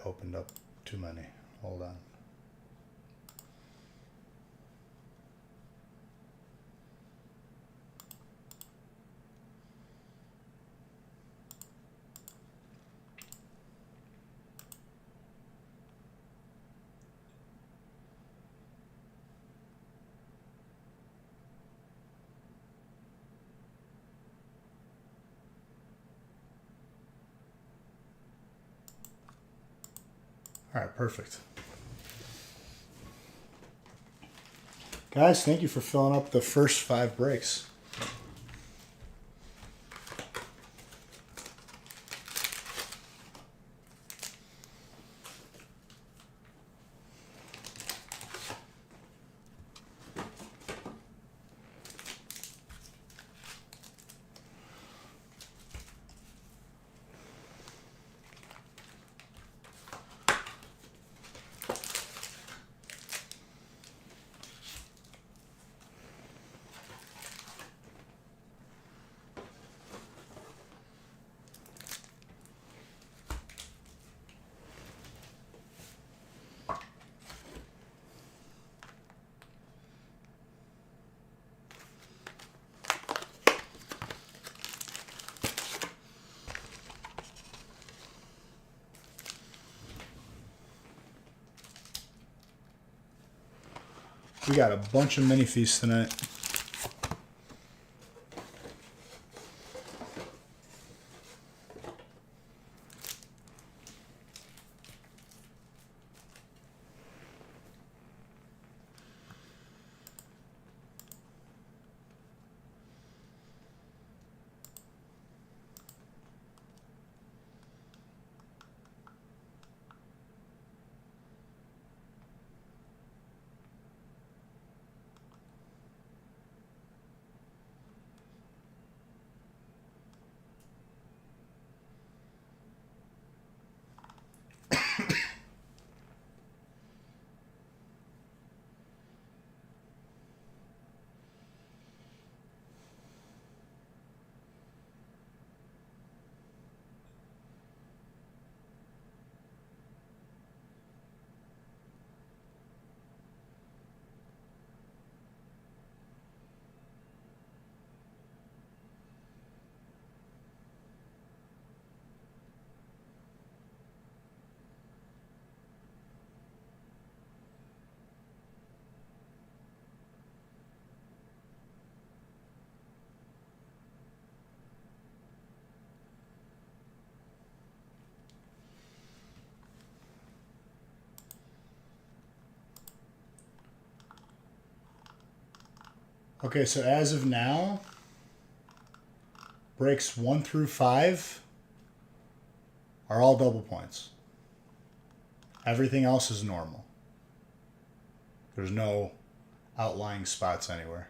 opened up too many. Hold on. All right, perfect. Guys, thank you for filling up the first 5 breaks. We got a bunch of mini feasts tonight. Okay, so as of now, breaks 1 through 5 are all double points. Everything else is normal. There's no outlying spots anywhere.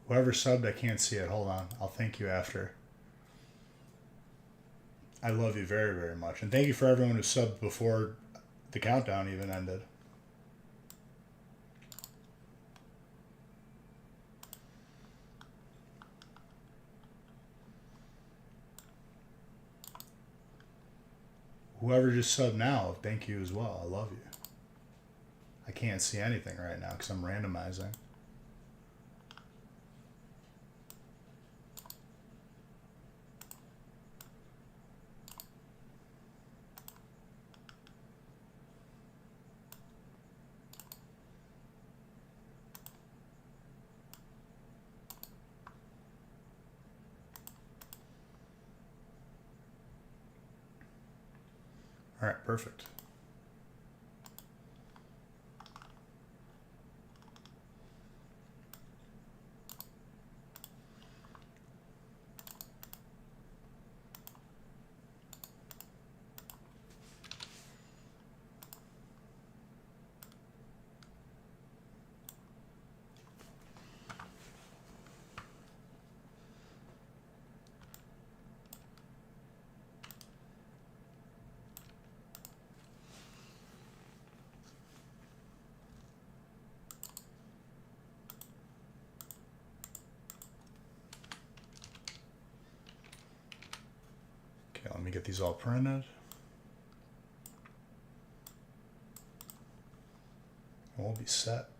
Whoever subbed, I can't see it. Hold on. I'll thank you after. I love you very, very much. And thank you for everyone who subbed before the countdown even ended. Whoever just subbed now, thank you as well. I love you. I can't see anything right now because I'm randomizing. All right, perfect. get these all printed. We'll be set.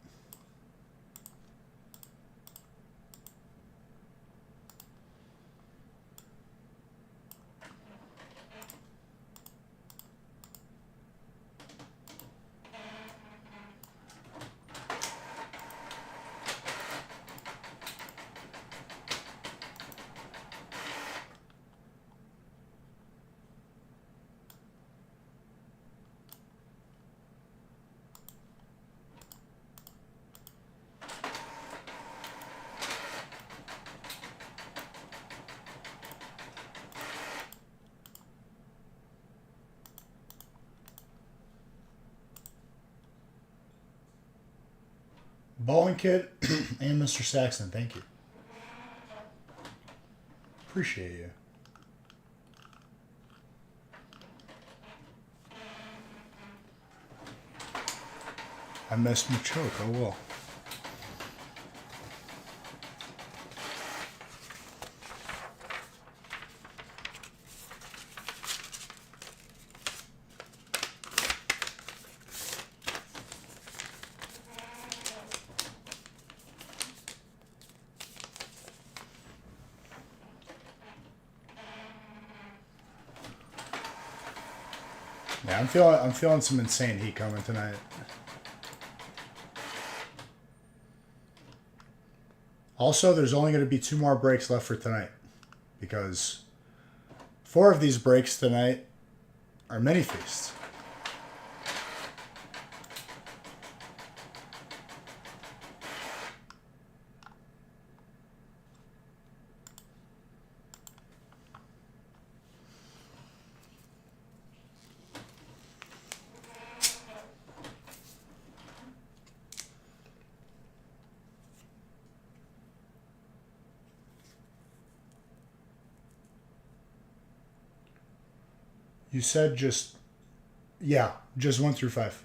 Bowling Kid and Mr. Saxon, thank you. Appreciate you. I missed my choke, oh well. Yeah, I'm feeling some insane heat coming tonight. Also, there's only going to be 2 more breaks left for tonight because 4 of these breaks tonight are mini feasts. You said just 1 through 5.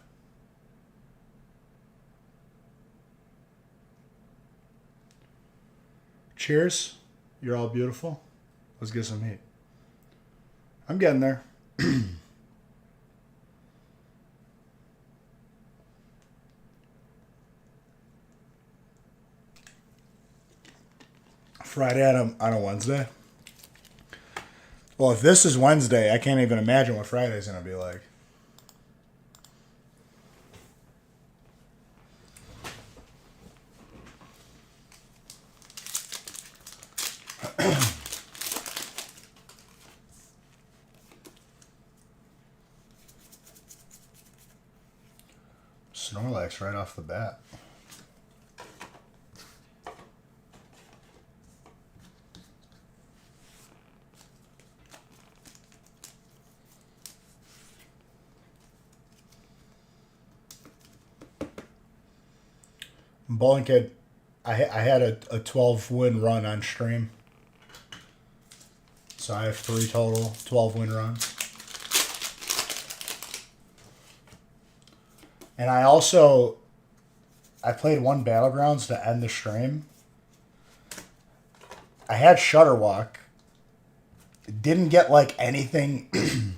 Cheers. You're all beautiful. Let's get some heat. I'm getting there. Friday on a Wednesday. Well, if this is Wednesday, I can't even imagine what Friday's going to be like. Snorlax right off the bat. Bowling Kid, I had a 12-win run on stream. So I have 3 total 12-win runs. And I played 1 Battlegrounds to end the stream. I had Shutterwalk. Didn't get like anything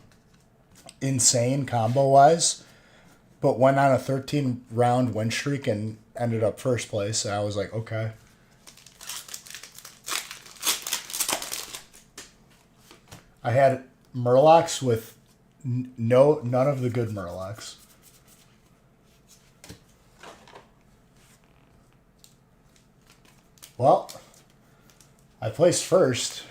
insane combo-wise, but went on a 13-round win streak and ended up first place. And I was like, okay. I had Murlocs with none of the good Murlocs. Well, I placed first.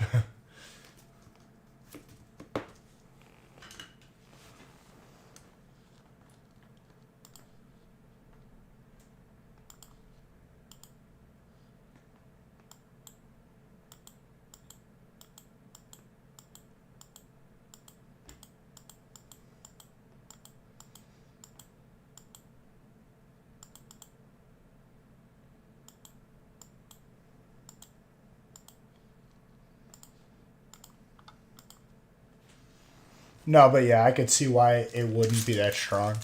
No, but yeah, I could see why it wouldn't be that strong.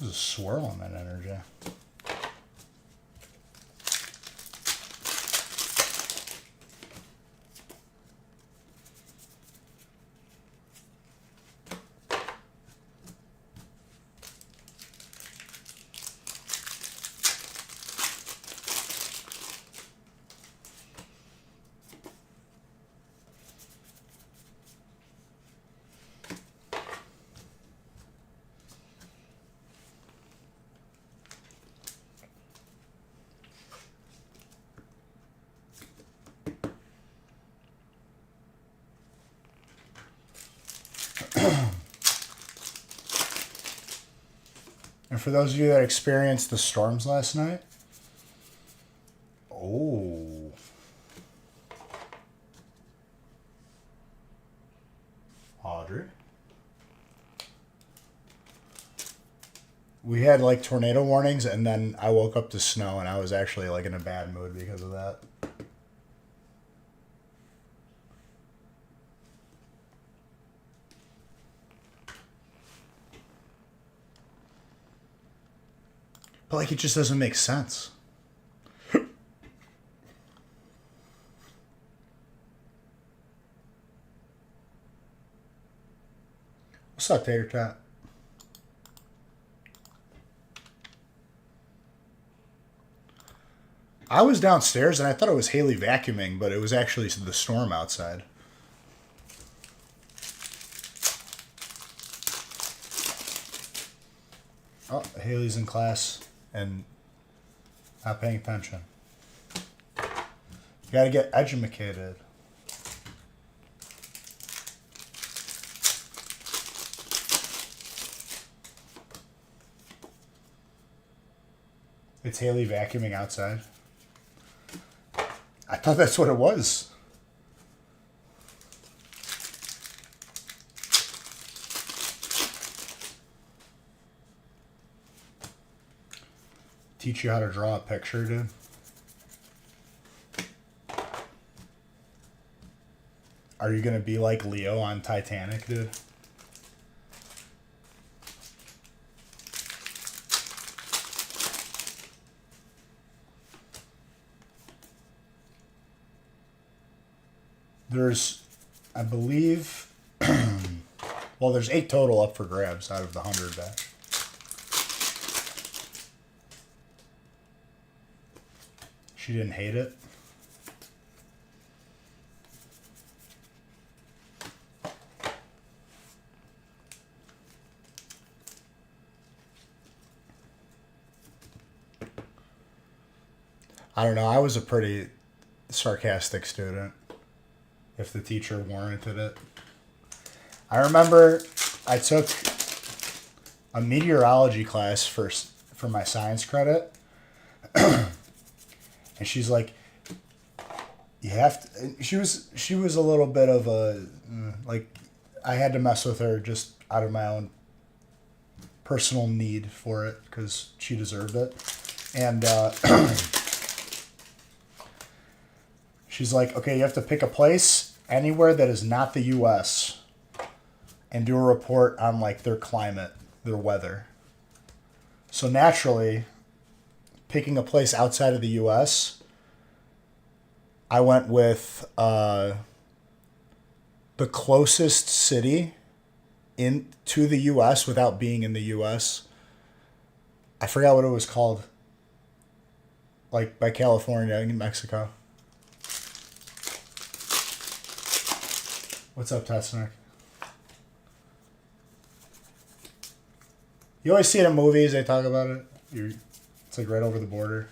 There's a swirl in that energy. And for those of you that experienced the storms last night, oh, Audrey, we had like tornado warnings, and then I woke up to snow, and I was actually like in a bad mood because of that. But like, it just doesn't make sense. What's up, Tater Tot? I was downstairs and I thought it was Haley vacuuming, but it was actually the storm outside. Oh, Haley's in class and not paying attention. You gotta get educated. It's Haley vacuuming outside. I thought that's what it was. Teach you how to draw a picture, dude. Are you gonna be like Leo on Titanic, dude? There's, I believe, well, there's 8 total up for grabs out of the 100 batch. She didn't hate it. I don't know. I was a pretty sarcastic student, if the teacher warranted it. I remember I took a meteorology class for my science credit. And she's like, you have to, she was a little bit of a, like, I had to mess with her just out of my own personal need for it because she deserved it. And she's like, okay, you have to pick a place anywhere that is not the U.S. and do a report on like their climate, their weather. So naturally, picking a place outside of the U.S., I went with the closest city to the U.S. without being in the U.S. I forgot what it was called. Like by California in Mexico. What's up, Tessnick? You always see it in movies, they talk about it. It's like right over the border.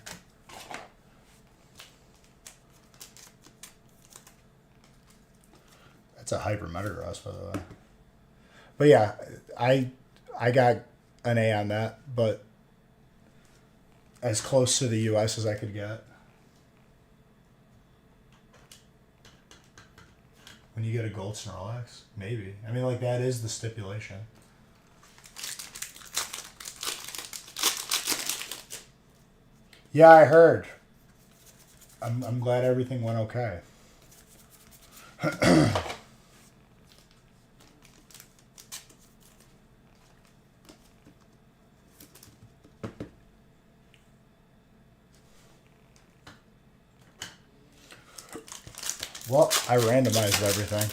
That's a Hyper Metagross, by the way. But yeah, I got an A on that, but as close to the U.S. as I could get. When you get a gold Snorlax? Maybe. I mean, like, that is the stipulation. Yeah, I heard. I'm glad everything went okay. Well, I randomized everything.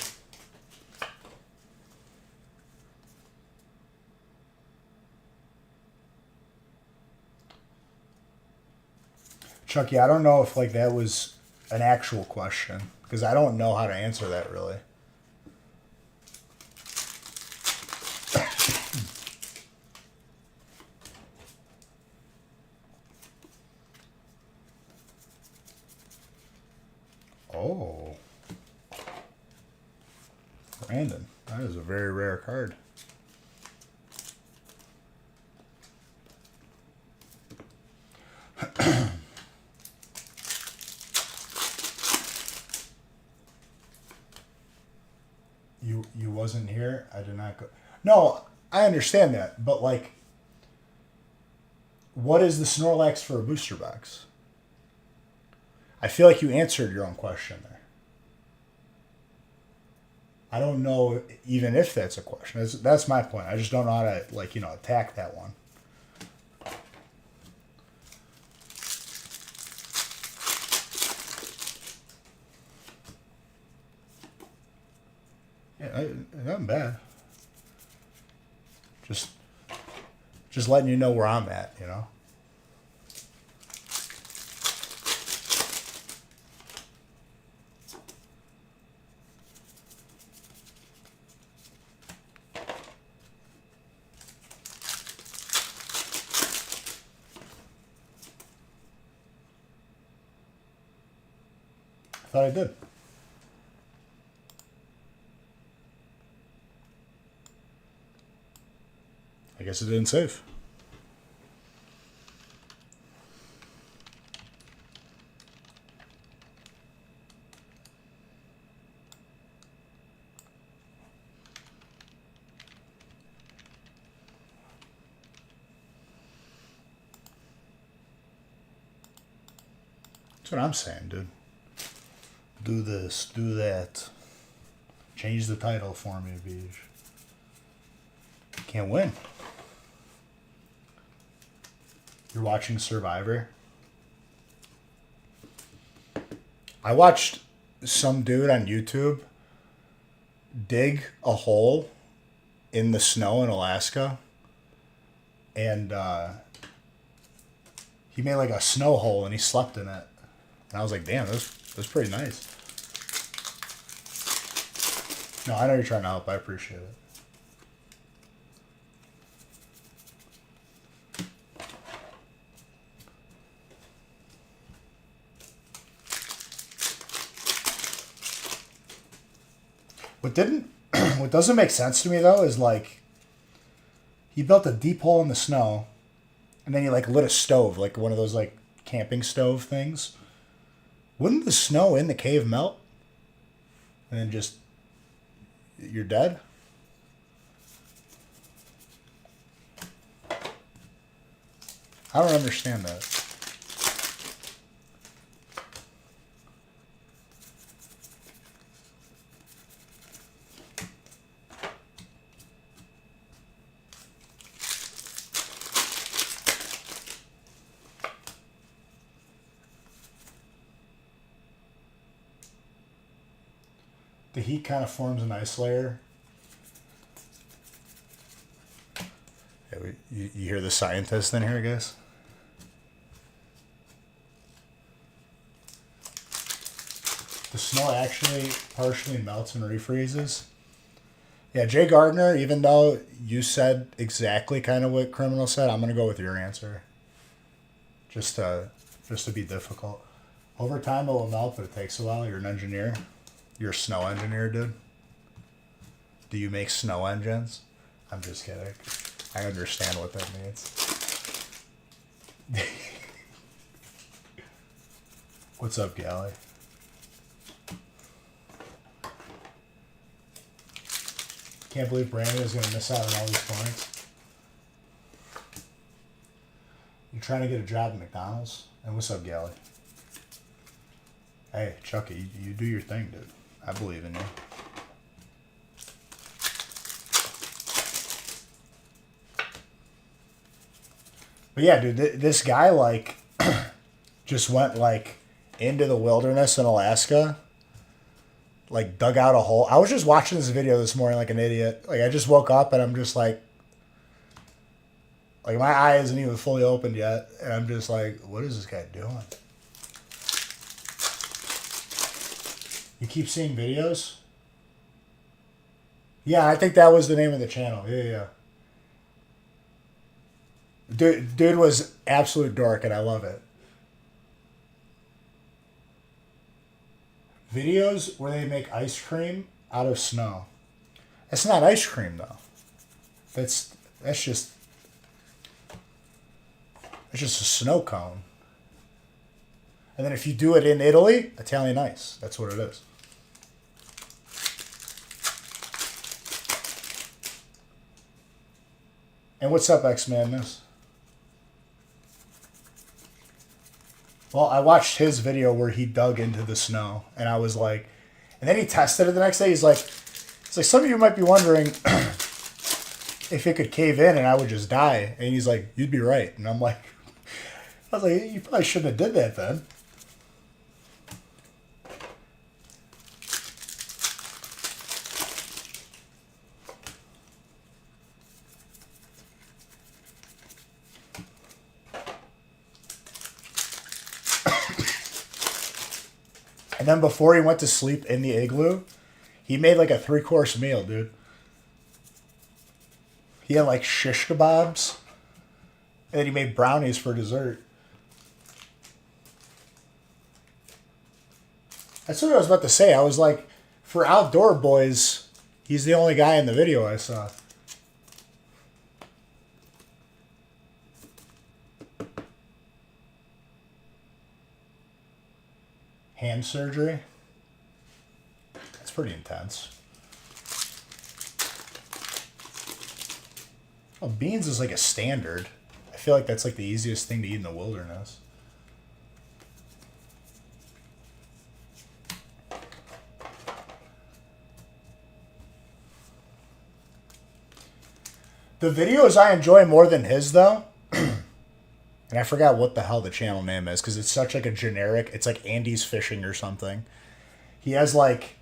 Chucky, I don't know if like that was an actual question because I don't know how to answer that really. Oh. Brandon, that is a very rare card. You wasn't here. I did not go. No, I understand that, but like, what is the Snorlax for a booster box? I feel like you answered your own question there. I don't know even if that's a question. That's my point. I just don't know how to like attack that one. Yeah, not bad. Just letting you know where I'm at, you know. I thought I did. I guess it didn't save. That's what I'm saying, dude. Do this, do that. Change the title for me, Beej. Can't win. You're watching Survivor? I watched some dude on YouTube dig a hole in the snow in Alaska, and he made like a snow hole and he slept in it. And I was like, damn, that's pretty nice. No, I know you're trying to help. I appreciate it. What doesn't make sense to me though is like he built a deep hole in the snow and then he like lit a stove, like one of those like camping stove things. Wouldn't the snow in the cave melt? And then just you're dead? I don't understand that. The heat kind of forms an ice layer. Yeah, you hear the scientist in here, guys? The snow actually partially melts and refreezes. Yeah, Jay Gardner, even though you said exactly kind of what Criminal said, I'm going to go with your answer. Just to be difficult. Over time it will melt, but it takes a while. You're an engineer. You're a snow engineer, dude. Do you make snow engines? I'm just kidding. I understand what that means. What's up, Gally? Can't believe Brandon is going to miss out on all these points. You trying to get a job at McDonald's? And what's up, Gally? Hey, Chucky, you do your thing, dude. I believe in you. But yeah, dude, this guy, like, just went, like, into the wilderness in Alaska like dug out a hole. I was just watching this video this morning like an idiot. Like I just woke up and I'm just like my eye isn't even fully opened yet, and I'm just like, what is this guy doing? You keep seeing videos? Yeah, I think that was the name of the channel. Yeah. Dude was absolute dork, and I love it. Videos where they make ice cream out of snow. That's not ice cream though. That's just a snow cone. And then if you do it in Italy, Italian ice. That's what it is. And what's up, X-Madness? Well, I watched his video where he dug into the snow, and I was like, and then he tested it the next day. He's like, some of you might be wondering if it could cave in and I would just die. And he's like, you'd be right. And I'm like, I was like, you probably shouldn't have did that then. And then before he went to sleep in the igloo, he made like a 3-course meal, dude. He had like shish kebabs. And then he made brownies for dessert. That's what I was about to say. I was like, for outdoor boys, he's the only guy in the video I saw. Hand surgery. That's pretty intense. Well, beans is like a standard. I feel like that's like the easiest thing to eat in the wilderness. The videos I enjoy more than his, though, and I forgot what the hell the channel name is because it's such like a generic, it's like Andy's Fishing or something. He has like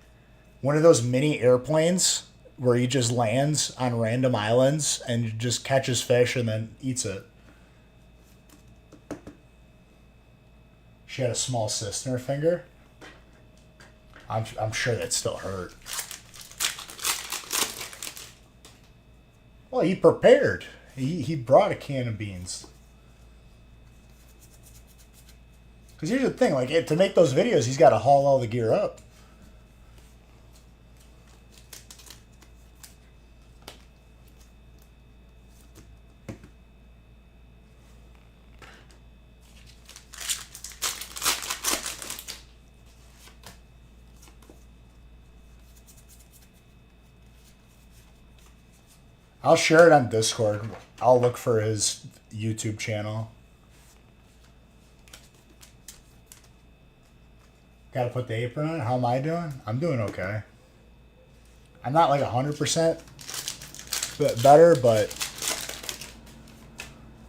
one of those mini airplanes where he just lands on random islands and just catches fish and then eats it. She had a small cyst in her finger. I'm sure that still hurt. Well, he prepared. He brought a can of beans. Because here's the thing, like to make those videos, he's got to haul all the gear up. I'll share it on Discord. I'll look for his YouTube channel. Gotta put the apron on. How am I doing? I'm doing okay. I'm not like 100% better, but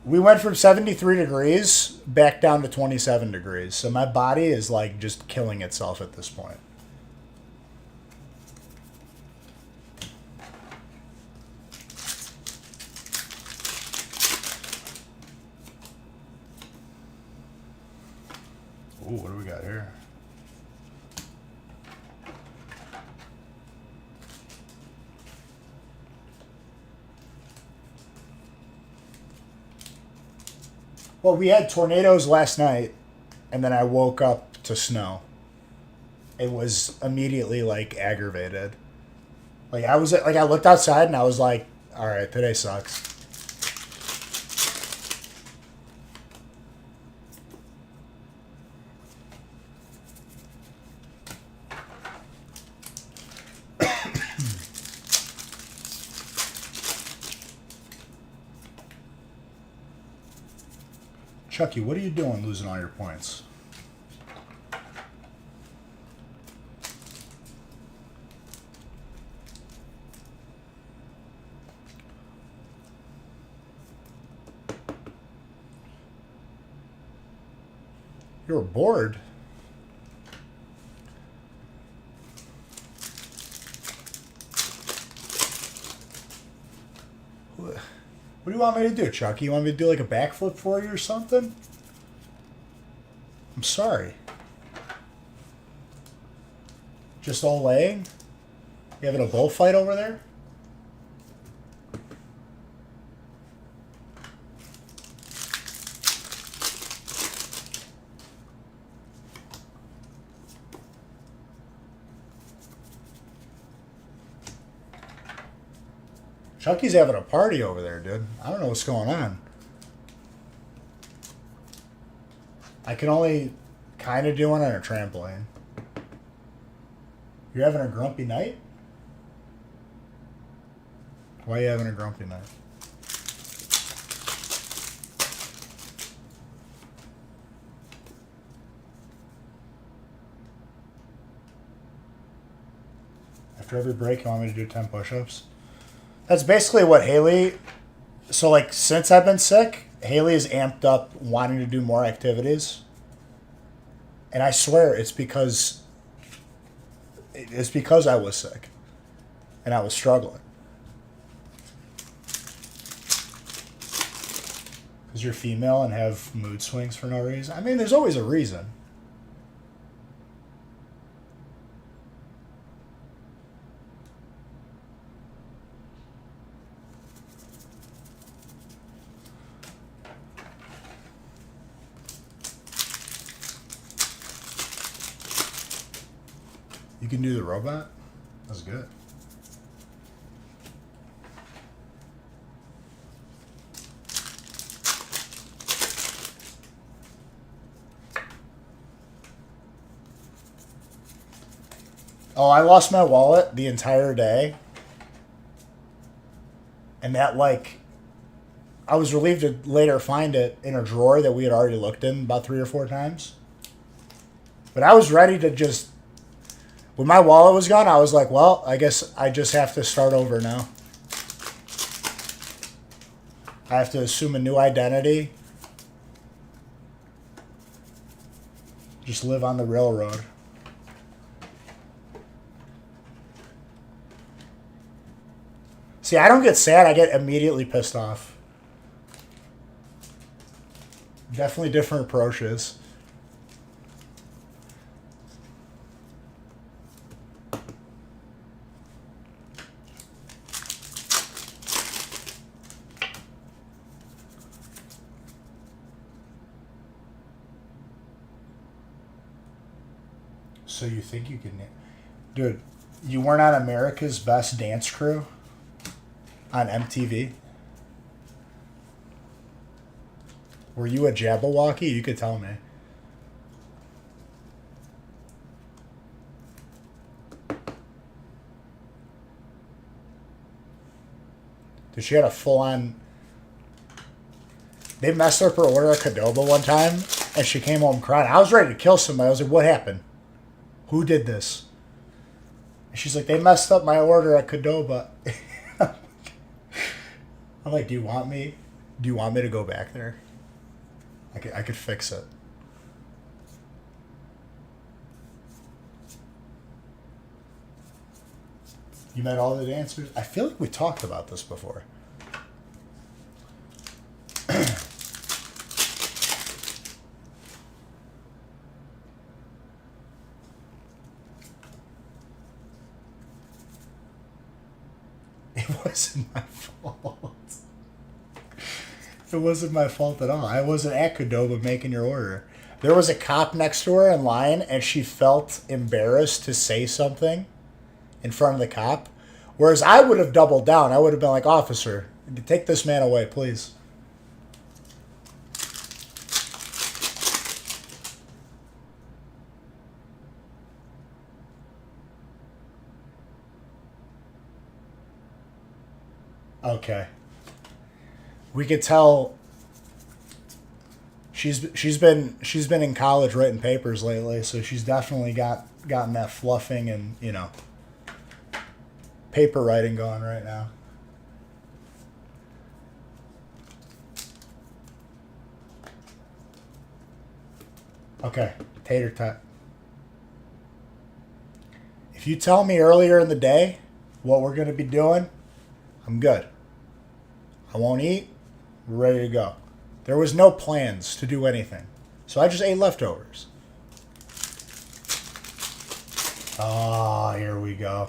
we went from 73 degrees back down to 27 degrees. So my body is like just killing itself at this point. Ooh, what do we got here? Well, we had tornadoes last night, and then I woke up to snow. It was immediately like aggravated. Like I looked outside and I was like, all right, today sucks. Chucky, what are you doing losing all your points? You were bored. What do you want me to do, Chucky? You want me to do like a backflip for you or something? I'm sorry. Just all laying? You having a bullfight over there? Chucky's having a party over there, dude. I don't know what's going on. I can only kind of do one on a trampoline. You're having a grumpy night? Why are you having a grumpy night? After every break, you want me to do 10 push-ups? That's basically what Haley... So, like, since I've been sick, Haley is amped up wanting to do more activities. And I swear it's because I was sick. And I was struggling. Because you're female and have mood swings for no reason. I mean, there's always a reason. You can do the robot? That's good. Oh, I lost my wallet the entire day. And that, like, I was relieved to later find it in a drawer that we had already looked in about 3 or 4 times. But I was ready to just... When my wallet was gone, I was like, well, I guess I just have to start over now. I have to assume a new identity. Just live on the railroad. See, I don't get sad. I get immediately pissed off. Definitely different approaches. So you think you can... Dude, you weren't on America's Best Dance Crew? On MTV? Were you a Jabberwocky? You could tell me. Dude, she had a full-on... They messed up her order at Qdoba one time, and she came home crying. I was ready to kill somebody. I was like, what happened? Who did this? And she's like, they messed up my order at Qdoba. I'm like, do you want me to go back there? I could fix it. You met all the dancers? I feel like we talked about this before. It wasn't my fault. It wasn't my fault at all. I wasn't at Qdoba making your order. There was a cop next to her in line, and she felt embarrassed to say something in front of the cop. Whereas I would have doubled down. I would have been like, officer, take this man away, please. Okay. We could tell she's been in college writing papers lately, so she's definitely gotten that fluffing and, you know, paper writing going right now. Okay, tater tot. If you tell me earlier in the day what we're going to be doing, I'm good. I won't eat. We're ready to go. There was no plans to do anything. So I just ate leftovers. Ah, here we go.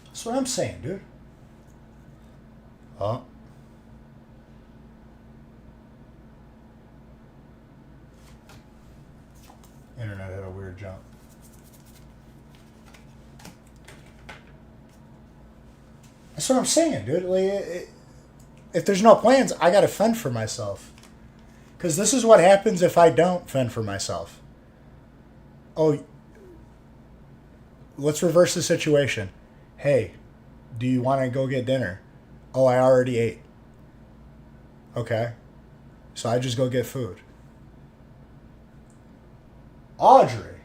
That's what I'm saying, dude. Oh. Internet had a weird jump. That's what I'm saying, dude. Like, if there's no plans, I gotta fend for myself. Because this is what happens if I don't fend for myself. Oh, let's reverse the situation. Hey, do you want to go get dinner? Oh, I already ate. Okay. So I just go get food. Audrey.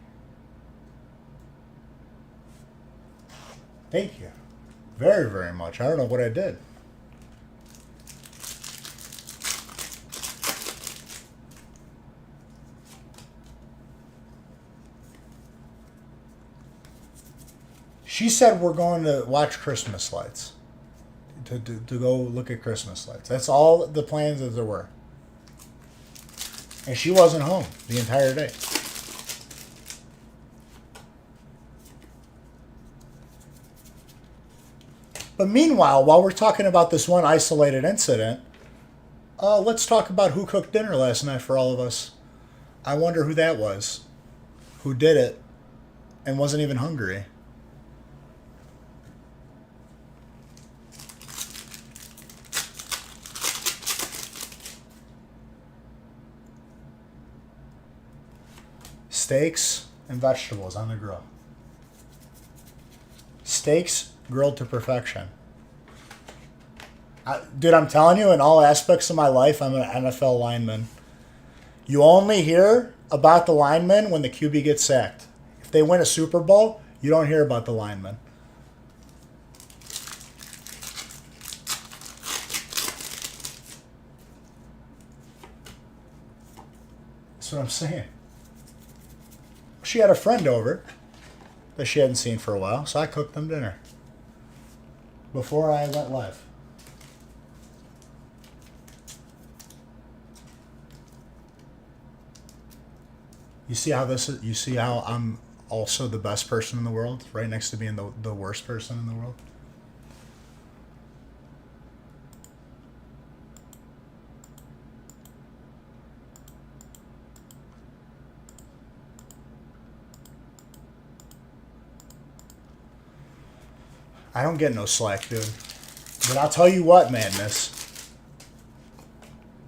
Thank you. Very, very much. I don't know what I did. She said we're going to watch Christmas lights. To go look at Christmas lights. That's all the plans that there were. And she wasn't home the entire day. But meanwhile, while we're talking about this one isolated incident, let's talk about who cooked dinner last night for all of us. I wonder who that was. Who did it and wasn't even hungry. Steaks and vegetables on the grill. Steaks grilled to perfection. Dude, I'm telling you, in all aspects of my life, I'm an NFL lineman. You only hear about the lineman when the QB gets sacked. If they win a Super Bowl, you don't hear about the lineman. That's what I'm saying. She had a friend over that she hadn't seen for a while, so I cooked them dinner before I went live. You see how this is? You see how I'm also the best person in the world, right next to being the worst person in the world? I don't get no slack, dude. But I'll tell you what, madness.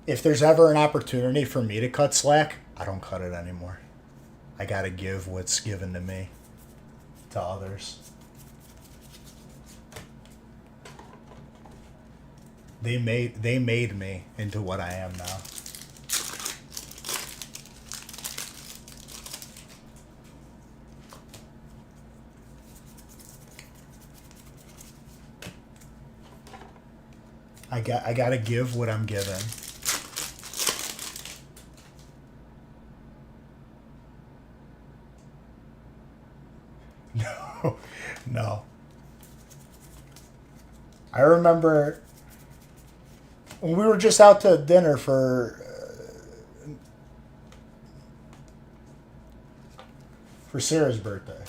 If there's ever an opportunity for me to cut slack, I don't cut it anymore. I gotta give what's given to me to others. They made me into what I am now. I gotta give what I'm given. No, no. I remember when we were just out to dinner for Sarah's birthday.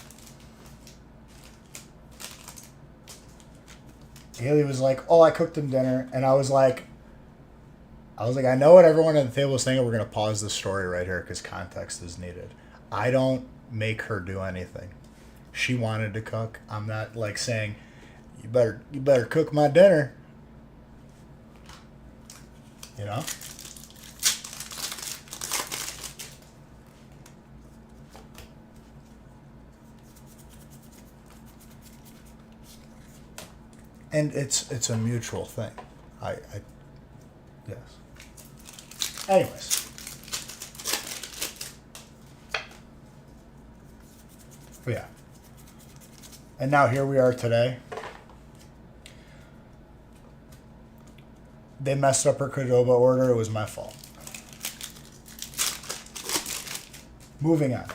Haley was like, "Oh, I cooked him dinner," and I was like, I know what everyone at the table is thinking. We're gonna pause the story right here because context is needed. I don't make her do anything. She wanted to cook. I'm not like saying, you better cook my dinner. You know? And it's a mutual thing. Yes. Anyways. But yeah. And now here we are today. They messed up her Qdoba order. It was my fault. Moving on.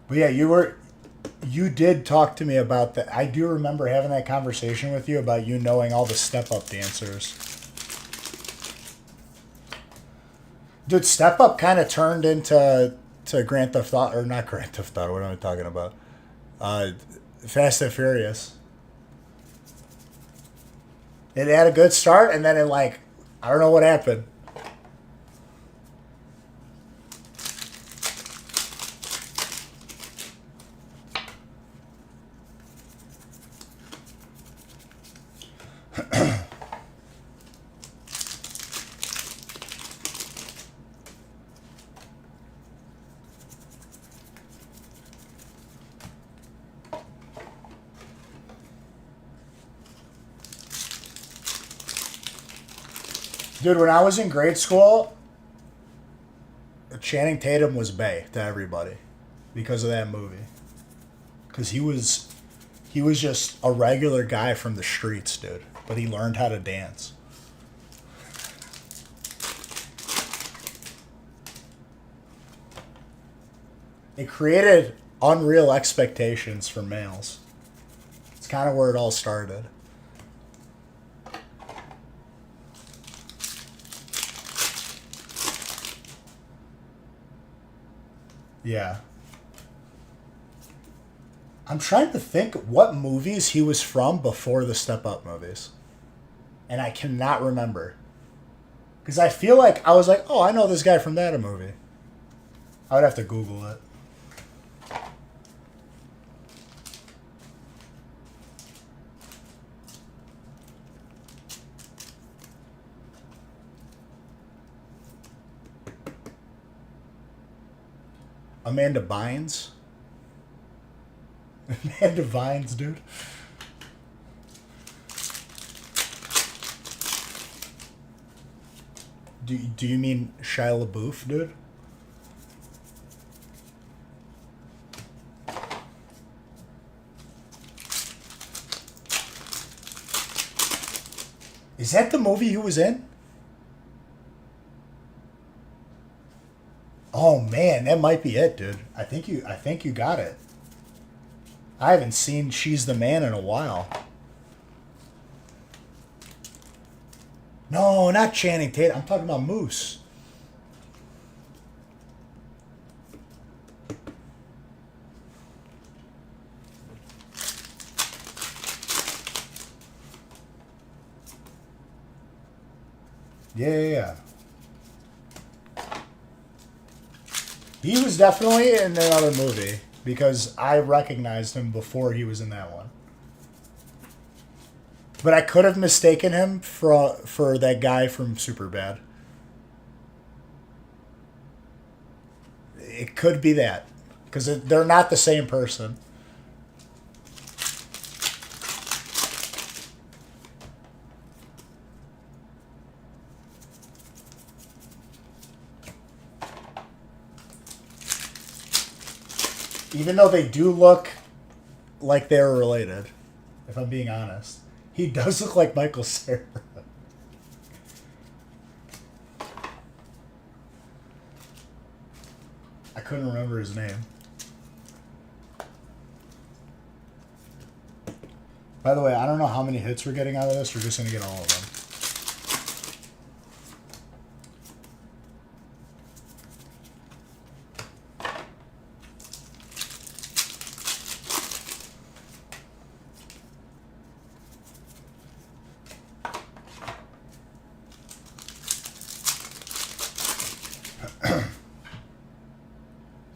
But yeah, you did talk to me about that. I do remember having that conversation with you about you knowing all the Step Up dancers. Dude, Step Up kind of turned into Grand Theft Auto, or not Grand Theft Auto. What am I talking about? Fast and Furious. It had a good start, and then it like, I don't know what happened. Dude, when I was in grade school, Channing Tatum was bae to everybody because of that movie. Because he was just a regular guy from the streets, dude. But he learned how to dance. It created unreal expectations for males. It's kind of where it all started. Yeah. I'm trying to think what movies he was from before the Step Up movies. And I cannot remember. Because I feel like I was like, oh, I know this guy from that movie. I would have to Google it. Amanda Bynes? Amanda Bynes, dude. Do you mean Shia LaBeouf, dude? Is that the movie he was in? Oh man, that might be it, dude. I think you got it. I haven't seen She's the Man in a while. No, not Channing Tatum. I'm talking about Moose. Yeah. He was definitely in another movie because I recognized him before he was in that one. But I could have mistaken him for that guy from Superbad. It could be that because they're not the same person. Even though they do look like they're related, if I'm being honest. He does look like Michael Cera. I couldn't remember his name. By the way, I don't know how many hits we're getting out of this. We're just going to get all of them.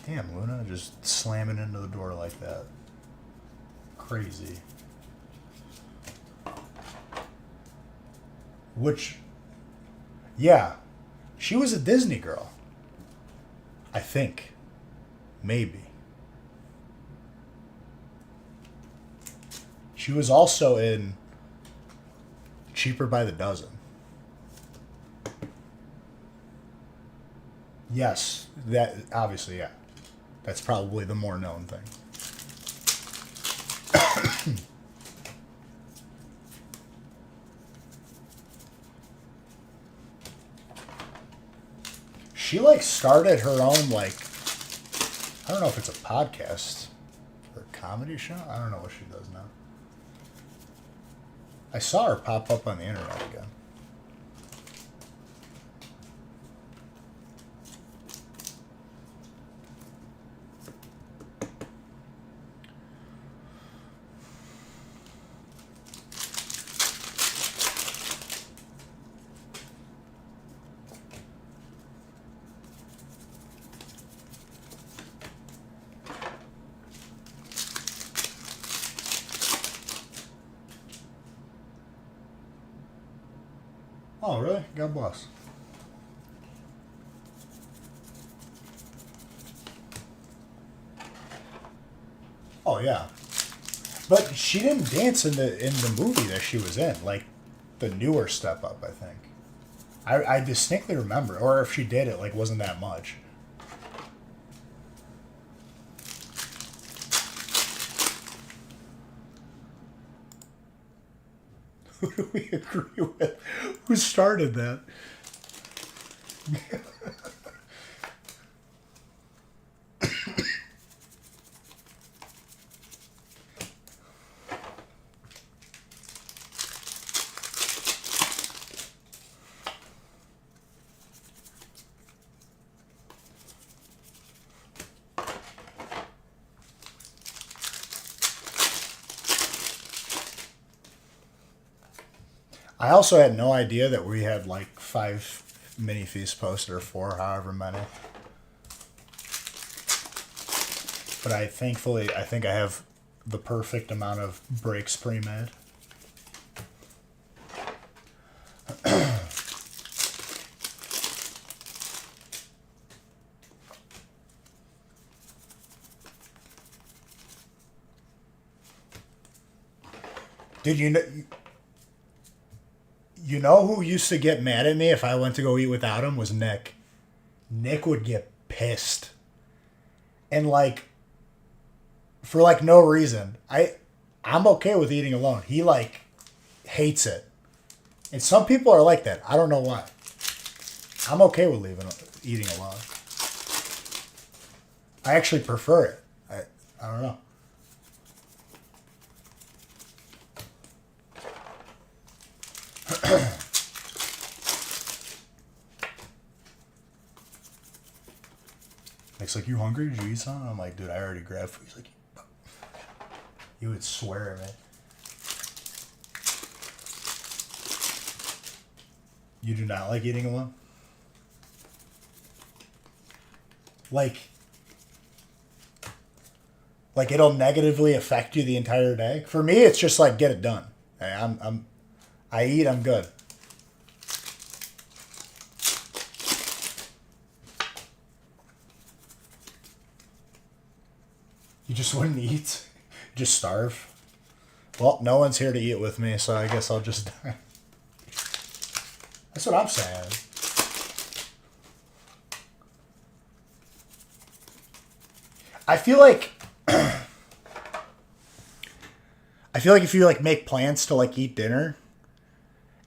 Damn, Luna just slamming into the door like that. Crazy. Which, yeah, she was a Disney girl. I think. Maybe. She was also in cheaper by the dozen. Yes, that obviously, yeah. That's probably the more known thing. She like started her own like, I don't know if it's a podcast or a comedy show. I don't know what she does now. I saw her pop up on the internet again. Oh, really? God bless. Oh yeah, but she didn't dance in the movie that she was in, like the newer Step Up. I think I distinctly remember, or if she did, it like wasn't that much. Who do we agree with? Who started that? I also had no idea that we had like 5 mini feast posted, or 4, however many. But I think I have the perfect amount of breaks pre-made. Dude, you know who used to get mad at me if I went to go eat without him was Nick. Nick would get pissed. And like for like no reason. I'm okay with eating alone. He like hates it. And some people are like that. I don't know why. I'm okay with eating alone. I actually prefer it. I don't know. Nick's like, you hungry? Did you eat something? I'm like, dude, I already grabbed food. He's like, you would swear at me. You do not like eating alone? Like it'll negatively affect you the entire day? For me, it's just like, get it done. I eat, I'm good. You just wouldn't eat? Just starve? Well, no one's here to eat with me, so I guess I'll just die. That's what I'm saying. I feel like if you like make plans to like eat dinner,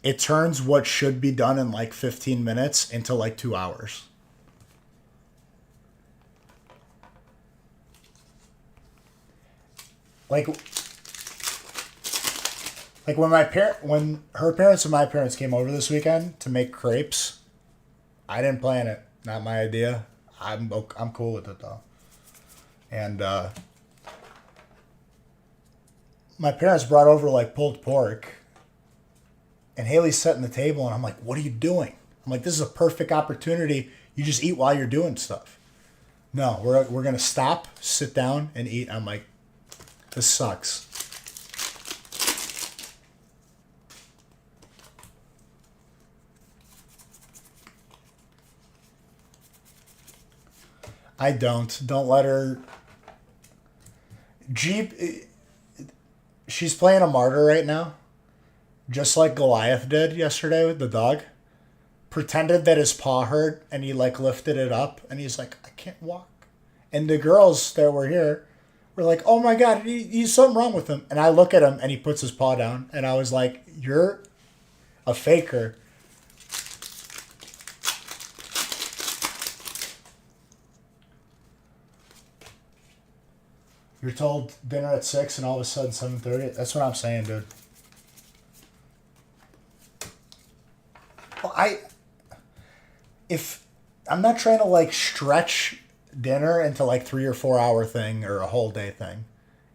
it turns what should be done in like 15 minutes into like 2 hours. Like when her parents and my parents came over this weekend to make crepes, I didn't plan it. Not my idea. I'm cool with it though. And my parents brought over like pulled pork, and Haley's setting the table, and I'm like, "What are you doing?" I'm like, "This is a perfect opportunity. You just eat while you're doing stuff." No, we're gonna stop, sit down, and eat. I'm like, this sucks. I don't. Don't let her. Jeep. She's playing a martyr right now. just like Goliath did yesterday with the dog. Pretended that his paw hurt and he like lifted it up and he's like, I can't walk. And the girls that were here were like, oh my God, he's something wrong with him. And I look at him and he puts his paw down and I was like, you're a faker. You're told dinner at 6 and all of a sudden 7:30. That's what I'm saying, dude. Well, if I'm not trying to like stretch dinner into like 3 or 4 hour thing or a whole day thing.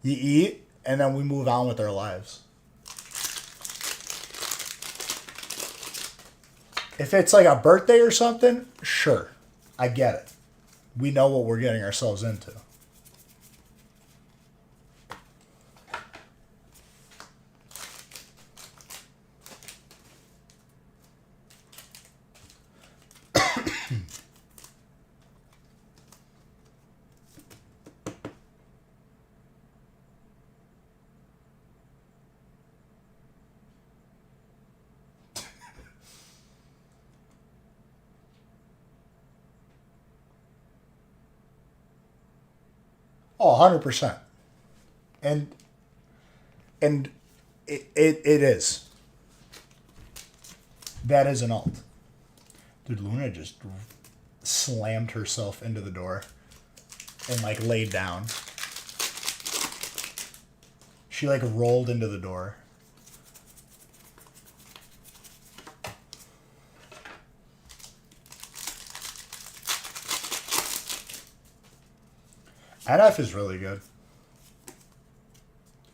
You eat and then we move on with our lives. If it's like a birthday or something, sure. I get it. We know what we're getting ourselves into. Oh, 100%. And it is. That is an alt. Dude, Luna just slammed herself into the door and like laid down. She like rolled into the door. NF is really good.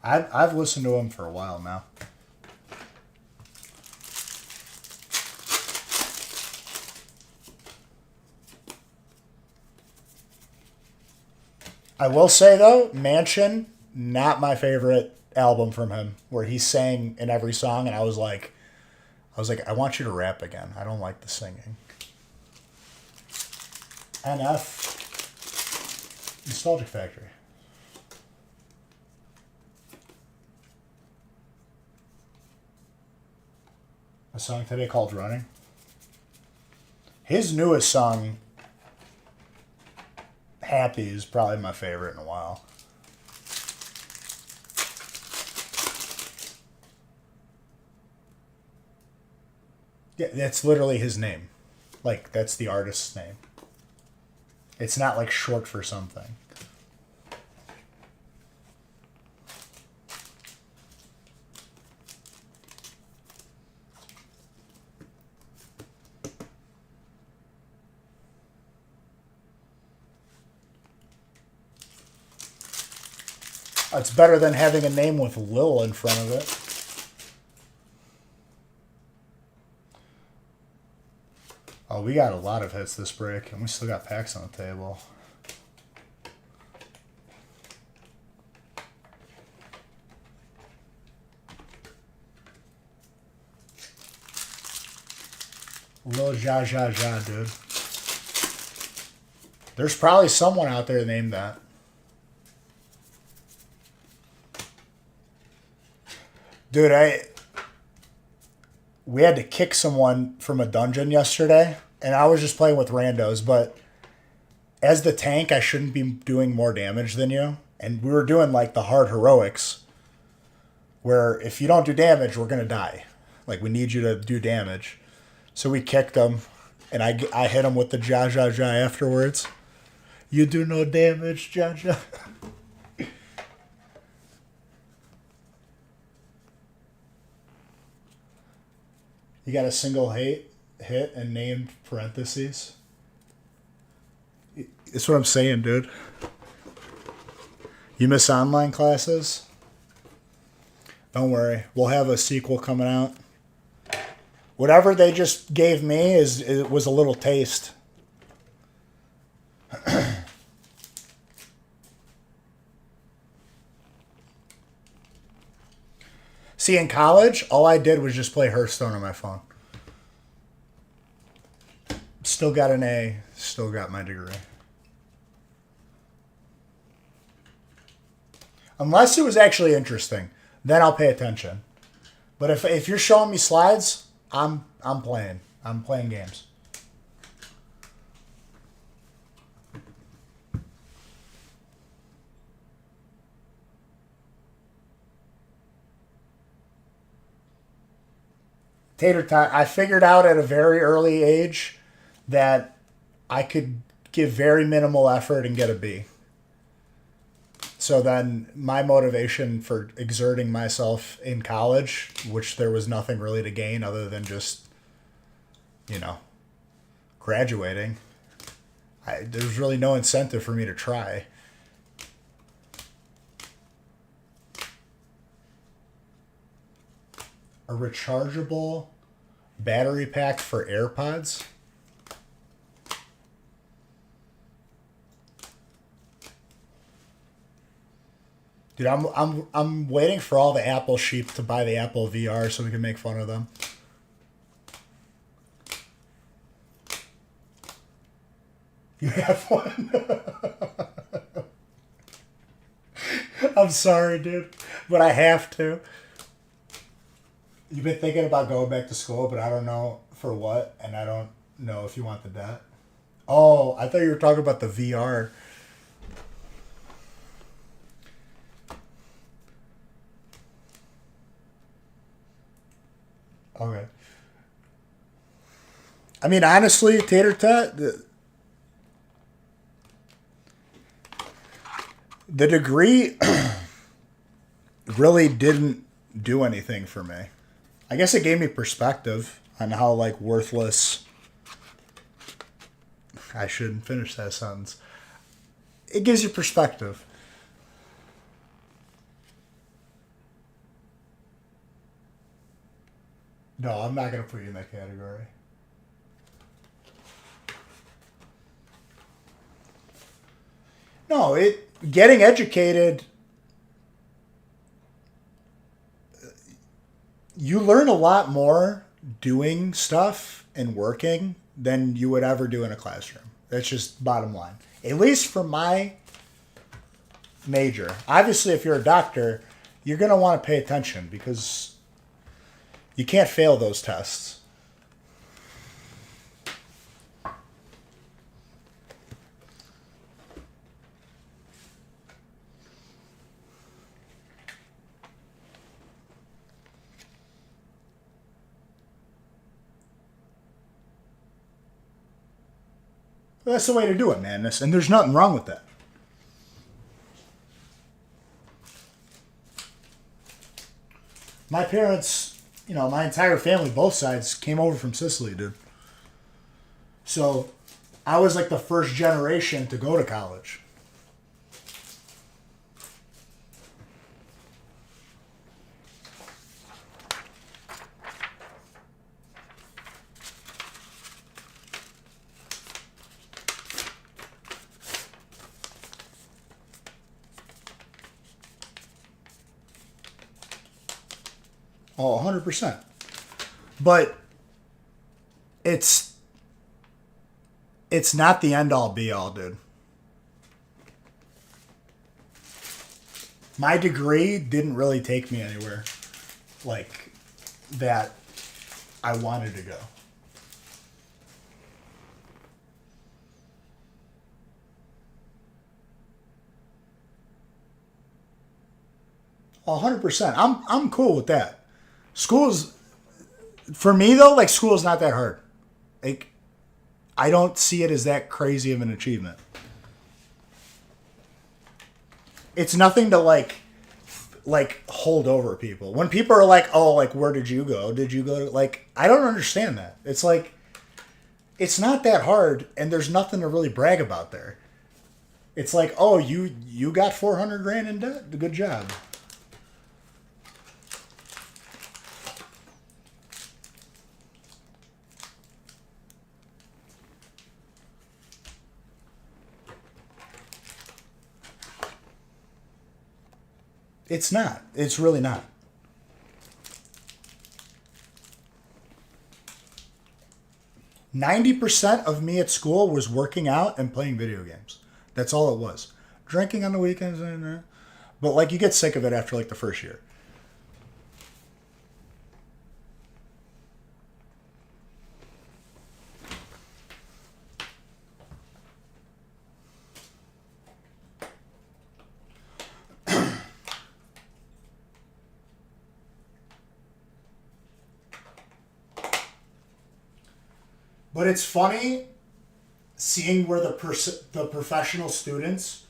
I've listened to him for a while now. I will say though, Mansion, not my favorite album from him, where he sang in every song, and I was like, I want you to rap again. I don't like the singing. NF, Nostalgic Factory. A song today called Running. His newest song, Happy, is probably my favorite in a while. Yeah, that's literally his name. Like, that's the artist's name. It's not like short for something. It's better than having a name with Lil in front of it. Oh, we got a lot of hits this break, and we still got packs on the table. Lil Ja Ja Ja, dude. There's probably someone out there named that. Dude, we had to kick someone from a dungeon yesterday, and I was just playing with randos, but as the tank, I shouldn't be doing more damage than you. And we were doing like the hard heroics, where if you don't do damage, we're going to die. Like, we need you to do damage. So we kicked him, and I hit him with the Ja Ja Ja afterwards. You do no damage, Ja Ja. You got a single hit and named parentheses. That's what I'm saying, dude. You miss online classes? Don't worry. We'll have a sequel coming out. Whatever they just gave me it was a little taste. See, in college, all I did was just play Hearthstone on my phone. Still got an A. Still got my degree. Unless it was actually interesting. Then I'll pay attention. But if you're showing me slides, I'm playing. I'm playing games. Tater tot. I figured out at a very early age that I could give very minimal effort and get a B. So then my motivation for exerting myself in college, which there was nothing really to gain other than just, graduating, there's really no incentive for me to try. A rechargeable battery pack for AirPods? Dude, I'm waiting for all the Apple sheep to buy the Apple VR so we can make fun of them. You have one? I'm sorry, dude, but I have to. You've been thinking about going back to school, but I don't know for what, and I don't know if you want the debt. Oh, I thought you were talking about the VR. Okay. I mean, honestly, Tater Tot, the degree really didn't do anything for me. I guess it gave me perspective on how, like, worthless. I shouldn't finish that sentence. It gives you perspective. No, I'm not going to put you in that category. No, getting educated, you learn a lot more doing stuff and working than you would ever do in a classroom. That's just bottom line. At least for my major. Obviously, if you're a doctor, you're going to want to pay attention because you can't fail those tests. Well, that's the way to do it, man. And there's nothing wrong with that. My parents, my entire family, both sides, came over from Sicily, dude. So I was like the first generation to go to college. Oh, 100%. But it's not the end all be all, dude. My degree didn't really take me anywhere like that I wanted to go. Oh, 100%. I'm cool with that. School's, for me though, like school is not that hard. Like, I don't see it as that crazy of an achievement. It's nothing to like hold over people. When people are like, "Oh, like where did you go? Did you go to like?" I don't understand that. It's like, it's not that hard, and there's nothing to really brag about there. It's like, "Oh, you got 400 grand in debt. Good job." It's not. It's really not. "90% of me at school was working out and playing video games. That's all it was. Drinking on the weekends, but like you get sick of it after like the first year. But it's funny seeing where the professional students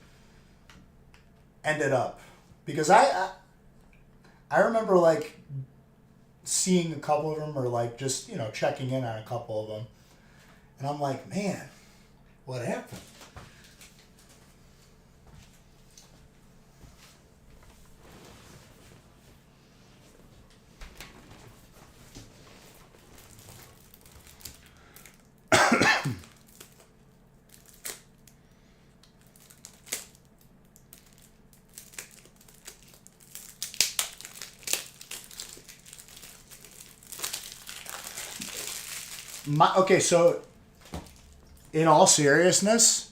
ended up, because I remember like seeing a couple of them, or like just checking in on a couple of them, and I'm like, man, what happened? Okay, so in all seriousness,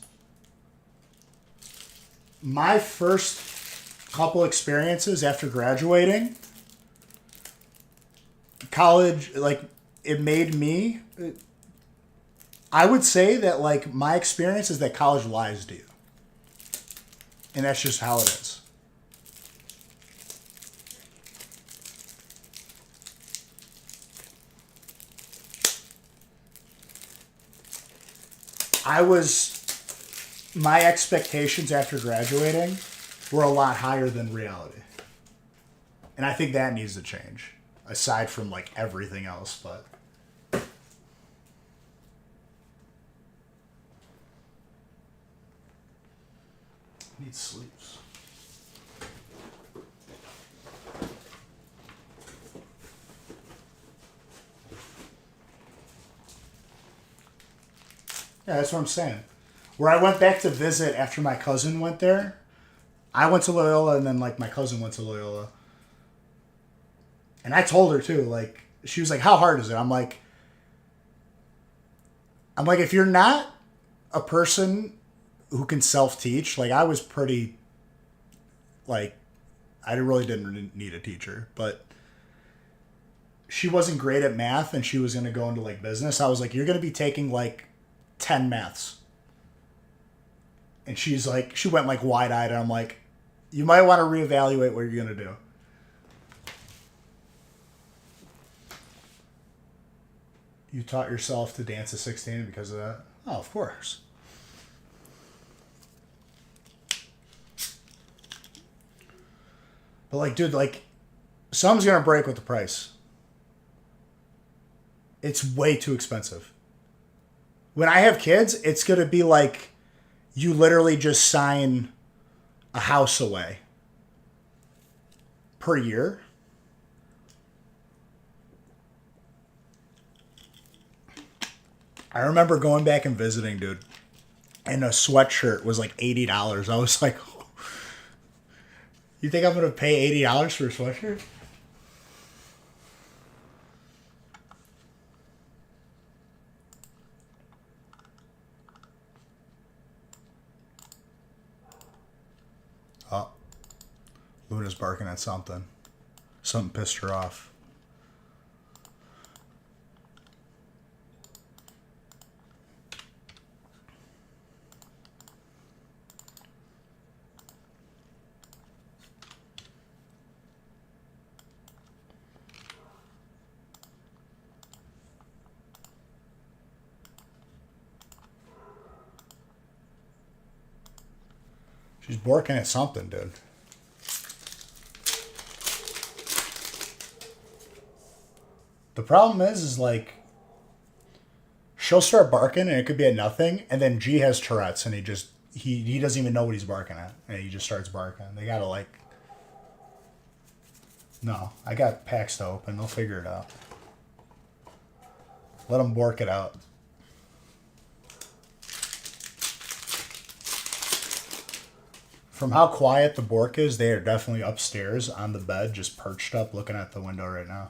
my first couple experiences after graduating college, like, it made me, I would say that like my experience is that college lies to you, and that's just how it is. I was My expectations after graduating were a lot higher than reality. And I think that needs to change, aside from like everything else, but I need sleeps. Yeah, that's what I'm saying. Where I went back to visit after my cousin went there, I went to Loyola, and then like my cousin went to Loyola. And I told her too, like, she was like, "How hard is it?" I'm like, if you're not a person who can self teach, like I was pretty, like, I really didn't need a teacher, but she wasn't great at math and she was gonna go into like business. I was like, you're gonna be taking like 10 maths. And she went like wide eyed, and I'm like, you might want to reevaluate what you're gonna do. You taught yourself to dance at 16 because of that? Oh, of course. But like, dude, like, something's gonna break with the price. It's way too expensive. When I have kids, it's gonna be like you literally just sign a house away per year. I remember going back and visiting, dude, and a sweatshirt was like $80. I was like, you think I'm gonna pay $80 for a sweatshirt? Oh, Luna's barking at something. Something pissed her off. She's barking at something, dude. The problem is like, she'll start barking and it could be at nothing, and then G has Tourette's and he doesn't even know what he's barking at, and he just starts barking. They gotta like, no, I got packs to open. They'll figure it out. Let them bark it out. From how quiet the Bork is, they are definitely upstairs on the bed, just perched up, looking at the window right now.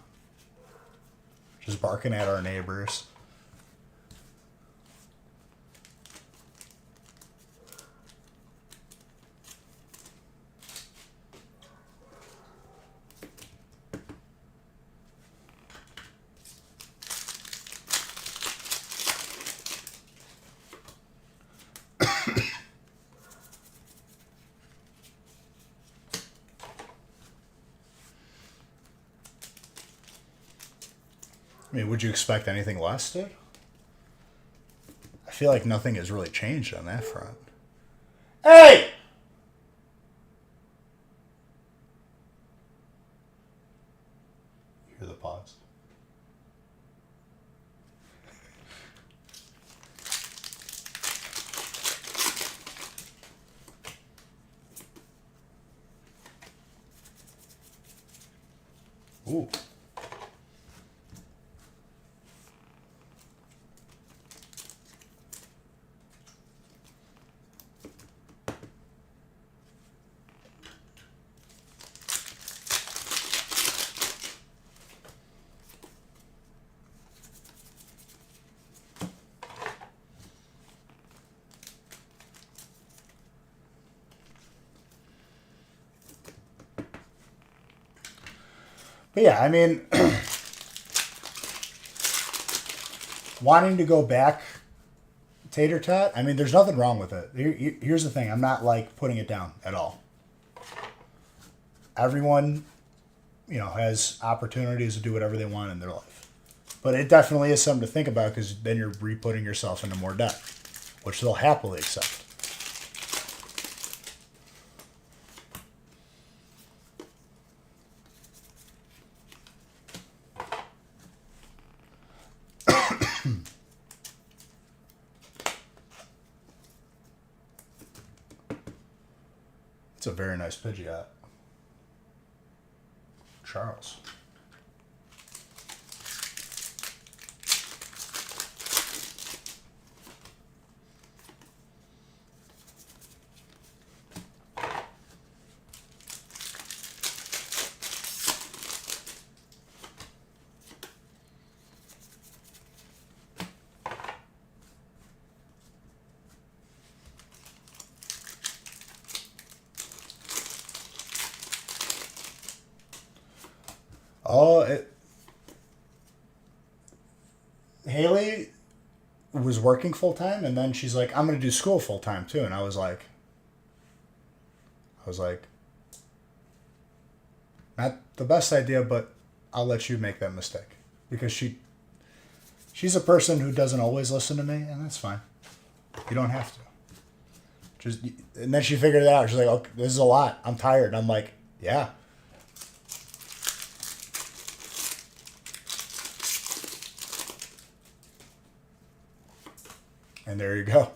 Just barking at our neighbors. I mean, would you expect anything less, dude? feel like nothing has really changed on that front. Hey! Hear the pause. Ooh. But yeah, I mean, wanting to go back tater tot, I mean, there's nothing wrong with it. Here's the thing. I'm not like putting it down at all. Everyone, has opportunities to do whatever they want in their life. But it definitely is something to think about because then you're re-putting yourself into more debt, which they'll happily accept. It's a very nice Pidgeot. Charles. Oh, Haley was working full time, and then she's like, "I'm going to do school full time too." And I was like, not the best idea, but I'll let you make that mistake because she's a person who doesn't always listen to me, and that's fine. You don't have to. And then she figured it out. She's like, "Okay, this is a lot. I'm tired." And I'm like, "Yeah." And there you go.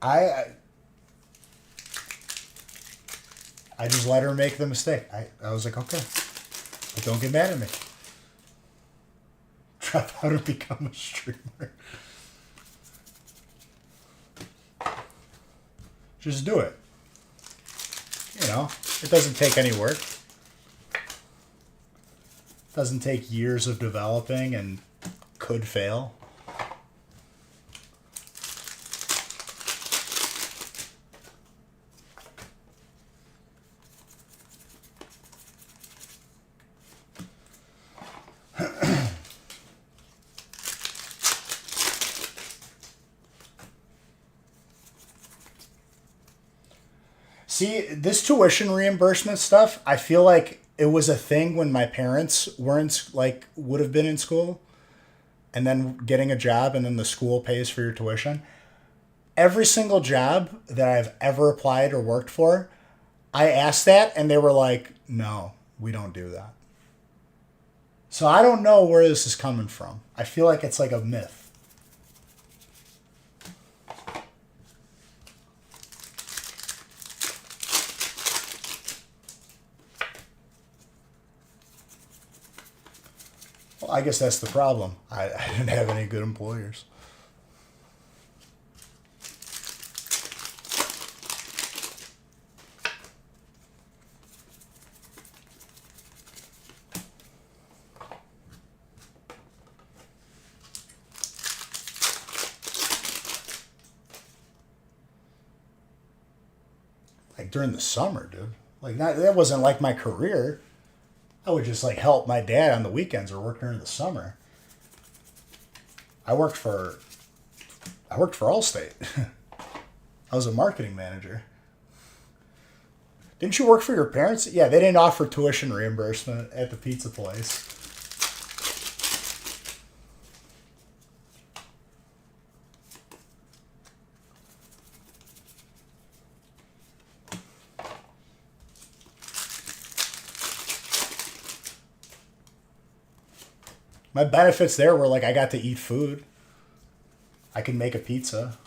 I just let her make the mistake. I was like, okay, but don't get mad at me. Drop out and become a streamer. Just do it. It doesn't take any work. It doesn't take years of developing and could fail. See, this tuition reimbursement stuff, I feel like it was a thing when my parents weren't would have been in school and then getting a job and then the school pays for your tuition. Every single job that I've ever applied or worked for, I asked that and they were like, "No, we don't do that." So I don't know where this is coming from. I feel like it's like a myth. Well, I guess that's the problem. I didn't have any good employers. Like during the summer, dude. Like that wasn't like my career. I would just like help my dad on the weekends or work during the summer. I worked for Allstate. I was a marketing manager. Didn't you work for your parents? Yeah, they didn't offer tuition reimbursement at the pizza place. My benefits there were like I got to eat food. I could make a pizza.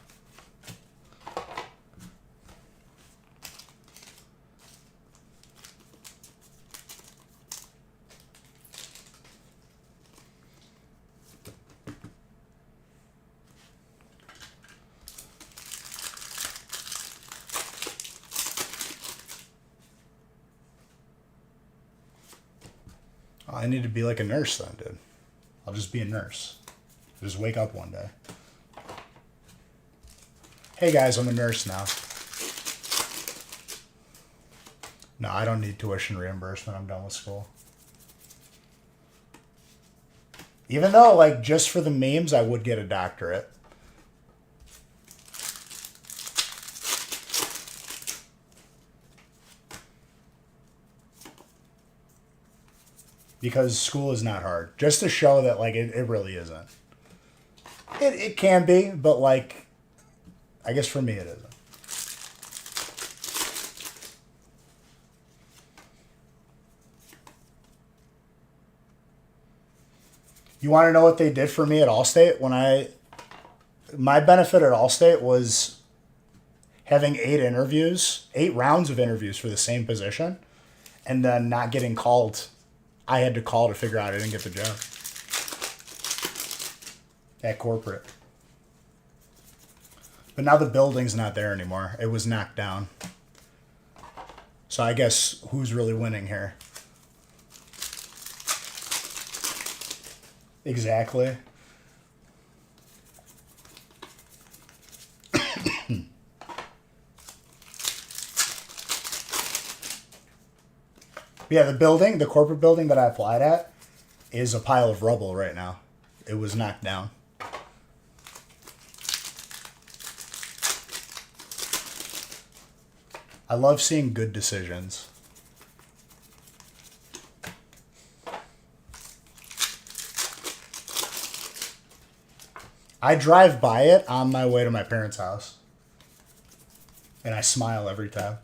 Oh, I need to be like a nurse then, dude. I'll just be a nurse. Just wake up one day. Hey guys, I'm a nurse now. No, I don't need tuition reimbursement. I'm done with school. Even though, like, just for the memes, I would get a doctorate. Because school is not hard. Just to show that, like, it really isn't. It can be, but, like, I guess for me it isn't. You want to know what they did for me at Allstate? My benefit at Allstate was having 8 rounds of interviews for the same position, and then not getting called. I had to call to figure out I didn't get the job at corporate. But now the building's not there anymore. It was knocked down. So I guess who's really winning here? Exactly. Yeah, the corporate building that I applied at is a pile of rubble right now. It was knocked down. I love seeing good decisions. I drive by it on my way to my parents' house. And I smile every time.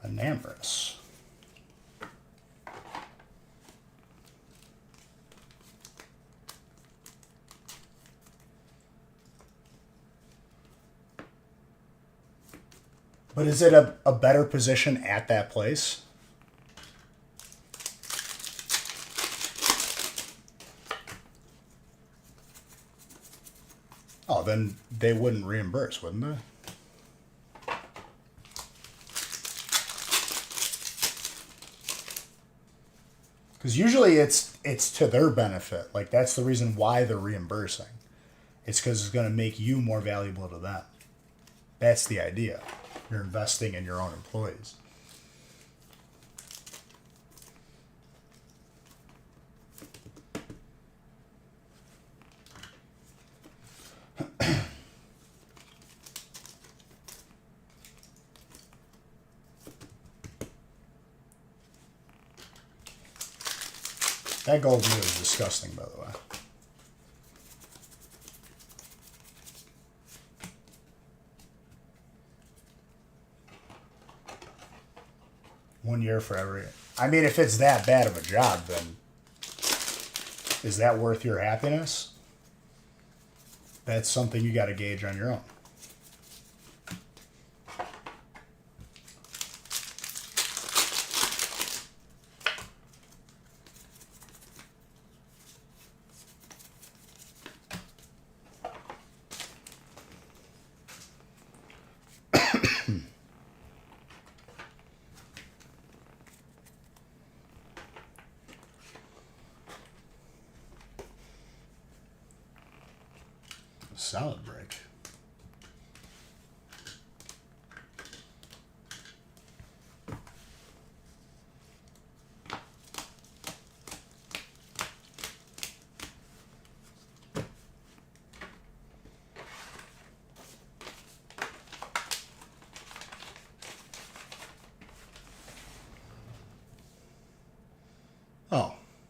Enamorous. But is it a better position at that place? Oh, then they wouldn't reimburse, wouldn't they? Because usually it's to their benefit. Like, that's the reason why they're reimbursing. It's because it's going to make you more valuable to them. That's the idea. You're investing in your own employees. That gold meal is disgusting, by the way. One year for every... I mean, if it's that bad of a job, then is that worth your happiness? That's something you got to gauge on your own. Salad break.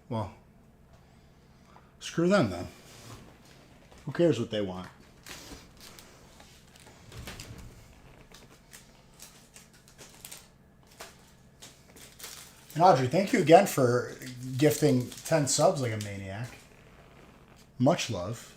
Well, screw them then. Who cares what they want? And Audrey, thank you again for gifting 10 subs like a maniac. Much love.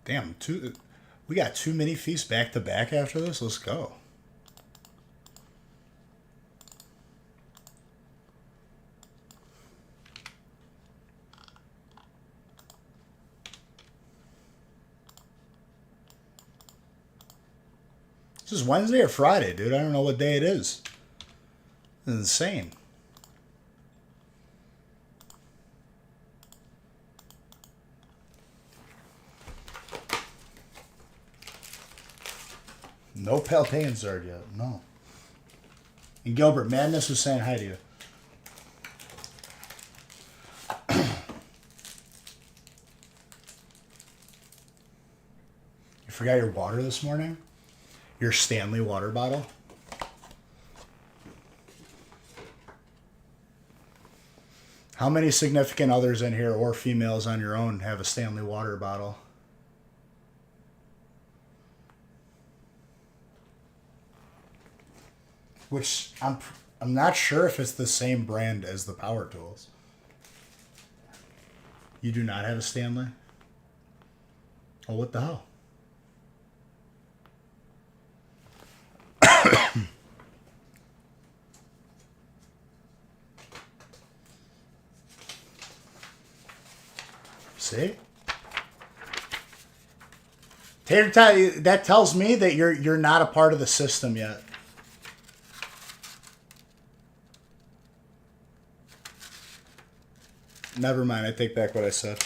Damn, we got 2 mini feasts back to back after this. Let's go. This is Wednesday or Friday, dude. I don't know what day it is. It's insane. No Palpatine Zard yet. No. And Gilbert, Madness was saying hi to you. You forgot your water this morning? Your Stanley water bottle? How many significant others in here or females on your own have a Stanley water bottle? Which I'm not sure if it's the same brand as the Power Tools. You do not have a Stanley? Oh, what the hell? See? Tater Tot, that tells me that you're not a part of the system yet. Never mind, I take back what I said.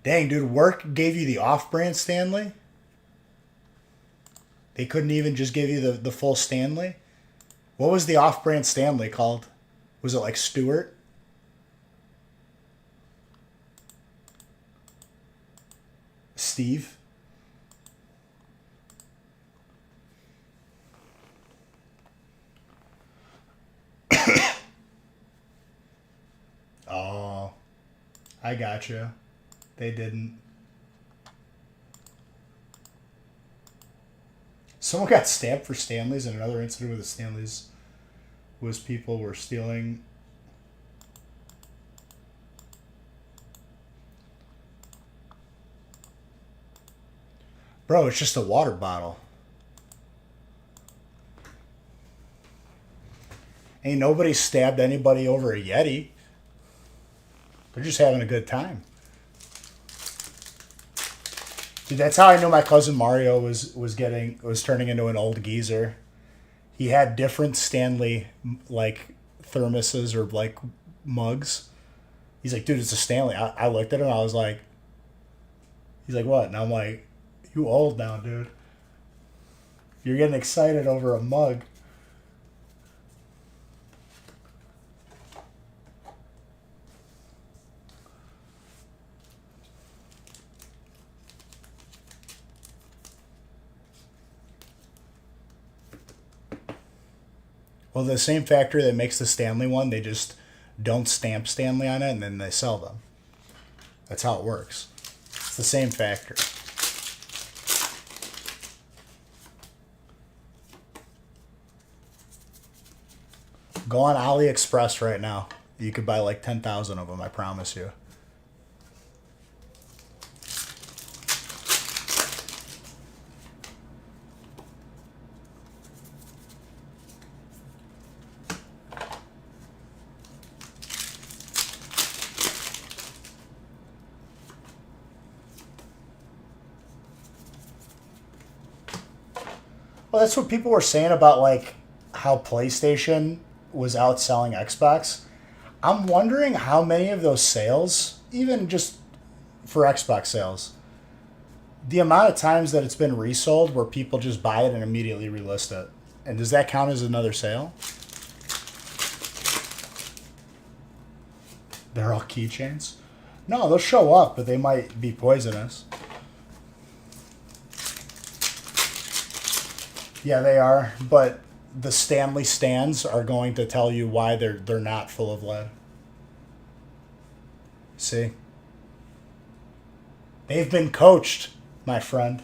Dang, dude, work gave you the off-brand Stanley? They couldn't even just give you the full Stanley? What was the off-brand Stanley called? Was it like Stewart? Steve? Oh, I gotcha. They didn't. Someone got stabbed for Stanleys in another incident where the Stanleys was people were stealing. Bro, it's just a water bottle. Ain't nobody stabbed anybody over a Yeti. They're just having a good time. Dude, that's how I knew my cousin Mario was turning into an old geezer. He had different Stanley like thermoses or like mugs. He's like, dude, it's a Stanley. I looked at him. I was like, he's like, what? And I'm like, you old now, dude. You're getting excited over a mug. Well, the same factory that makes the Stanley one, they just don't stamp Stanley on it and then they sell them. That's how it works. It's the same factory. Go on AliExpress right now. You could buy like 10,000 of them, I promise you. Well, that's what people were saying about like how PlayStation was outselling Xbox. I'm wondering how many of those sales, even just for Xbox sales, the amount of times that it's been resold where people just buy it and immediately relist it. And does that count as another sale? They're all keychains? No, they'll show up, but they might be poisonous. Yeah, they are, but the Stanley stands are going to tell you why they're not full of lead. See? They've been coached, my friend.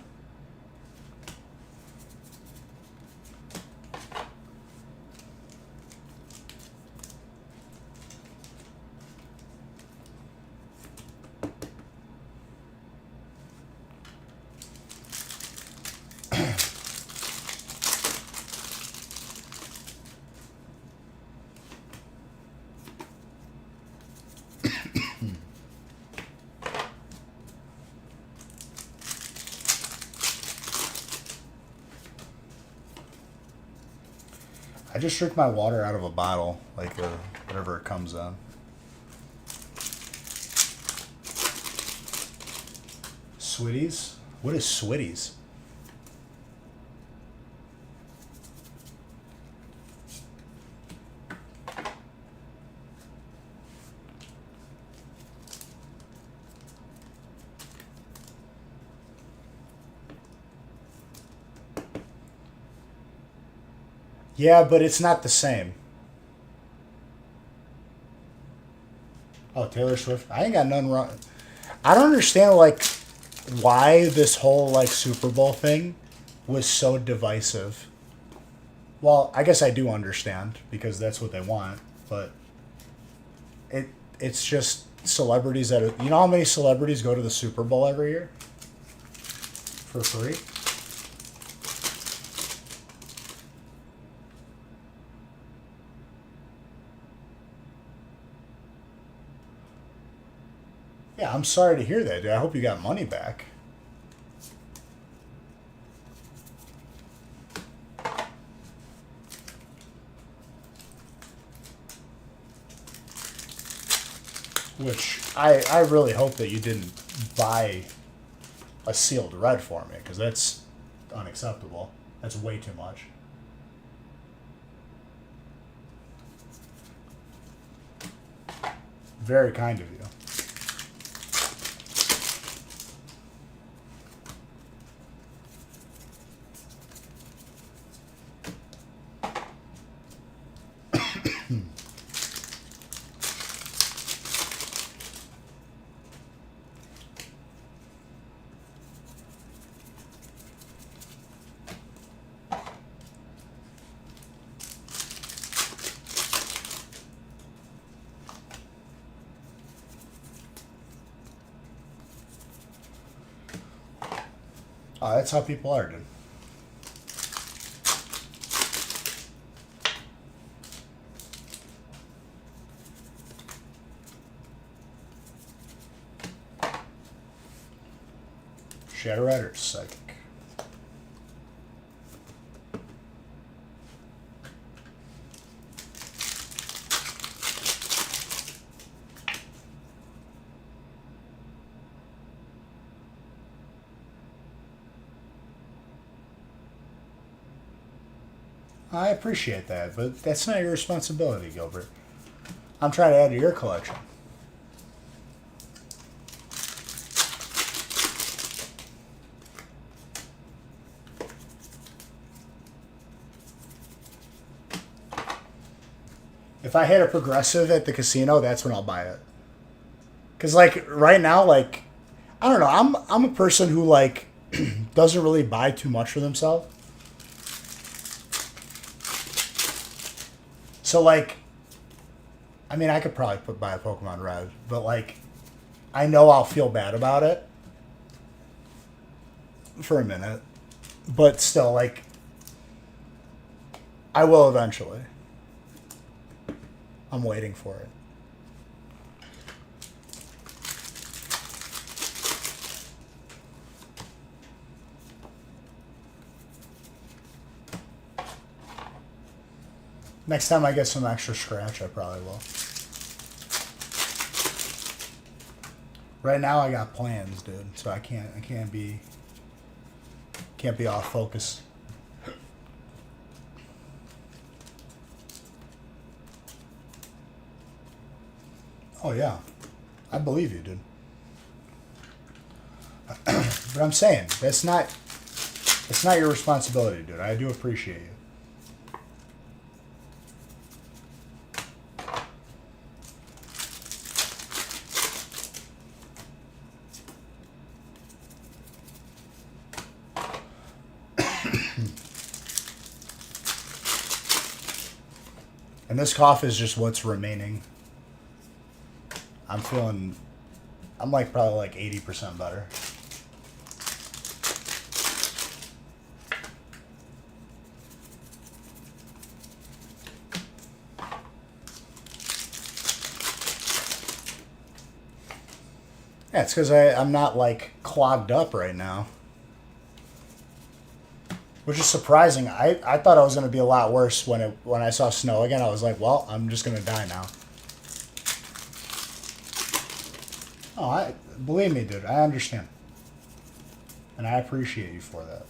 I just drink my water out of a bottle, like whatever it comes in. Switties? What is Switties? Yeah, but it's not the same. Oh, Taylor Swift. I ain't got nothing wrong. I don't understand like why this whole like Super Bowl thing was so divisive. Well, I guess I do understand because that's what they want, but it's just celebrities that are, you know how many celebrities go to the Super Bowl every year for free? Yeah, I'm sorry to hear that, dude. I hope you got money back. Which I really hope that you didn't buy a sealed red for me because that's unacceptable. That's way too much. Very kind of you. Oh, that's how people are, dude. Shadow Rider's psychic. I appreciate that, but that's not your responsibility, Gilbert. I'm trying to add to your collection. If I hit a progressive at the casino, that's when I'll buy it. Cause like right now, like I don't know, I'm a person who like doesn't really buy too much for themselves. So like, I mean, I could probably buy a Pokemon Red, but like, I know I'll feel bad about it for a minute, but still, like, I will eventually. I'm waiting for it. Next time I get some extra scratch, I probably will. Right now I got plans, dude, so I can't be off focus. Oh yeah, I believe you, dude. But I'm saying it's not your responsibility, dude. I do appreciate you. And this cough is just what's remaining. I'm like probably like 80% better. Yeah, it's because I'm not like clogged up right now. Which is surprising. I thought I was going to be a lot worse when I saw snow again. I was like, well, I'm just going to die now. Oh, believe me, dude, I understand. And I appreciate you for that.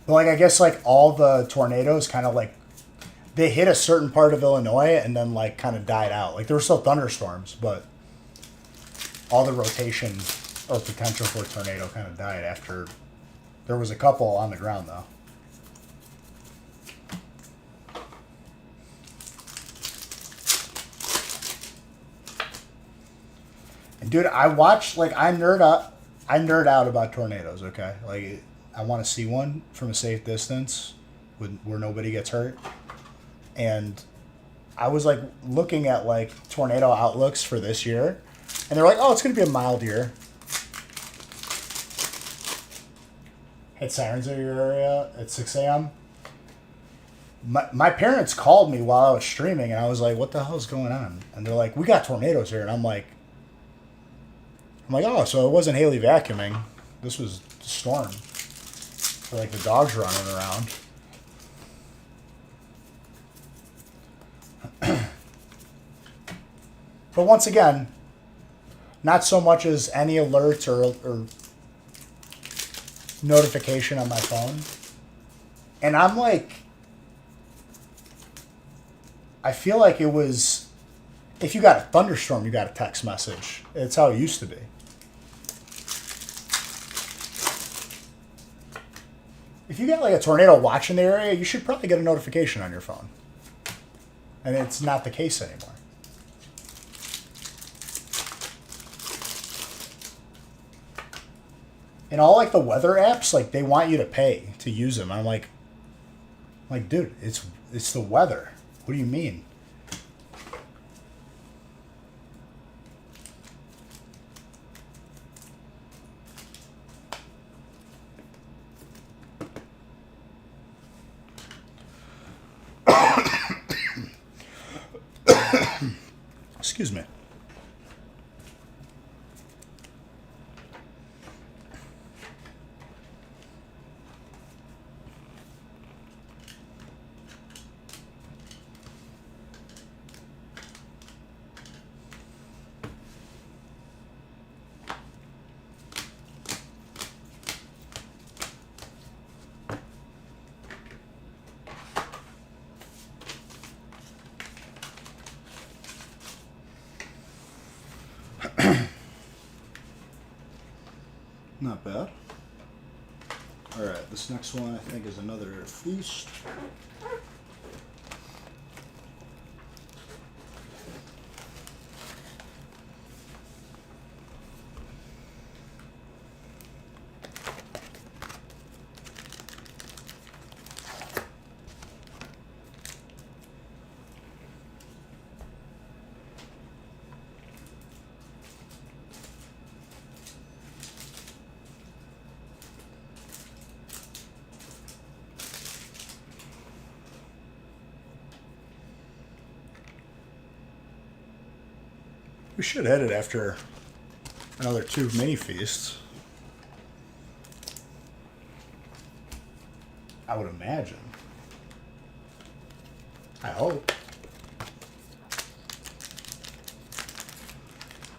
But like I guess like all the tornadoes kind of like they hit a certain part of Illinois and then like kind of died out. Like there were still thunderstorms, but all the rotation or potential for a tornado kind of died after there was a couple on the ground though. And dude, I watch like I nerd out about tornadoes, okay? Like I want to see one from a safe distance where nobody gets hurt. And I was like looking at like tornado outlooks for this year, and they're like, "Oh, it's going to be a mild year." Hit sirens in your area at 6 a.m. My parents called me while I was streaming, and I was like, "What the hell is going on?" And they're like, "We got tornadoes here," and I'm like, "Oh, so it wasn't Haley vacuuming. This was the storm." For like the dogs running around. But once again, not so much as any alerts or notification on my phone. And I'm like, I feel like it was, if you got a thunderstorm, you got a text message. It's how it used to be. If you get like a tornado watch in the area, you should probably get a notification on your phone. And it's not the case anymore. And all like the weather apps, like they want you to pay to use them. I'm like, dude, it's the weather. What do you mean? Excuse me. Not bad. All right, this next one I think is another feast. We should hit it after another 2 mini feasts. I would imagine. I hope.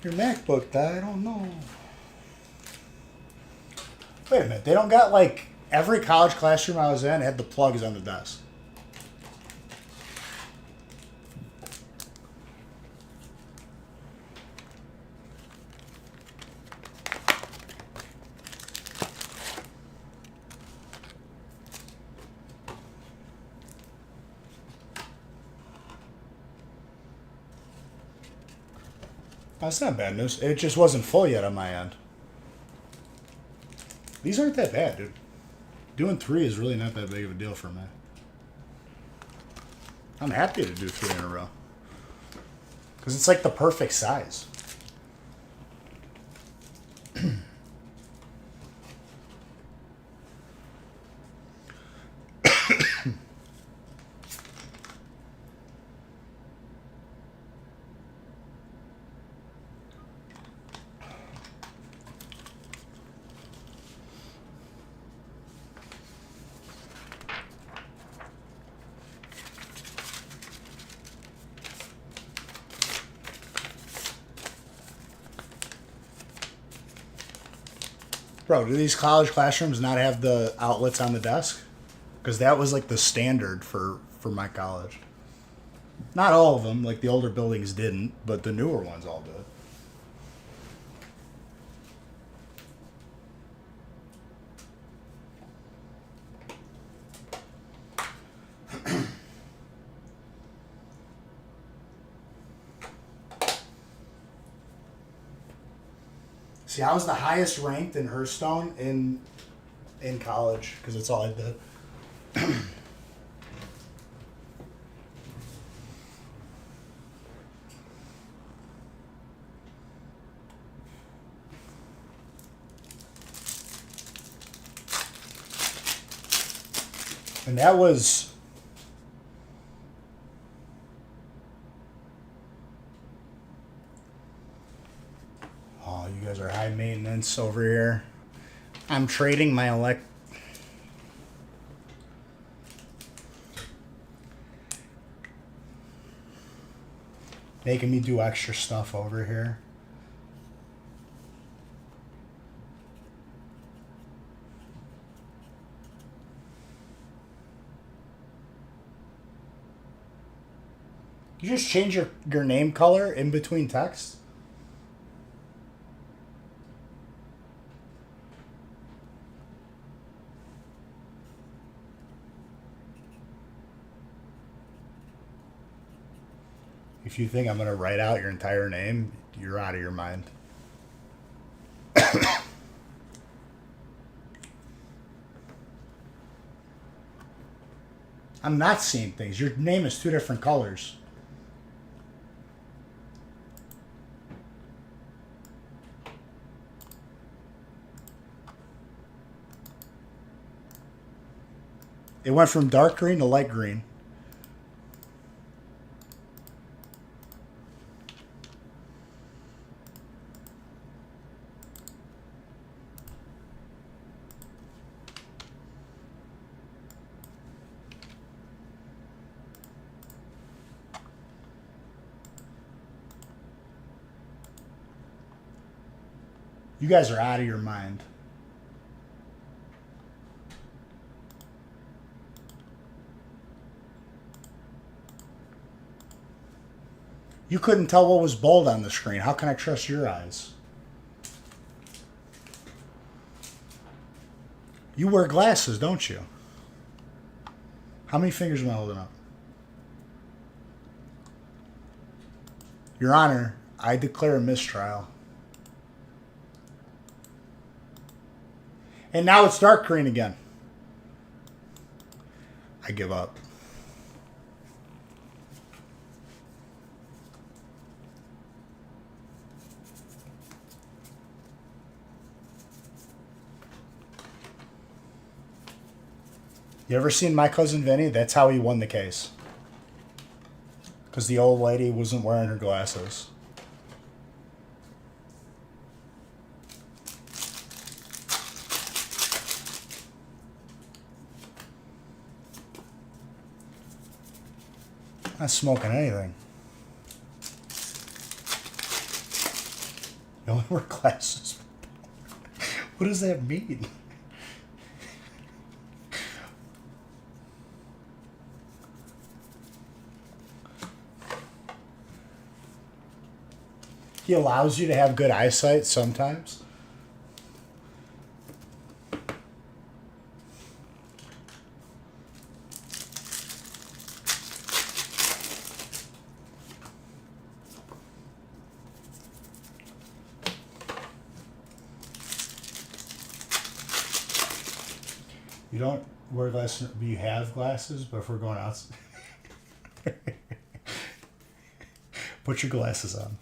Your MacBook died? I don't know. Wait a minute. They don't got like every college classroom I was in had the plugs on the desk. That's not bad news. It just wasn't full yet on my end. These aren't that bad, dude. Doing 3 is really not that big of a deal for me. I'm happy to do 3 in a row. Because it's like the perfect size. Bro, do these college classrooms not have the outlets on the desk? Because that was like the standard for my college. Not all of them, like the older buildings didn't, but the newer ones all did. See, I was the highest ranked in Hearthstone in college because that's all I did. And that was... Oh, you guys are high maintenance over here. I'm trading my making me do extra stuff over here. You just change your name color in between text? If you think I'm going to write out your entire name, you're out of your mind. I'm not seeing things. Your name is 2 different colors. It went from dark green to light green. You guys are out of your mind. You couldn't tell what was bold on the screen. How can I trust your eyes? You wear glasses, don't you? How many fingers am I holding up? Your Honor, I declare a mistrial. And now it's dark green again. I give up. You ever seen My Cousin Vinny? That's how he won the case. Because the old lady wasn't wearing her glasses. Not smoking anything. You only wear glasses. What does that mean? He allows you to have good eyesight sometimes. You don't wear glasses, but you have glasses, but if we're going out, put your glasses on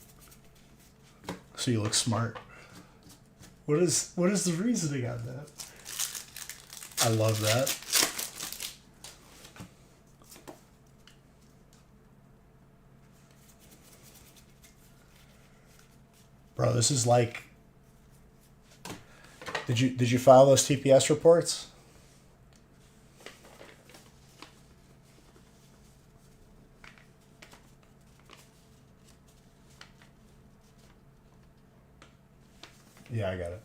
so you look smart. What is the reasoning on that? I love that. Bro, this is like, did you file those TPS reports? Yeah, I got it.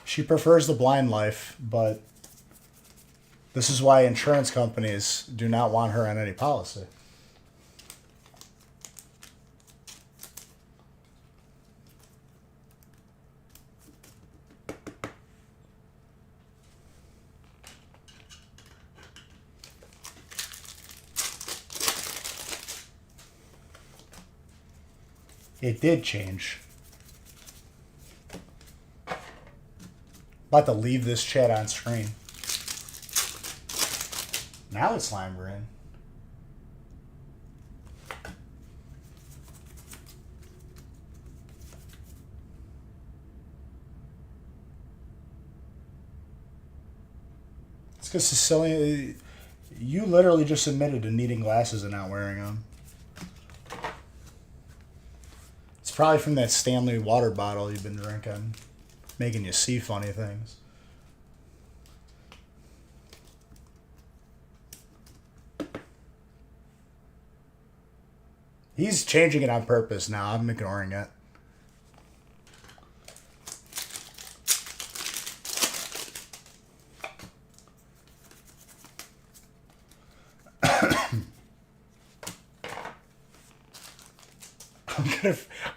She prefers the blind life, but this is why insurance companies do not want her on any policy. It did change. About to leave this chat on screen. Now it's lime green. It's because Cecilia, you literally just admitted to needing glasses and not wearing them. It's probably from that Stanley water bottle you've been drinking, making you see funny things. He's changing it on purpose now. I'm ignoring it.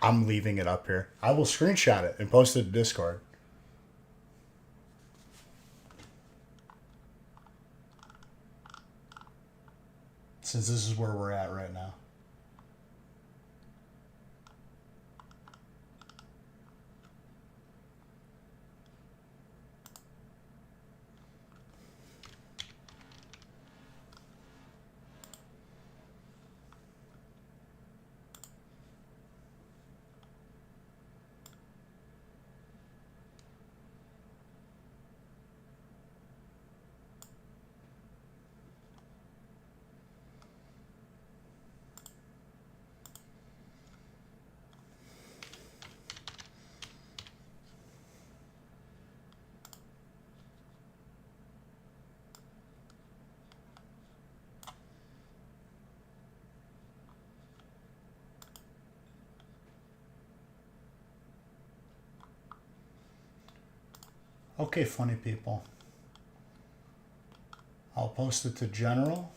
I'm leaving it up here. I will screenshot it and post it to Discord. Since this is where we're at right now. Okay, funny people. I'll post it to general.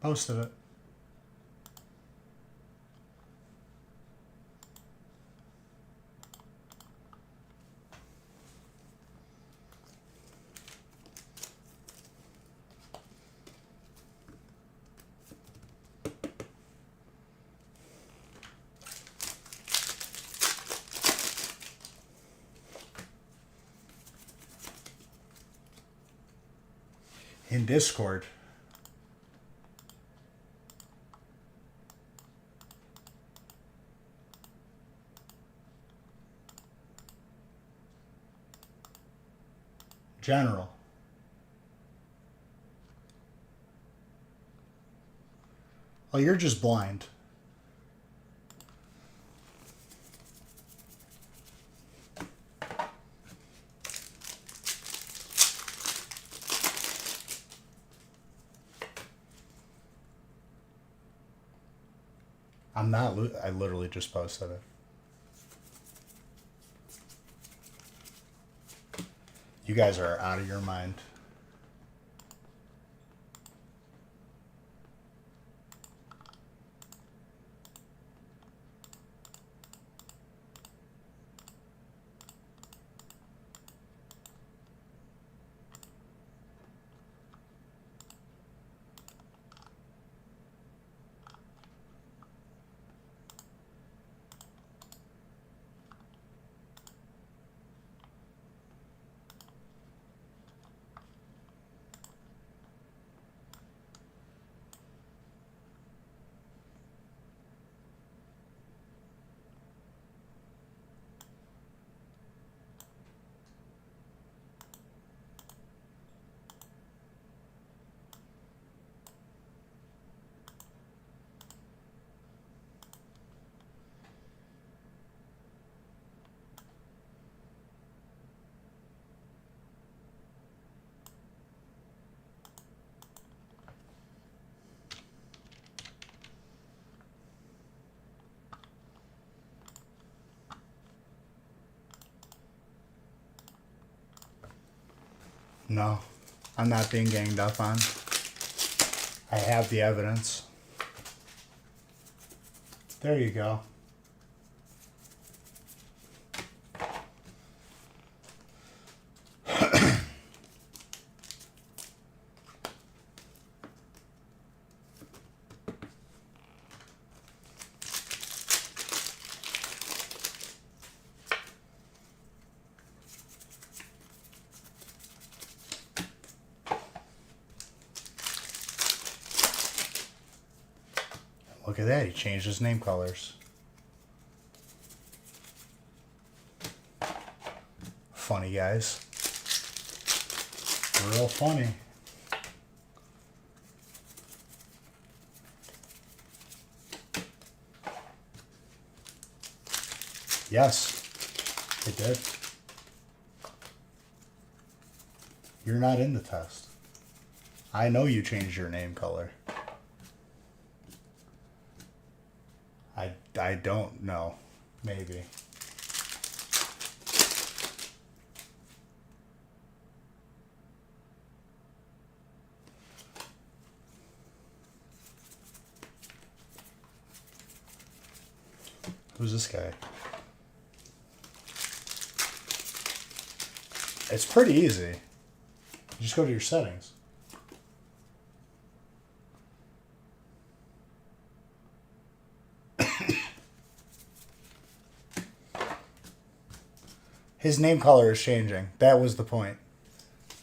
Posted it. in Discord. General. Oh, you're just blind. I'm not. I literally just posted it. You guys are out of your mind. No, I'm not being ganged up on. I have the evidence. There you go. Look at that, he changed his name colors. Funny guys. Real funny. Yes, it did. You're not in the test. I know you changed your name color. I don't know. Maybe. Who's this guy? It's pretty easy. You just go to your settings. His name color is changing. That was the point,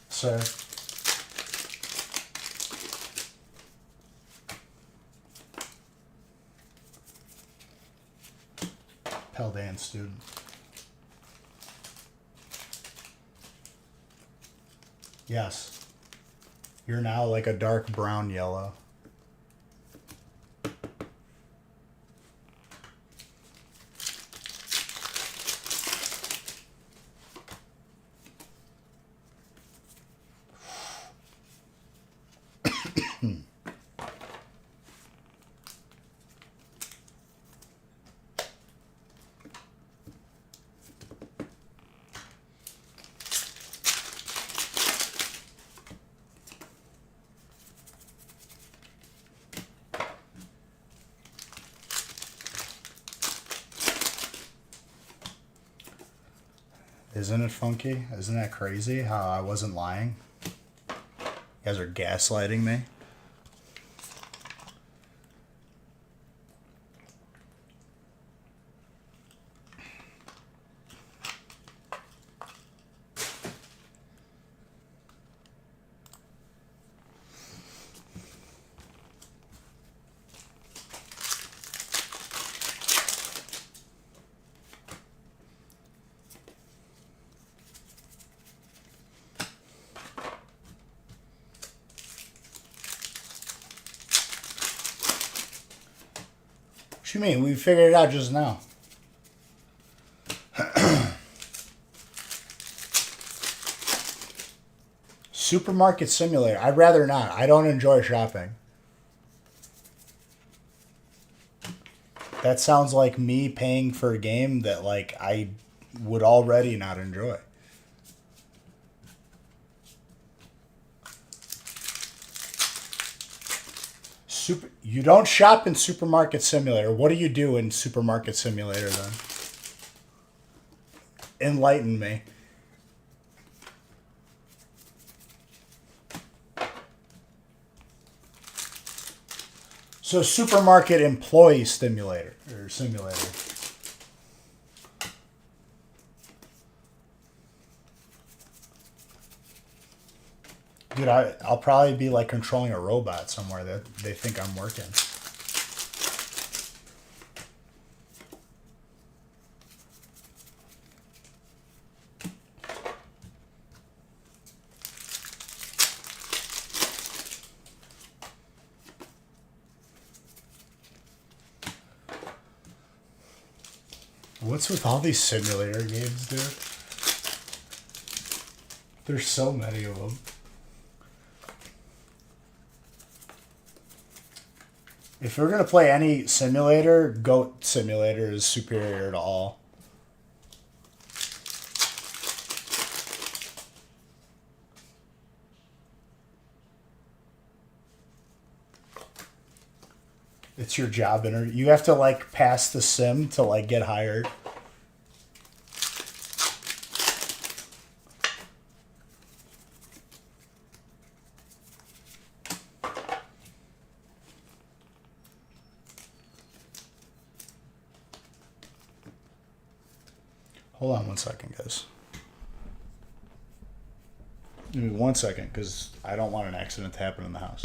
sir. Pell Dance student. Yes. You're now like a dark brown yellow. Isn't it funky? Isn't that crazy how I wasn't lying? You guys are gaslighting me. What you mean? We figured it out just now. Supermarket Simulator. I'd rather not. I don't enjoy shopping. That sounds like me paying for a game that like I would already not enjoy. You don't shop in Supermarket Simulator. What do you do in Supermarket Simulator then? Enlighten me. So Supermarket Employee Stimulator or Simulator. Dude, I'll probably be like controlling a robot somewhere that they think I'm working. What's with all these simulator games, dude? There's so many of them. If we're gonna play any simulator, Goat Simulator is superior to all. It's your job interview. You have to like pass the sim to like get hired. Hold on 1 second, guys. Give me 1 second, because I don't want an accident to happen in the house.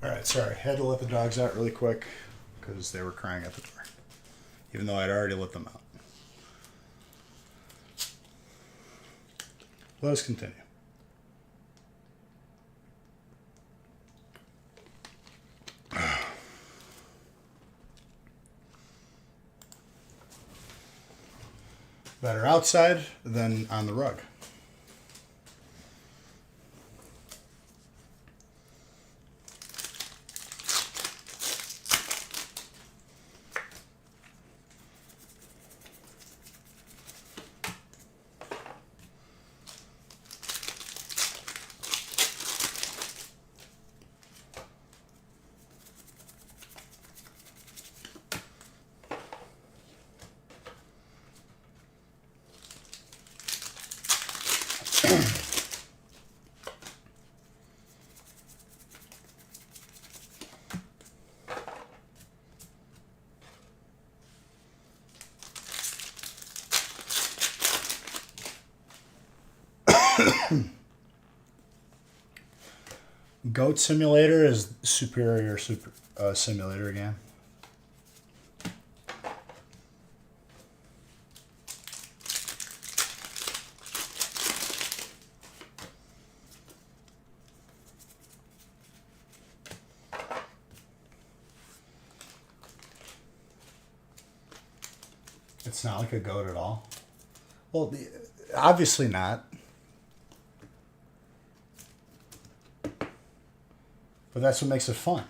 All right, sorry. Had to let the dogs out really quick because they were crying at the door, even though I'd already let them out. Let us continue. Better outside than on the rug. Goat Simulator is superior simulator game. It's not like a goat at all. Well, obviously not. But that's what makes it fun.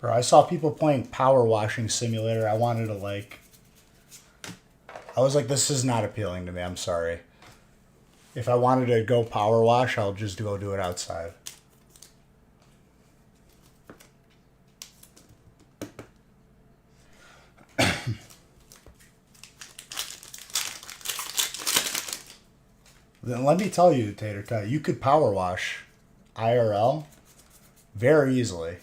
Bro, I saw people playing Power Washing Simulator. I wanted to I was like, this is not appealing to me. I'm sorry. If I wanted to go power wash, I'll just go do it outside. Then let me tell you, Tater Tot, you could power wash IRL very easily.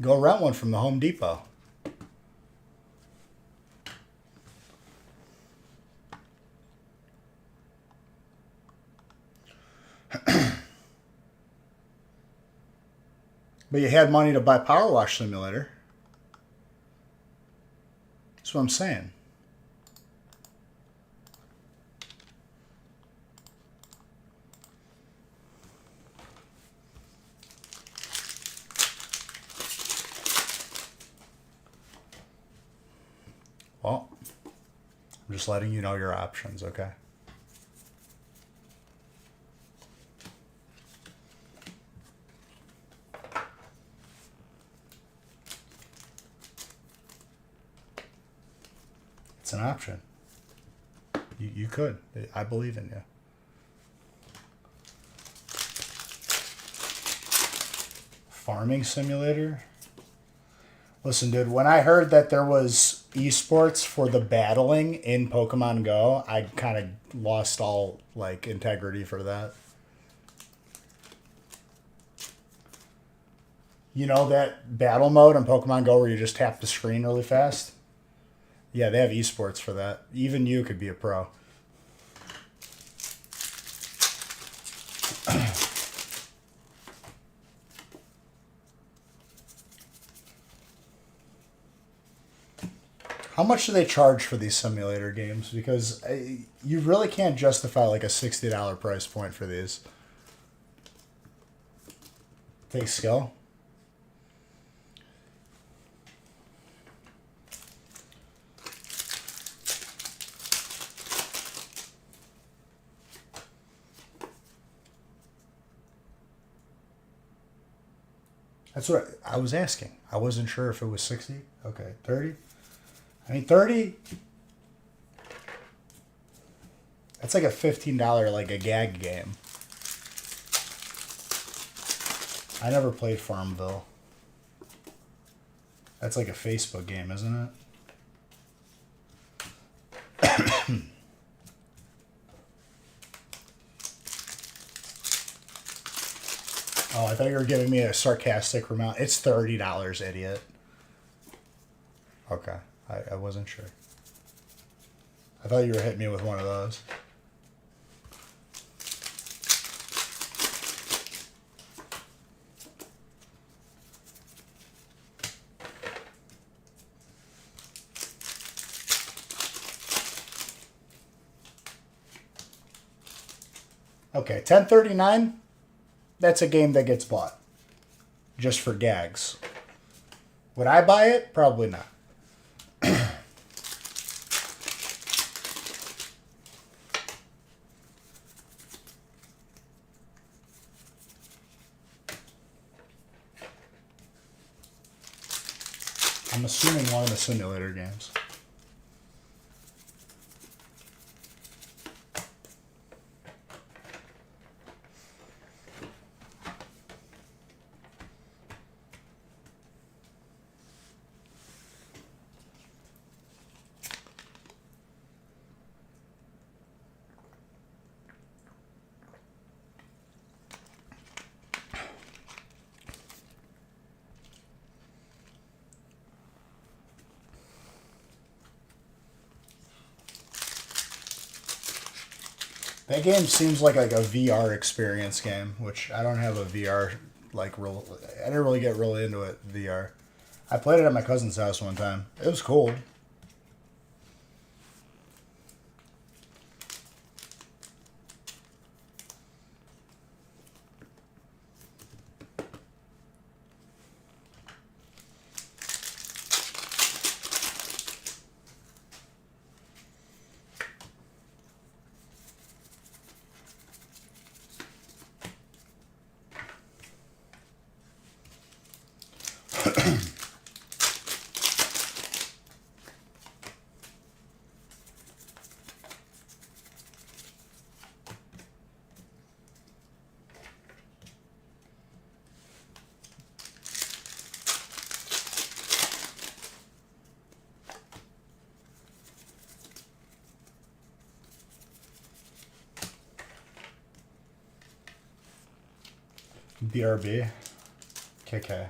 Go rent one from the Home Depot. But you had money to buy Power Wash Simulator. That's what I'm saying. Well, I'm just letting you know your options, okay? It's an option. You could. I believe in you. Farming Simulator? Listen, dude, when I heard that there was esports for the battling in Pokemon Go, I kind of lost all, integrity for that. You know that battle mode in Pokemon Go where you just tap the screen really fast? Yeah, they have esports for that. Even you could be a pro. How much do they charge for these simulator games? Because you really can't justify like a $60 price point for these. Take skill. That's what I was asking. I wasn't sure if it was 60. Okay, 30. I mean, 30. That's like a $15 like a gag game. I never played Farmville. That's like a Facebook game, isn't it? Oh, I thought you were giving me a sarcastic amount. It's $30, idiot. Okay, I wasn't sure. I thought you were hitting me with one of those. Okay, 1039. That's a game that gets bought. Just for gags. Would I buy it? Probably not. I'm assuming one of the simulator games. That game seems like a VR experience game, which I don't have a VR like real. I didn't really get really into it VR. I played it at my cousin's house one time. It was cool. BRB. KK.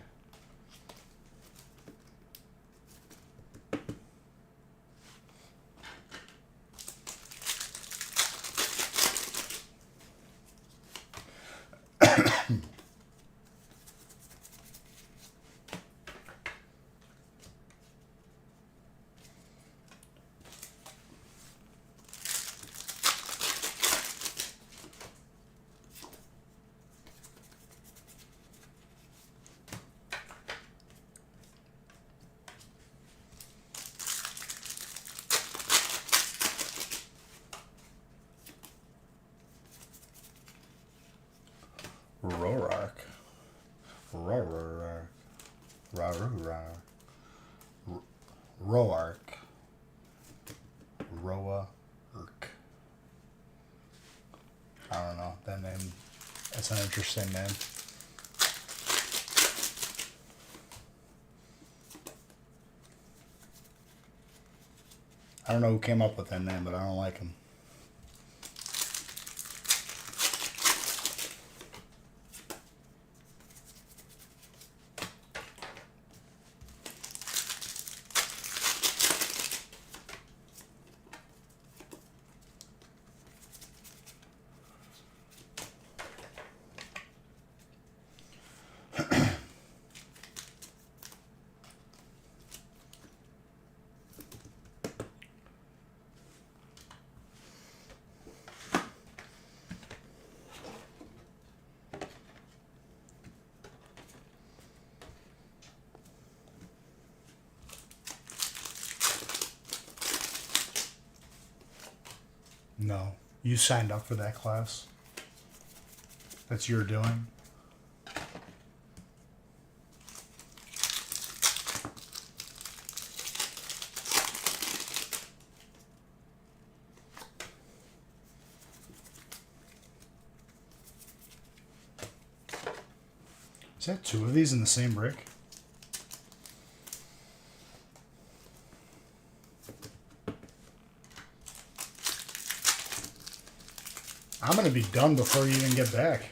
Roark. Roark. Roark. Roark. Roark. I don't know. That name, that's an interesting name. I don't know who came up with that name, but I don't like him. No. You signed up for that class. That's your doing. Is that two of these in the same brick? I'm going to be done before you even get back.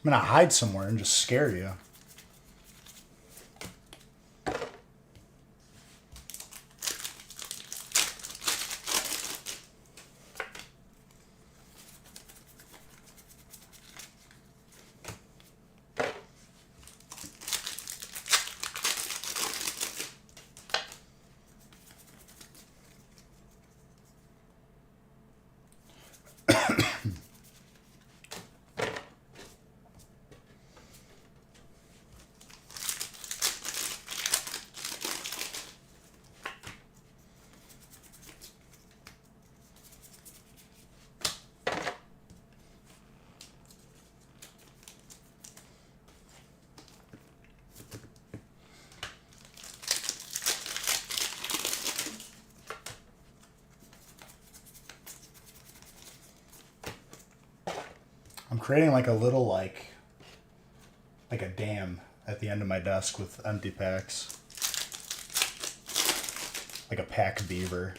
I'm going to hide somewhere and just scare you. I'm creating like a little like a dam at the end of my desk with empty packs. Like a pack beaver.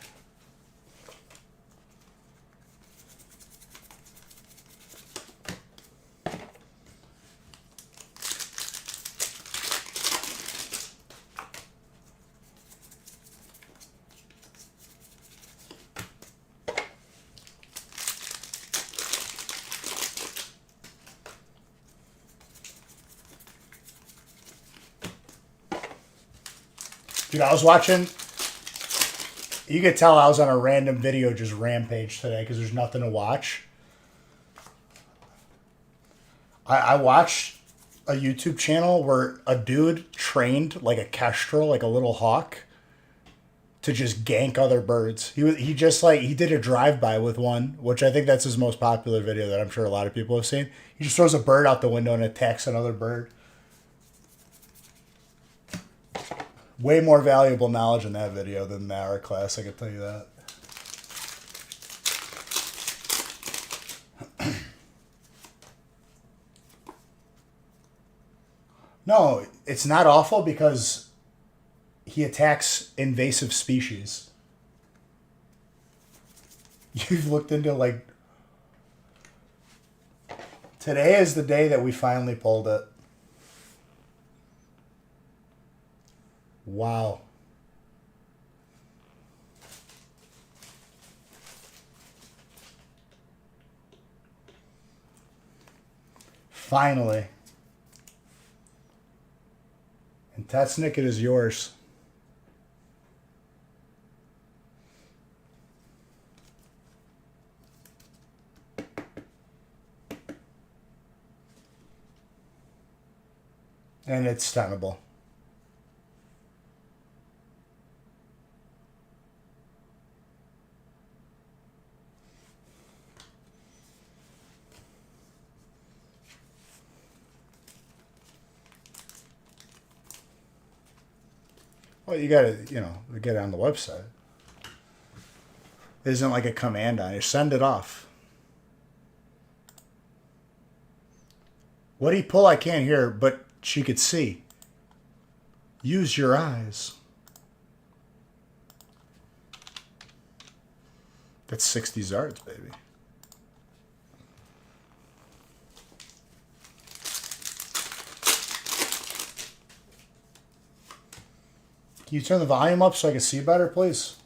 Dude, I was watching, you could tell I was on a random video just rampage today because there's nothing to watch. I watched a YouTube channel where a dude trained like a kestrel, like a little hawk, to just gank other birds. He just like, he did a drive-by with one, which I think that's his most popular video that I'm sure a lot of people have seen. He just throws a bird out the window and attacks another bird. Way more valuable knowledge in that video than the art class, I can tell you that. No, it's not awful because he attacks invasive species. You've looked into like... Today is the day that we finally pulled it. Wow. Finally. And Tetsnick, it is yours. And it's tenable. Well, you gotta, get it on the website. It isn't like a command on it. Send it off. What did he pull? I can't hear, but she could see. Use your eyes. That's 60 Zards, baby. Can you turn the volume up so I can see better, please?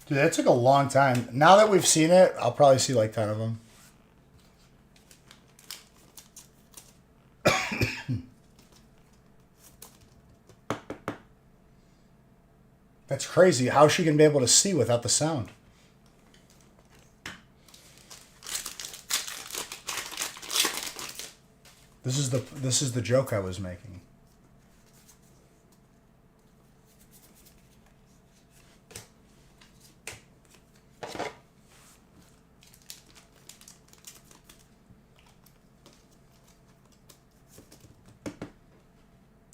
Dude, that took a long time. Now that we've seen it, I'll probably see like 10 of them. That's crazy. How is she going to be able to see without the sound? This is the joke I was making.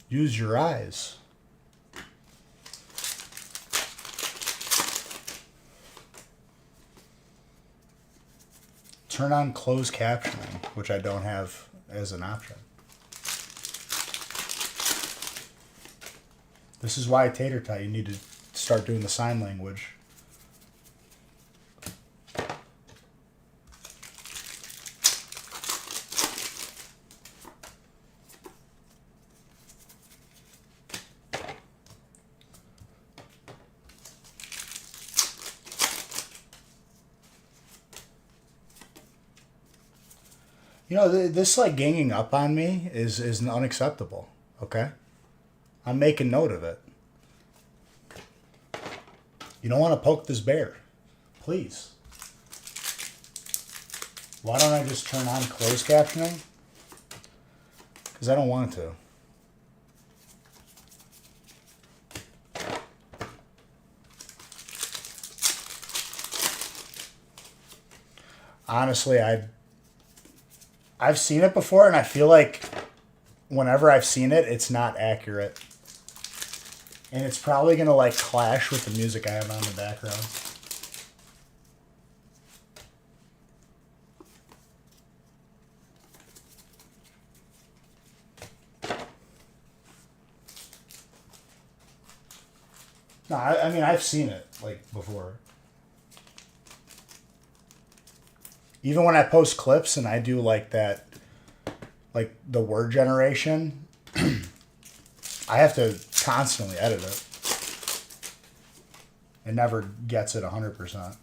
Use your eyes. turn on closed captioning, which I don't have as an option. This is why, Tater Tot, you need to start doing the sign language. You know, this like ganging up on me is unacceptable. Okay, I'm making note of it. You don't want to poke this bear, please. Why don't I just turn on closed captioning? Because I don't want to. Honestly, I've seen it before, and I feel like whenever I've seen it, it's not accurate. And it's probably going to like clash with the music I have on in the background. No, I mean, I've seen it like before. Even when I post clips and I do like that, like the word generation, I have to constantly edit it. It never gets it 100%.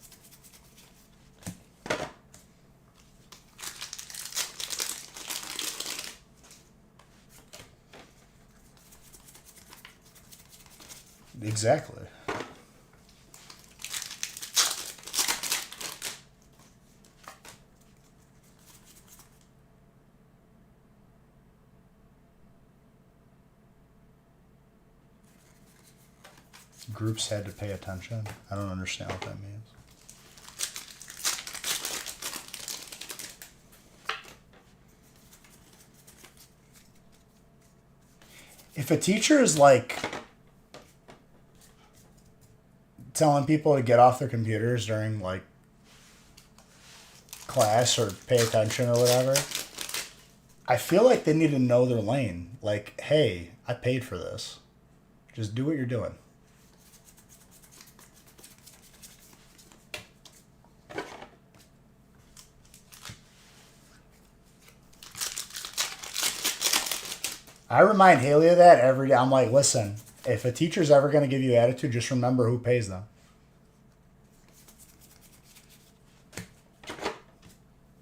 Exactly. Groups had to pay attention. I don't understand what that means. If a teacher is like telling people to get off their computers during like class or pay attention or whatever, I feel like they need to know their lane. Like, hey, I paid for this. Just do what you're doing. I remind Haley of that every day. I'm like, listen, if a teacher's ever going to give you attitude, just remember who pays them.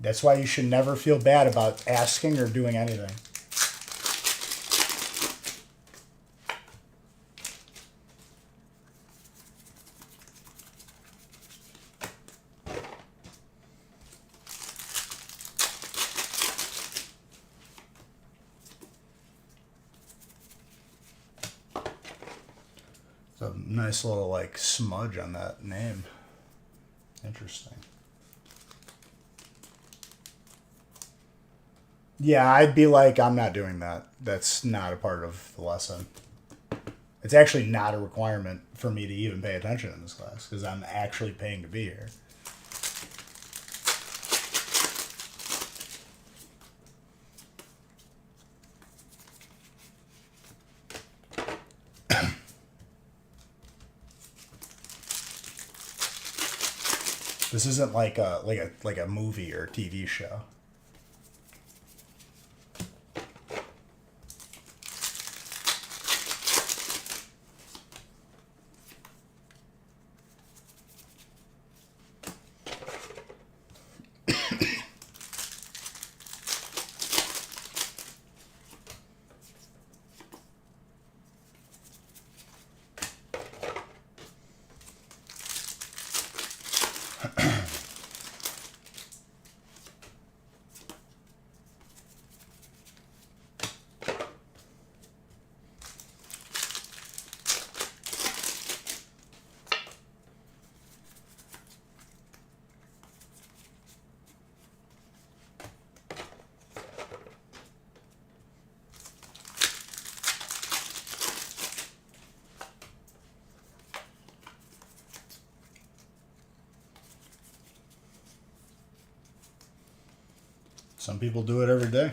That's why you should never feel bad about asking or doing anything. It's a nice little like smudge on that name. Interesting. Yeah, I'd be like, I'm not doing that. That's not a part of the lesson. It's actually not a requirement for me to even pay attention in this class because I'm actually paying to be here. This isn't like a movie or TV show. Some people do it every day.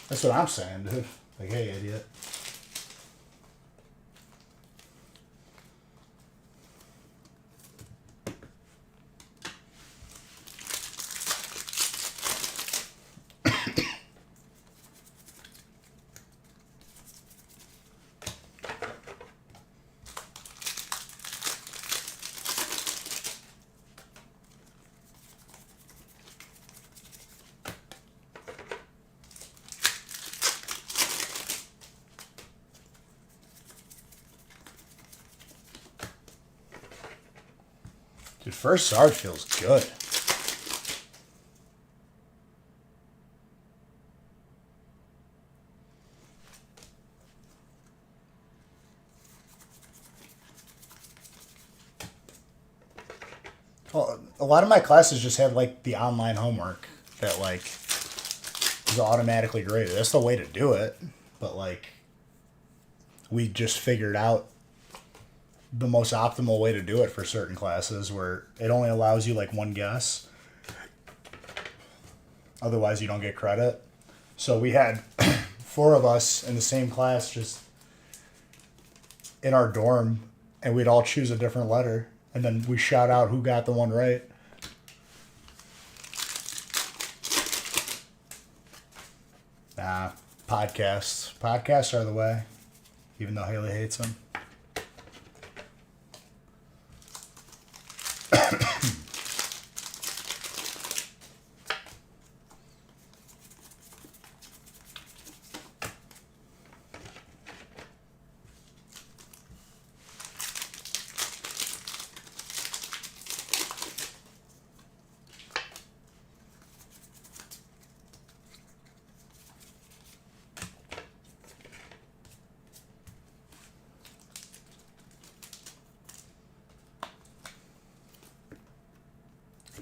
That's what I'm saying, dude. Like, hey, idiot. Dude, first Sarge feels good. Well, a lot of my classes just have like the online homework that like is automatically graded. That's the way to do it. But like we just figured out the most optimal way to do it for certain classes where it only allows you like one guess. Otherwise you don't get credit. So we had 4 of us in the same class just in our dorm, and we'd all choose a different letter, and then we shout out who got the one right. Nah, podcasts. Podcasts are the way, even though Haley hates them.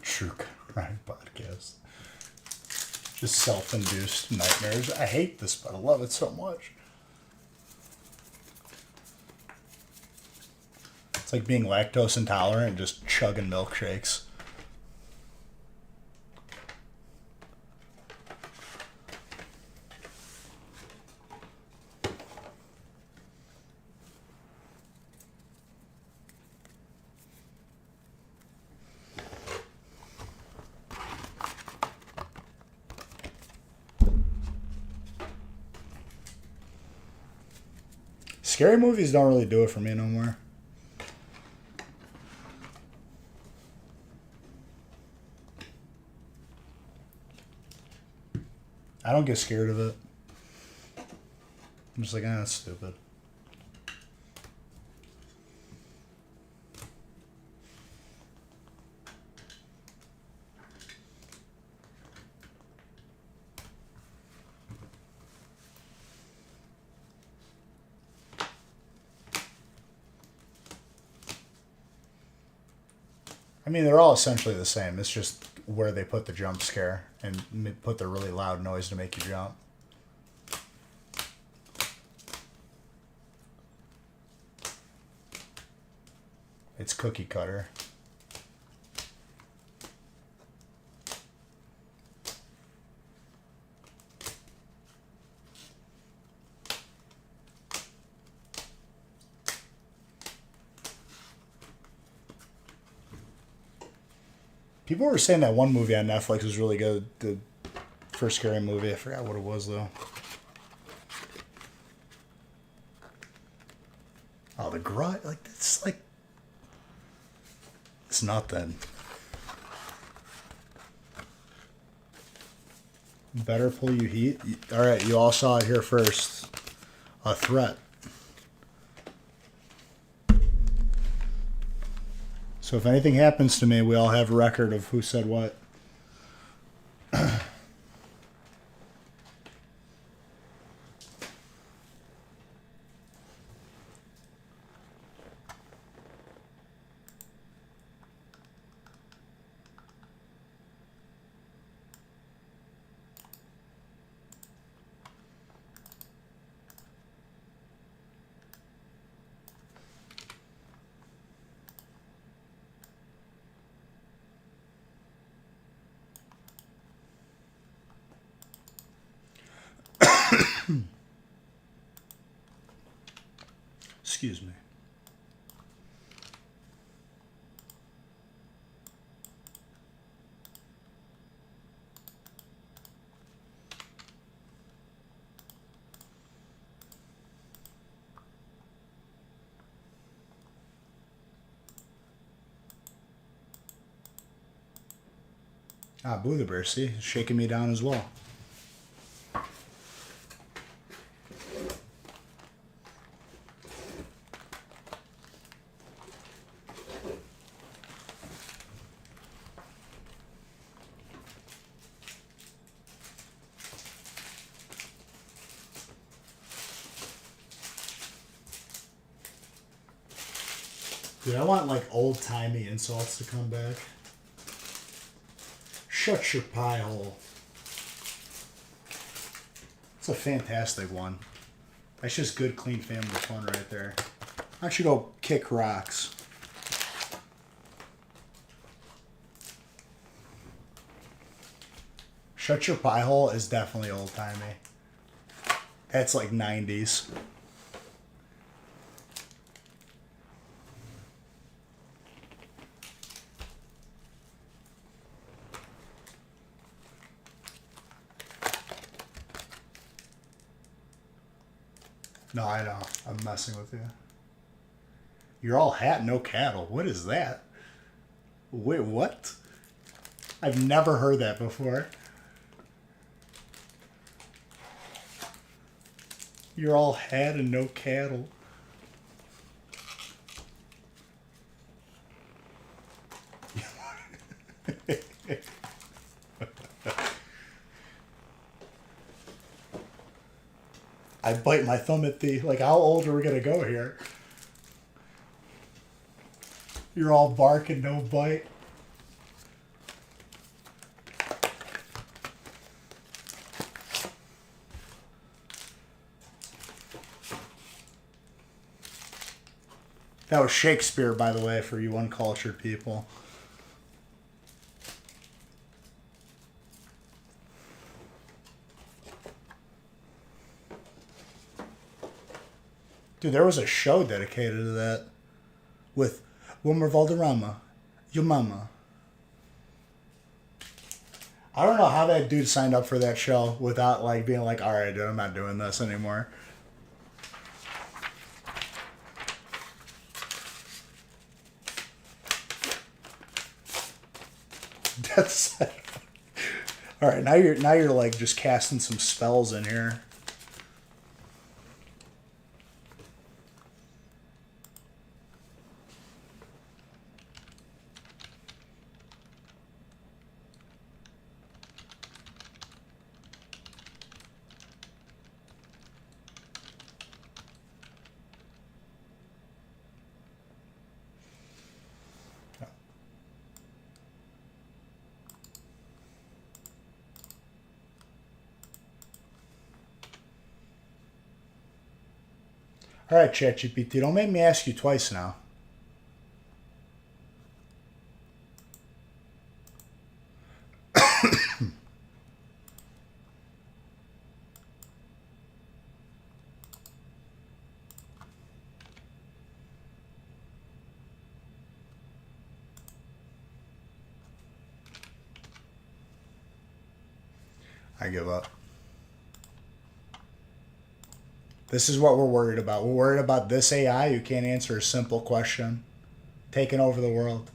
True crime podcast. Just self-induced nightmares. I hate this, but I love it so much. It's like being lactose intolerant and just chugging milkshakes. Scary movies don't really do it for me no more. I don't get scared of it. I'm just like, that's stupid. I mean, they're all essentially the same. It's just where they put the jump scare and put the really loud noise to make you jump. It's cookie cutter. People were saying that one movie on Netflix was really good. The first scary movie. I forgot what it was, though. Oh, The Grudge. Like, it's like... It's nothing. Better pull you heat. All right, you all saw it here first. A threat. So if anything happens to me, we all have a record of who said what. Excuse me. Ah, Boo the Bear, see? Shaking me down as well. Dude, I want like old-timey insults to come back. Shut your pie hole. It's a fantastic one. That's just good, clean family fun right there. Why don't you go kick rocks? Shut your pie hole is definitely old-timey. That's like 90s. No, I know. I'm messing with you. You're all hat, no cattle. What is that? Wait, what? I've never heard that before. You're all hat and no cattle. I bite my thumb at the, like, how old are we going to go here? You're all bark and no bite. That was Shakespeare, by the way, for you uncultured people. Dude, there was a show dedicated to that with Wilmer Valderrama, your mama. I don't know how that dude signed up for that show without like being like, all right, dude, I'm not doing this anymore. That's all right. Now you're like just casting some spells in here. All right, ChatGPT, don't make me ask you twice now. I give up. This is what we're worried about. We're worried about this AI who can't answer a simple question, taking over the world.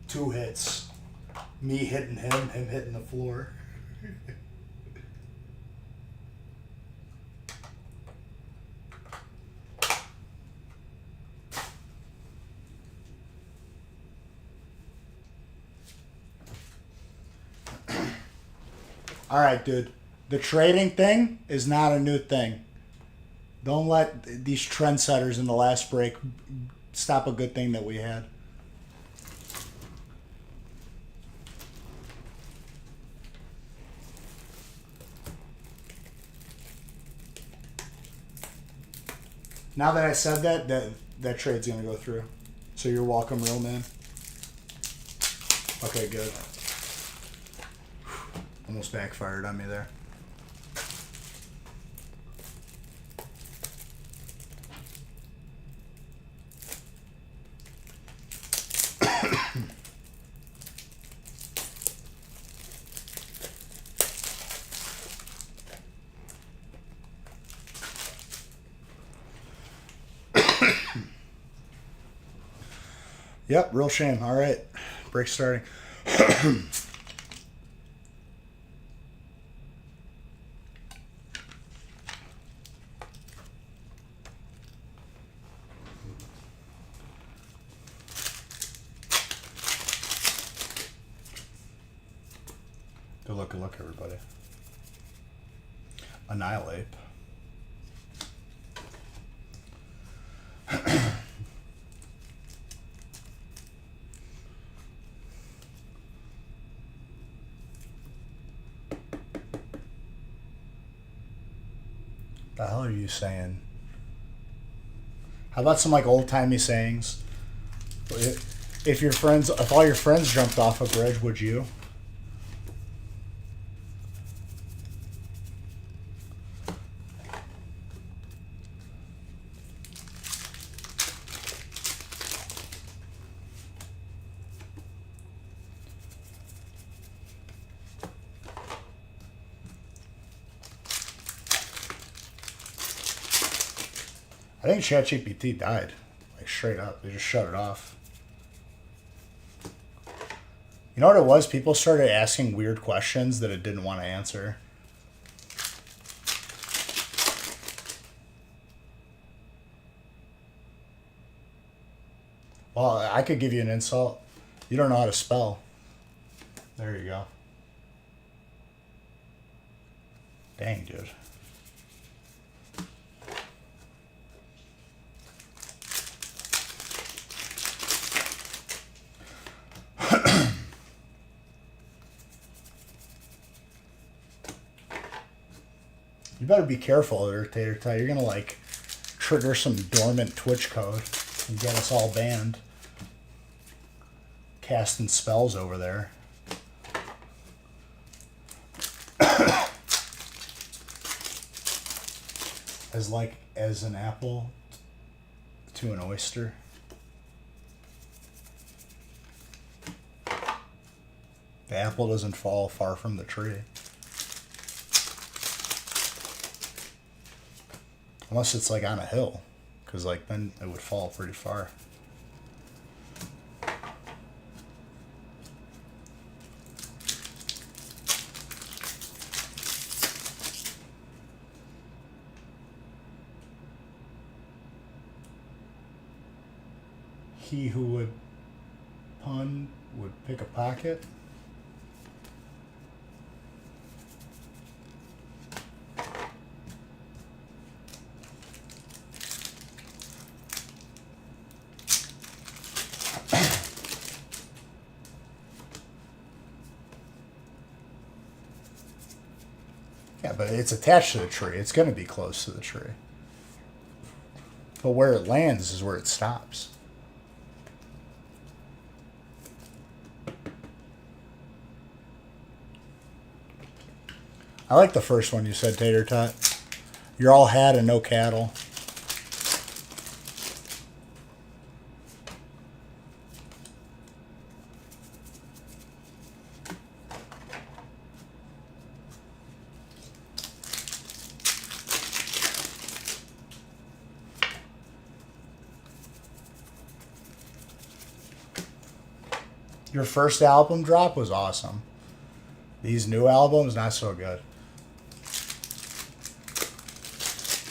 Two hits. Me hitting him hitting the floor. All right, dude. The trading thing is not a new thing. Don't let these trendsetters in the last break stop a good thing that we had. Now that I said that, that trade's gonna go through. So you're welcome, real man. Okay, good. Almost backfired on me there. Yep, real shame. All right, break starting. Good luck, everybody. Annihilate. The hell are you saying? How about some like old timey sayings? If all your friends jumped off a bridge, would you? I think ChatGPT died. Like straight up. They just shut it off. You know what it was? People started asking weird questions that it didn't want to answer. Well, I could give you an insult. You don't know how to spell. There you go. Dang, dude. You better be careful there, Tater Tot. You're gonna like trigger some dormant Twitch code and get us all banned. Casting spells over there. as an apple to an oyster. The apple doesn't fall far from the tree. Unless it's like on a hill, because like then it would fall pretty far. He who would pun would pick a pocket. Yeah, but it's attached to the tree. It's going to be close to the tree. But where it lands is where it stops. I like the first one you said, Tater Tot. You're all had and no cattle. Your first album drop was awesome. These new albums, not so good.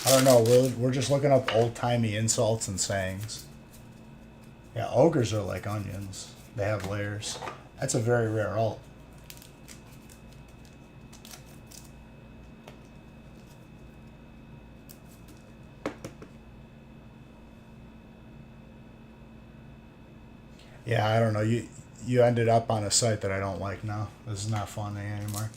I don't know. We're just looking up old-timey insults and sayings. Yeah, ogres are like onions. They have layers. That's a very rare alt. Yeah, I don't know. You ended up on a site that I don't like now. This is not fun anymore.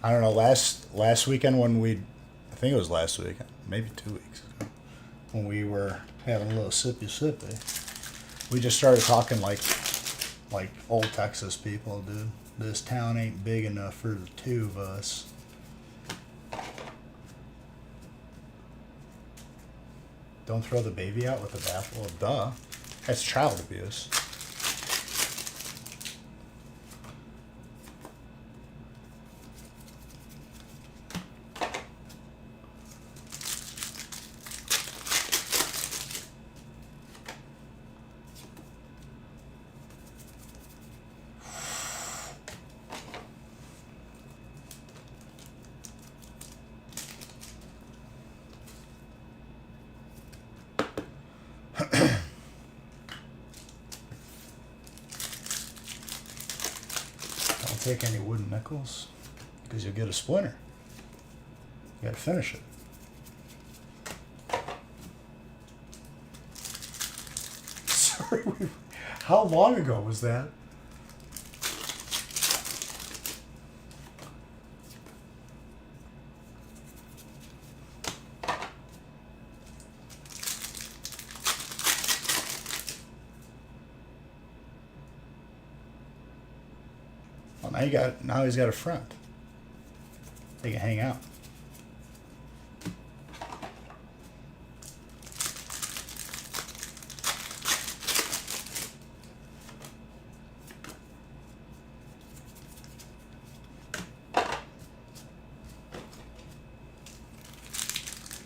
I don't know. Last weekend when I think it was last weekend, maybe 2 weeks ago, when we were having a little sippy, we just started talking like old Texas people, dude. This town ain't big enough for the two of us. Don't throw the baby out with the bathwater. Well, duh. That's child abuse. Don't take any wooden nickels because you'll get a splinter. You gotta finish it. Sorry, how long ago was that? Well, now he's got a friend. They can hang out.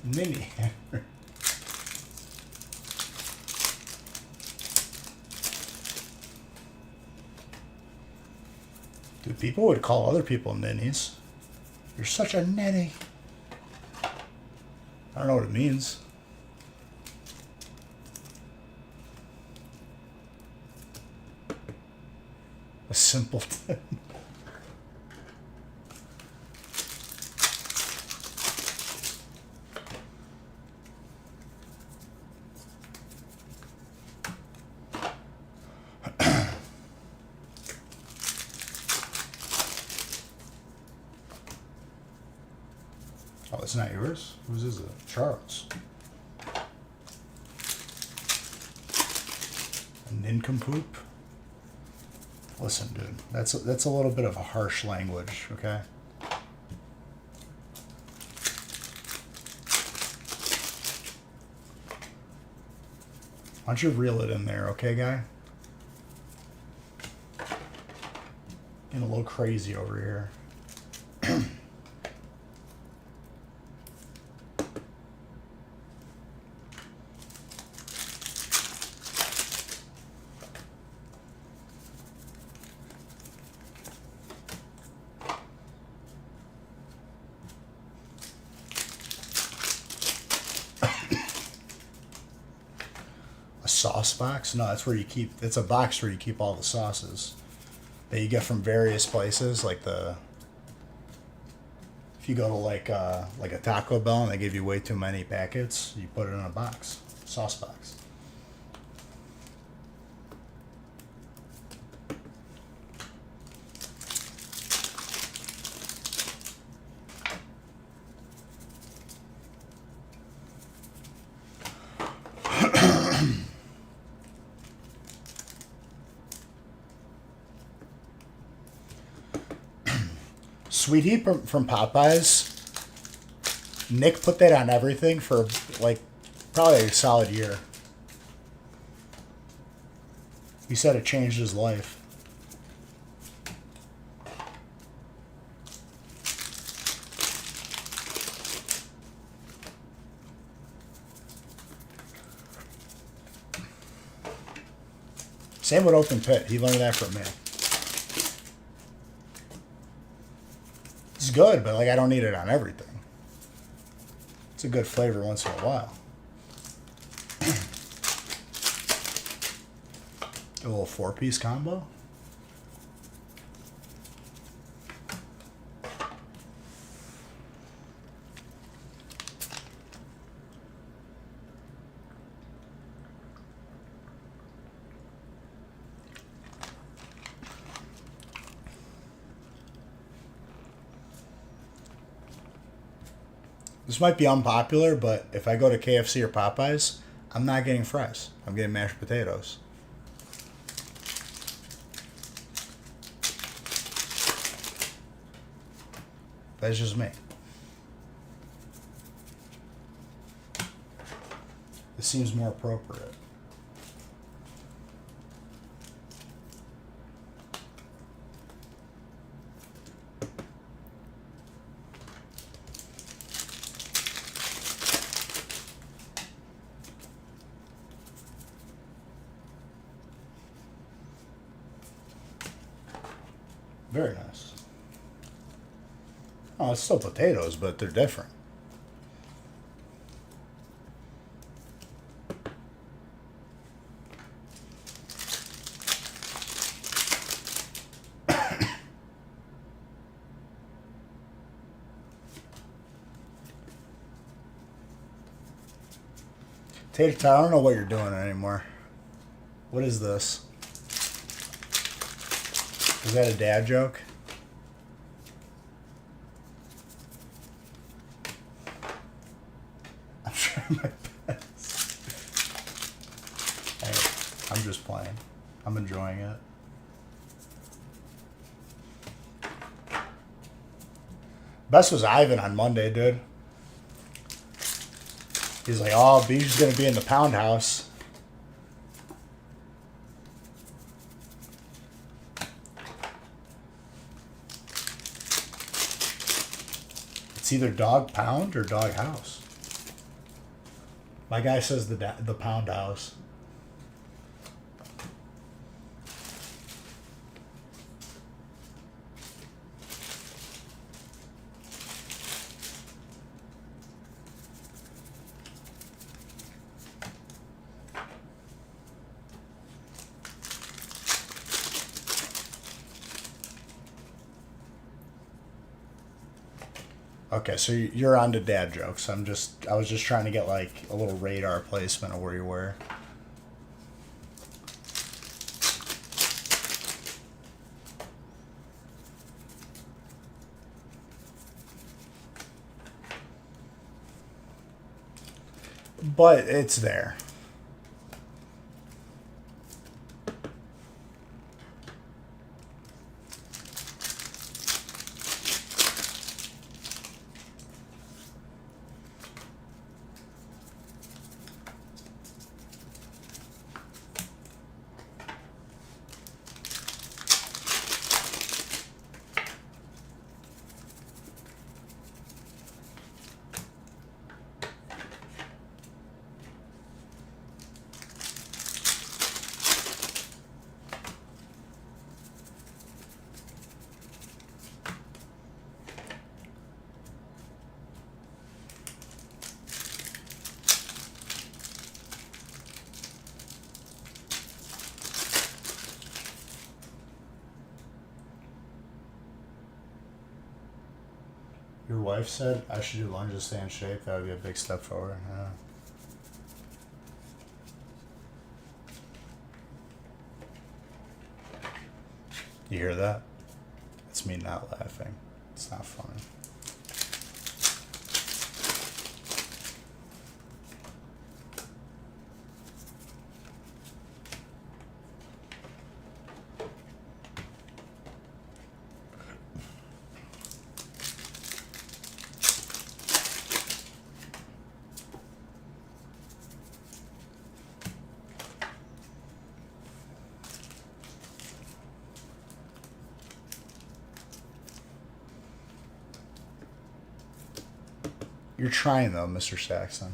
Mini. Dude, people would call other people ninnies. You're such a ninny. I don't know what it means. A simpleton. Oh, it's not yours? Whose is it? Charles. A nincompoop? Listen, dude, that's a little bit of a harsh language, okay? Why don't you reel it in there, okay, guy? Getting a little crazy over here. A sauce box? No, that's where you keep. It's a box where you keep all the sauces that you get from various places. If you go to like a Taco Bell and they give you way too many packets, you put it in a box, sauce box. Sweet heat from Popeyes. Nick put that on everything for like probably a solid year. He said it changed his life. Same with Open Pit. He learned that from me. It's good, but like I don't need it on everything. It's a good flavor once in a while. A little 4-piece combo. This might be unpopular, but if I go to KFC or Popeyes, I'm not getting fries. I'm getting mashed potatoes. That's just me. This seems more appropriate. Very nice. Oh, it's still potatoes, but they're different. Tater tot, I don't know what you're doing anymore. What is this? Is that a dad joke? I'm trying my best. Hey, I'm just playing. I'm enjoying it. Best was Ivan on Monday, dude. He's like, oh, Bijou's gonna be in the Pound House. It's either Dog Pound or Dog House. My guy says the Pound House. Okay, so you're on to dad jokes. I was just trying to get like a little radar placement of where you were. But it's there. Your wife said I should do lunges to stay in shape. That would be a big step forward. Yeah. You hear that? It's me not laughing. It's not funny. You're trying though, Mr. Saxon.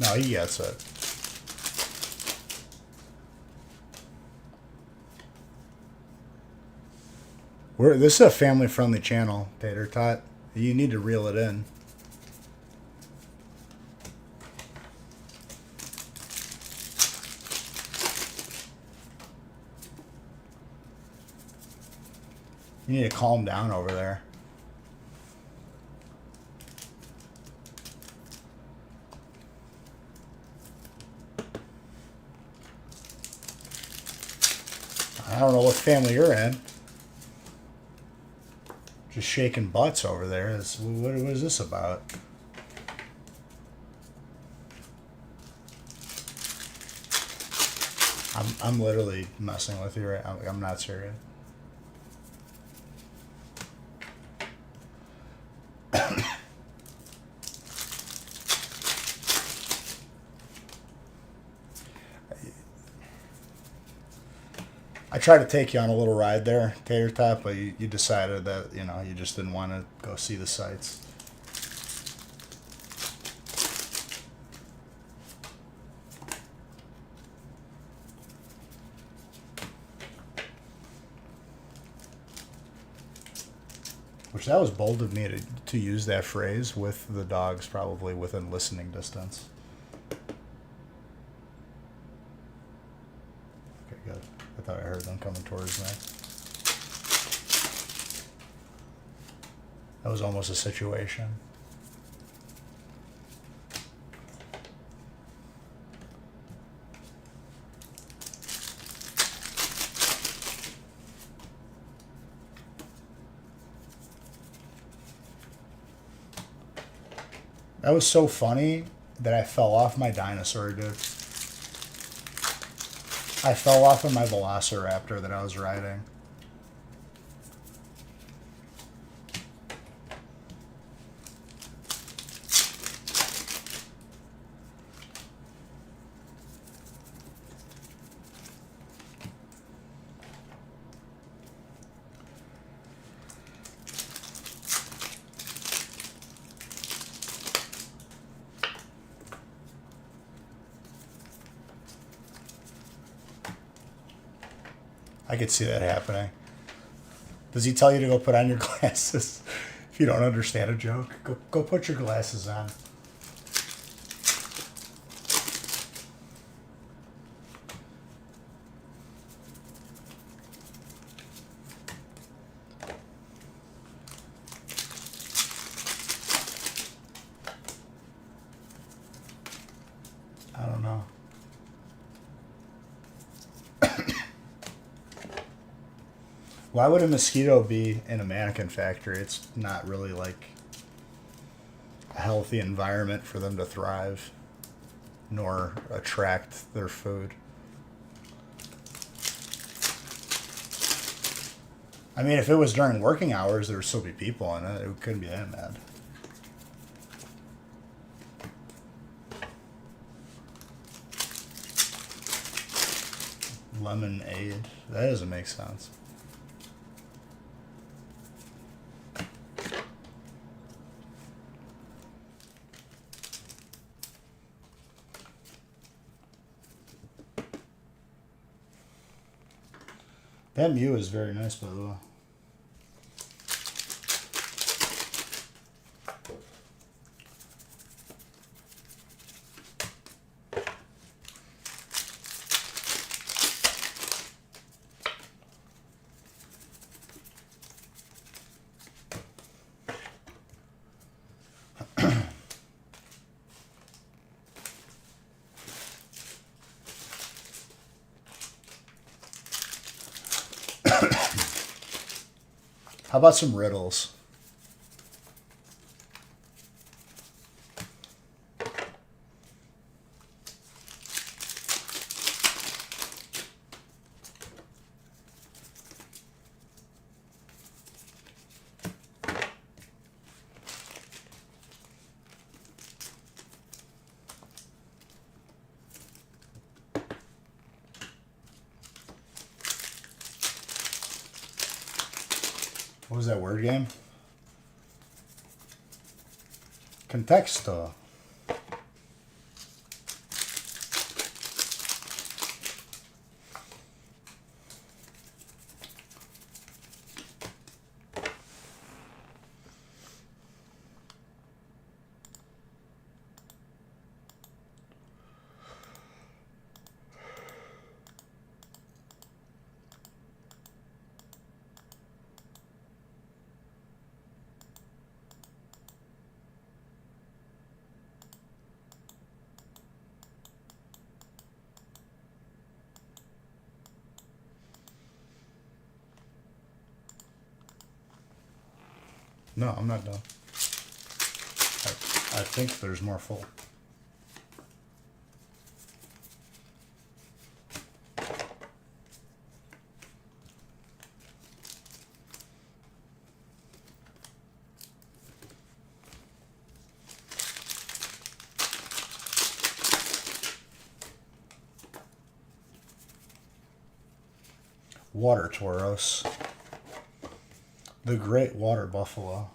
No, he gets it. This is a family-friendly channel, Tater Tot. You need to reel it in. You need to calm down over there. I don't know what family you're in. just shaking butts over there. What is this about? I'm literally messing with you right now. I'm not serious. I tried to take you on a little ride there, Tater Tot, but you decided that, you just didn't want to go see the sights. Which that was bold of me to use that phrase with the dogs probably within listening distance. Okay, good. I thought I heard them coming towards me. That was almost a situation. That was so funny that I fell off my dinosaur, dude. I fell off of my Velociraptor that I was riding. I could see that happening. Does he tell you to go put on your glasses? If you don't understand a joke, go put your glasses on. I don't know. Why would a mosquito be in a mannequin factory? It's not really like a healthy environment for them to thrive, nor attract their food. I mean, if it was during working hours, there would still be people in it. It couldn't be that bad. Lemonade. That doesn't make sense. That Mew is very nice, by the way. How about some riddles? What was that word game? Contexto. No, I'm not done. I think there's more full. Water Tauros. The Great Water Buffalo.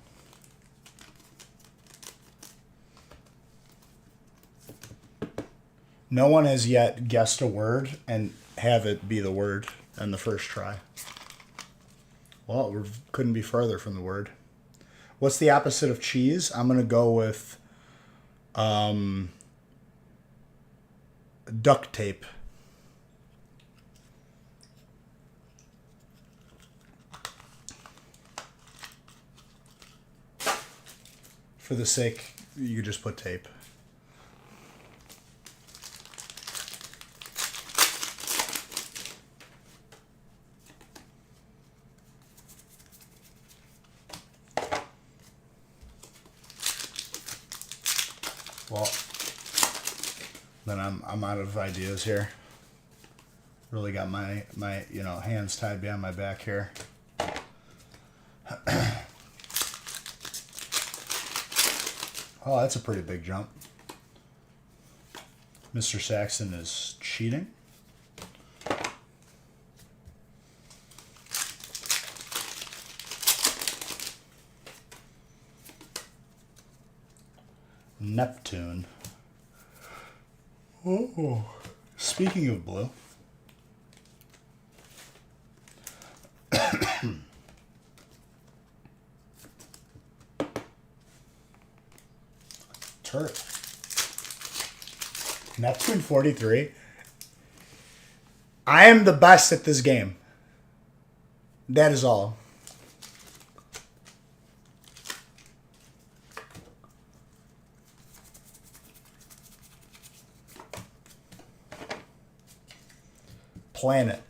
No one has yet guessed a word and have it be the word in the first try. Well, we couldn't be further from the word. What's the opposite of cheese? I'm going to go with duct tape. For the sake, you could just put tape. Well, then I'm out of ideas here. Really got my hands tied behind my back here. Oh, that's a pretty big jump. Mr. Saxon is cheating. Neptune. Oh, speaking of blue. Turret. Neptune 43. I am the best at this game. That is all. Planet.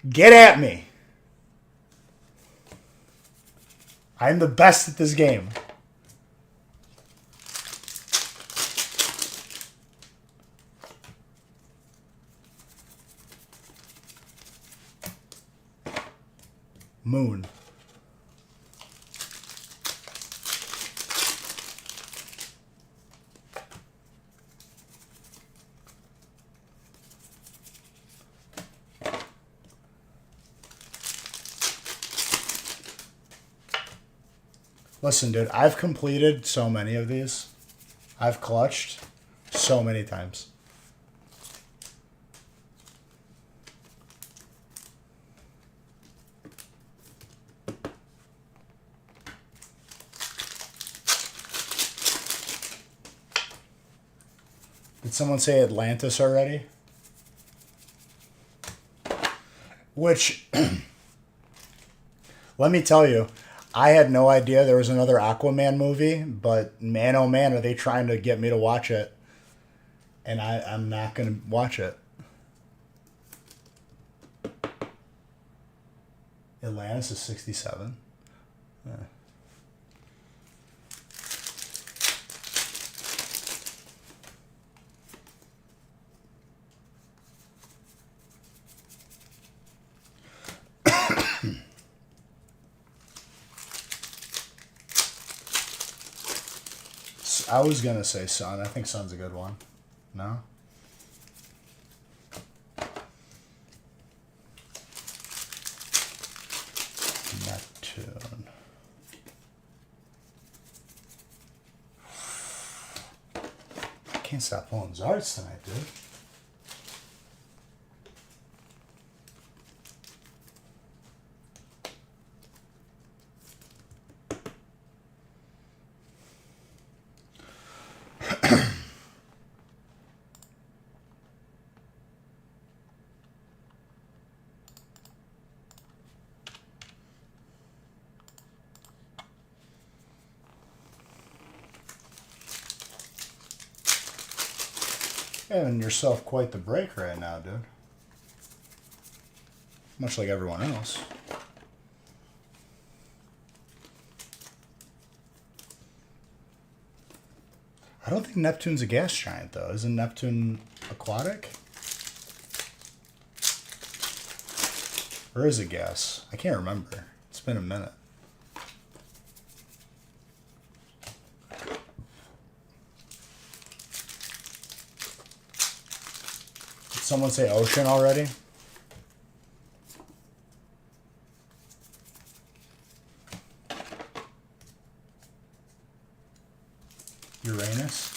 Get at me. I'm the best at this game. Moon. Listen, dude, I've completed so many of these. I've clutched so many times. Did someone say Atlantis already? Which, let me tell you, I had no idea there was another Aquaman movie, but man, oh man, are they trying to get me to watch it. And I'm not going to watch it. Atlantis is 67. Yeah. I was going to say Sun. I think Sun's a good one. No? Neptune. I can't stop pulling Zards tonight, dude. Having yourself quite the break right now, dude. Much like everyone else. I don't think Neptune's a gas giant, though. Isn't Neptune aquatic? Or is it gas? I can't remember. It's been a minute. Did someone say ocean already? Uranus?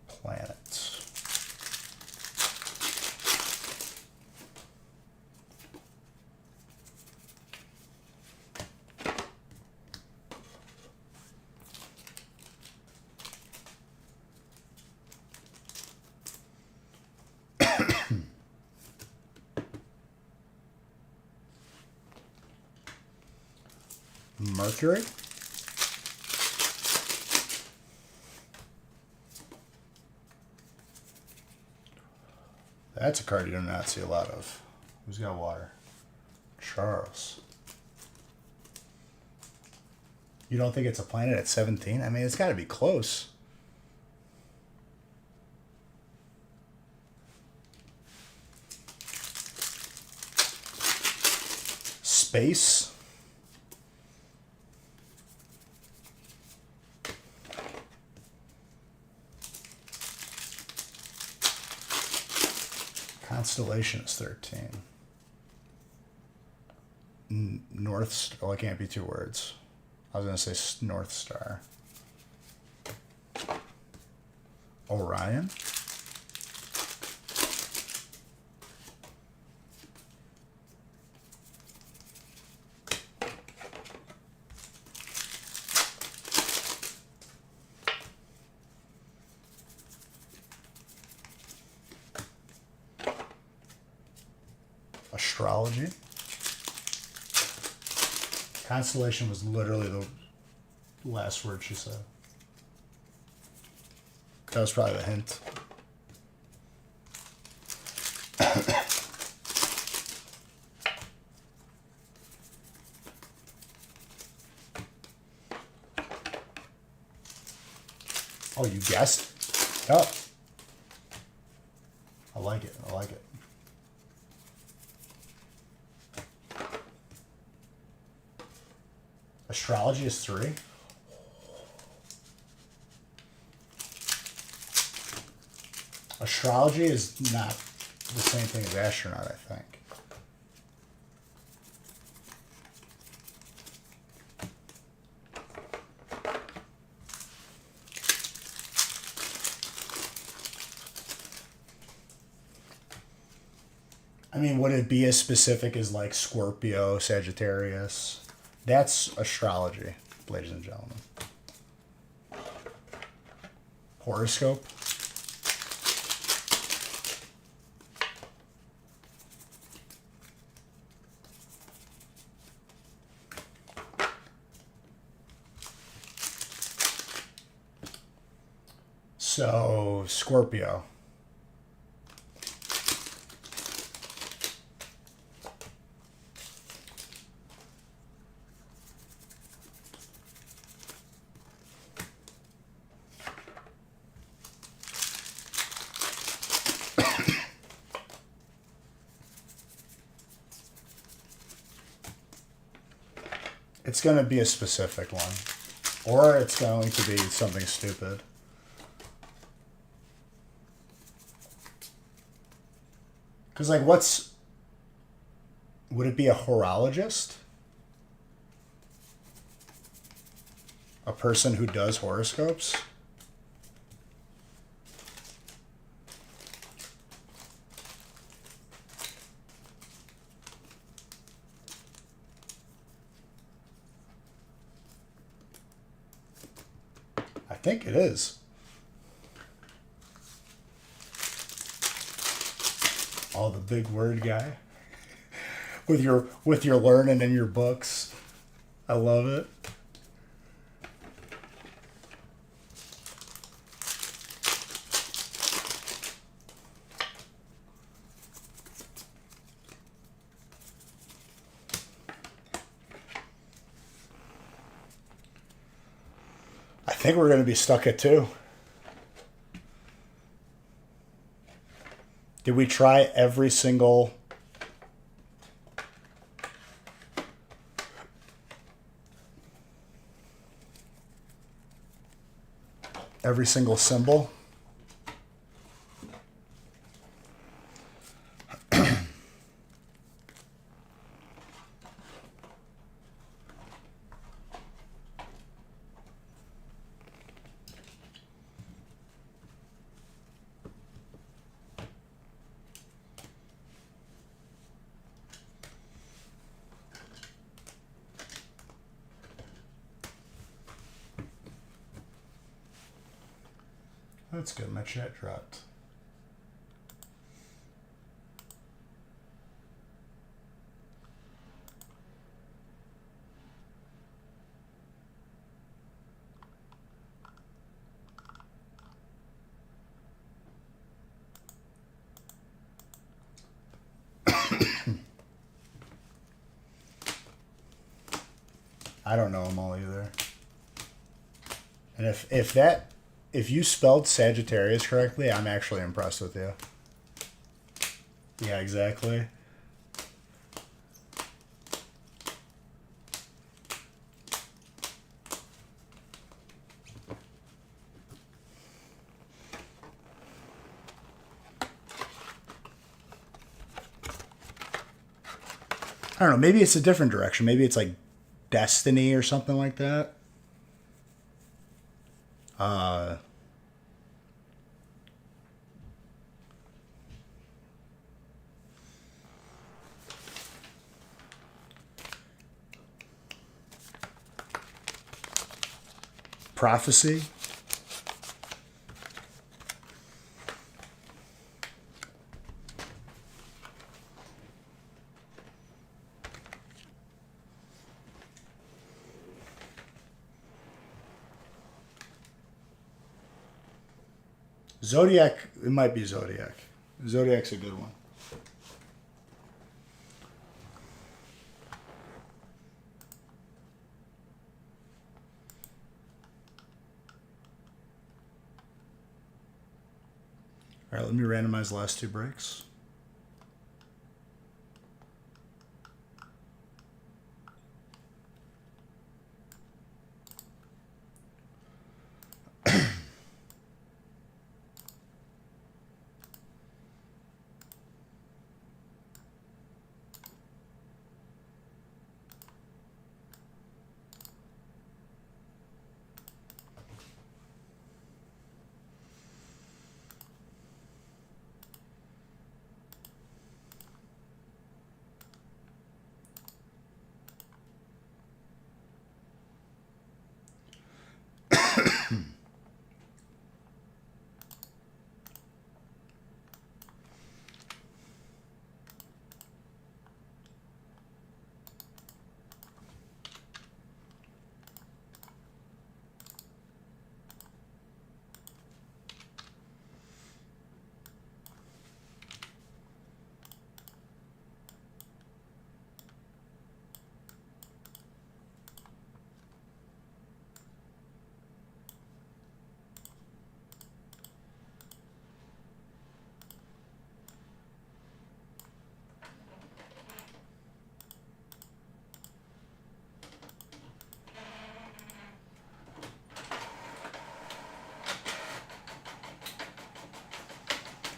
Planets. Mercury? That's a card you do not see a lot of. Who's got water? Charles. You don't think it's a planet at 17? I mean, it's got to be close. Space? Constellation is 13. North Star. Well, it can't be two words. I was going to say North Star. Orion. Astrology. Constellation was literally the last word she said. That was probably the hint. Oh, you guessed? Oh. I like it. I like it. Astrology is 3. Astrology is not the same thing as astronaut, I think. I mean, would it be as specific as like Scorpio, Sagittarius? That's astrology, ladies and gentlemen. Horoscope. So, Scorpio. It's going to be a specific one. Or it's going to be something stupid. Because, like, would it be a horologist? A person who does horoscopes? I think it is. Oh, the big word guy. With your learning and your books. I love it. I think we're going to be stuck at 2. Did we try every single symbol? That's good. My chat dropped. I don't know them all either. And if you spelled Sagittarius correctly, I'm actually impressed with you. Yeah, exactly. I don't know. Maybe it's a different direction. Maybe it's like destiny or something like that. Prophecy. Zodiac, it might be Zodiac. Zodiac's a good one. All right, let me randomize the last 2 breaks.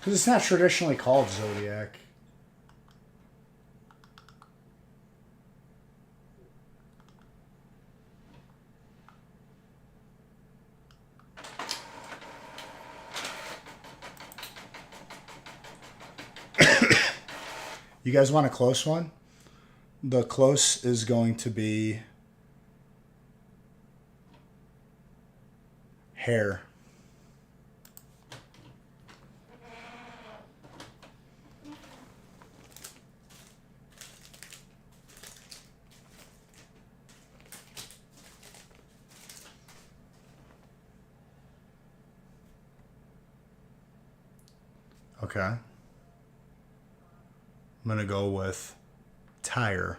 Because it's not traditionally called Zodiac. You guys want a close one? The close is going to be hair. Okay. I'm going to go with tire.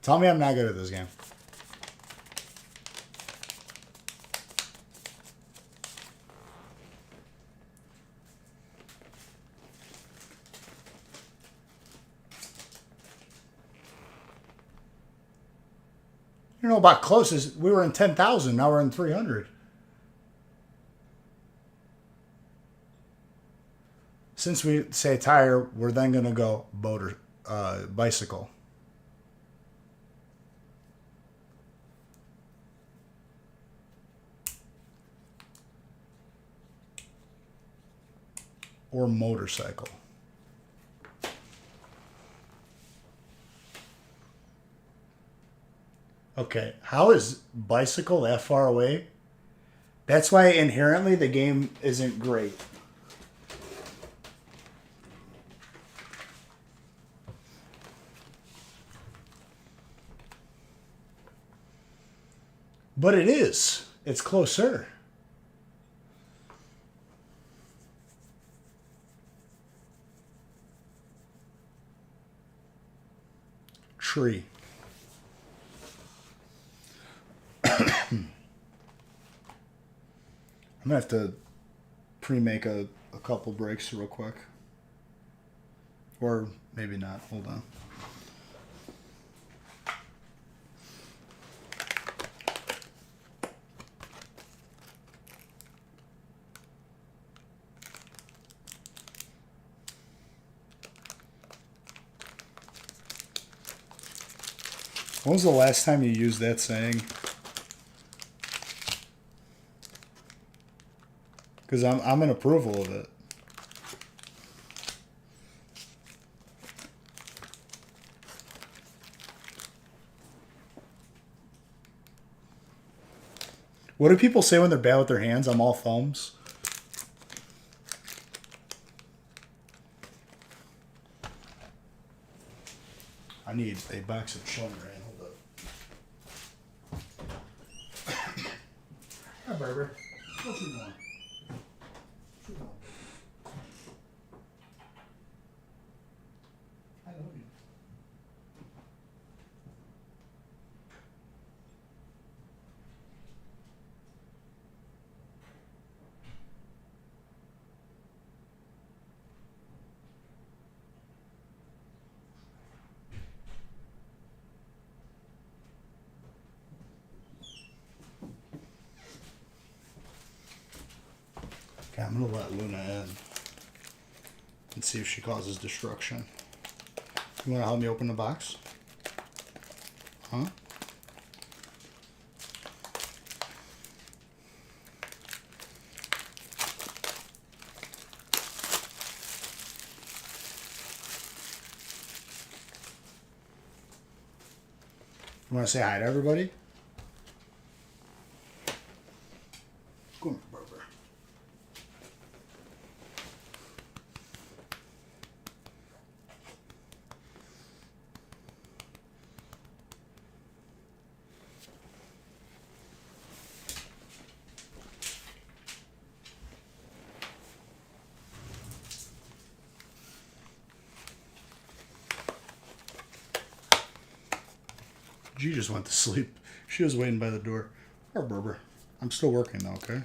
Tell me I'm not good at this game. You know about closest, we were in 10,000, now we're in 300. Since we say tire, we're then going to go boat or bicycle. Or motorcycle. Okay, how is bicycle that far away? That's why inherently the game isn't great. But it is. It's closer. Tree. I'm going to have to pre-make a couple breaks real quick. Or maybe not. Hold on. When was the last time you used that saying? Because I'm in approval of it. What do people say when they're bad with their hands? I'm all thumbs. I need a box of Children. Hold up. Hi, Barbara. What you doing? I love you. Okay, I'm gonna let Luna in and see if she causes destruction. You wanna help me open the box? Huh? You wanna say hi to everybody? Come here, Barbara. G just went to sleep. She was waiting by the door. Or Berber. I'm still working though, okay?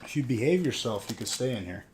If you behave yourself, you could stay in here.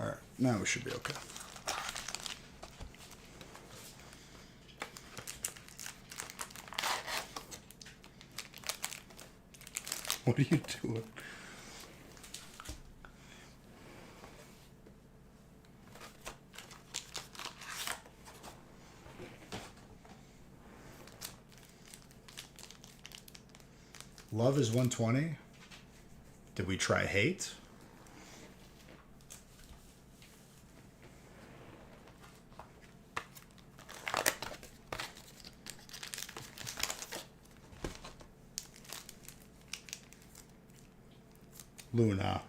Alright, now we should be okay. What are you doing? Love is 120. Did we try hate? Luna.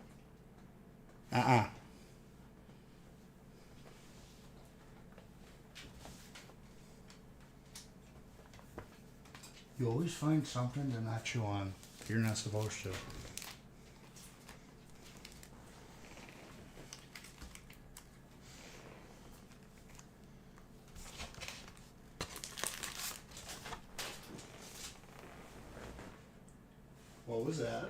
You always find something to not chew on. You're not supposed to. What was that?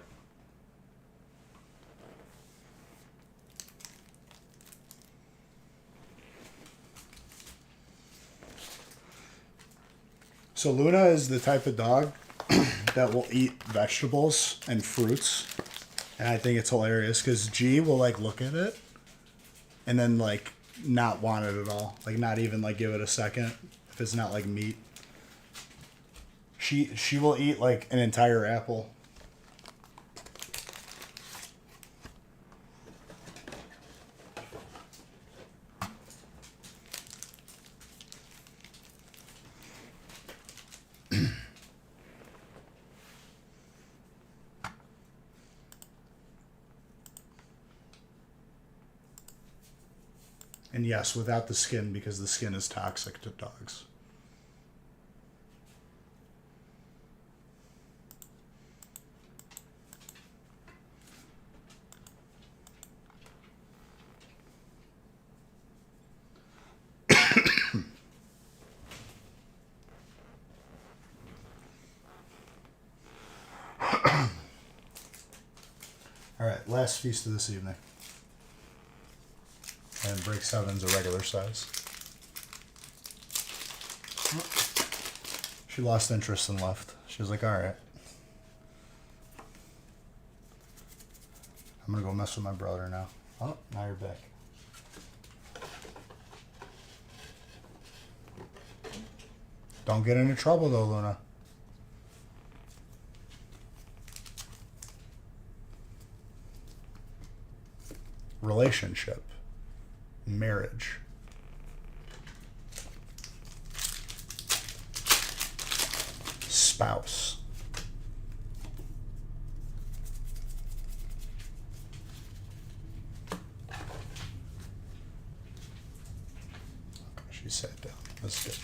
So Luna is the type of dog that will eat vegetables and fruits. And I think it's hilarious because G will like look at it and then like not want it at all. Like not even like give it a second if it's not like meat. She will eat like an entire apple. And yes, without the skin because the skin is toxic to dogs. All right, last feast of this evening. And break seven's a regular size. She lost interest and left. She was like, all right. I'm going to go mess with my brother now. Oh, now you're back. Don't get into trouble though, Luna. Relationship. Marriage. Spouse. Okay, she sat down. That's good.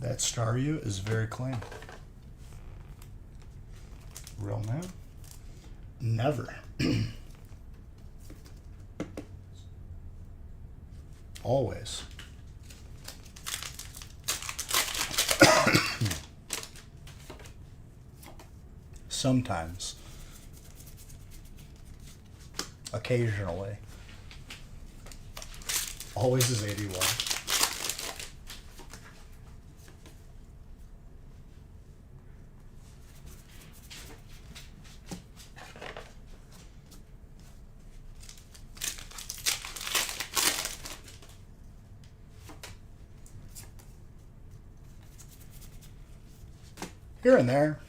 That star you is very clean. Real man? Never. Always. Sometimes. Occasionally. Always is 81. Here and there.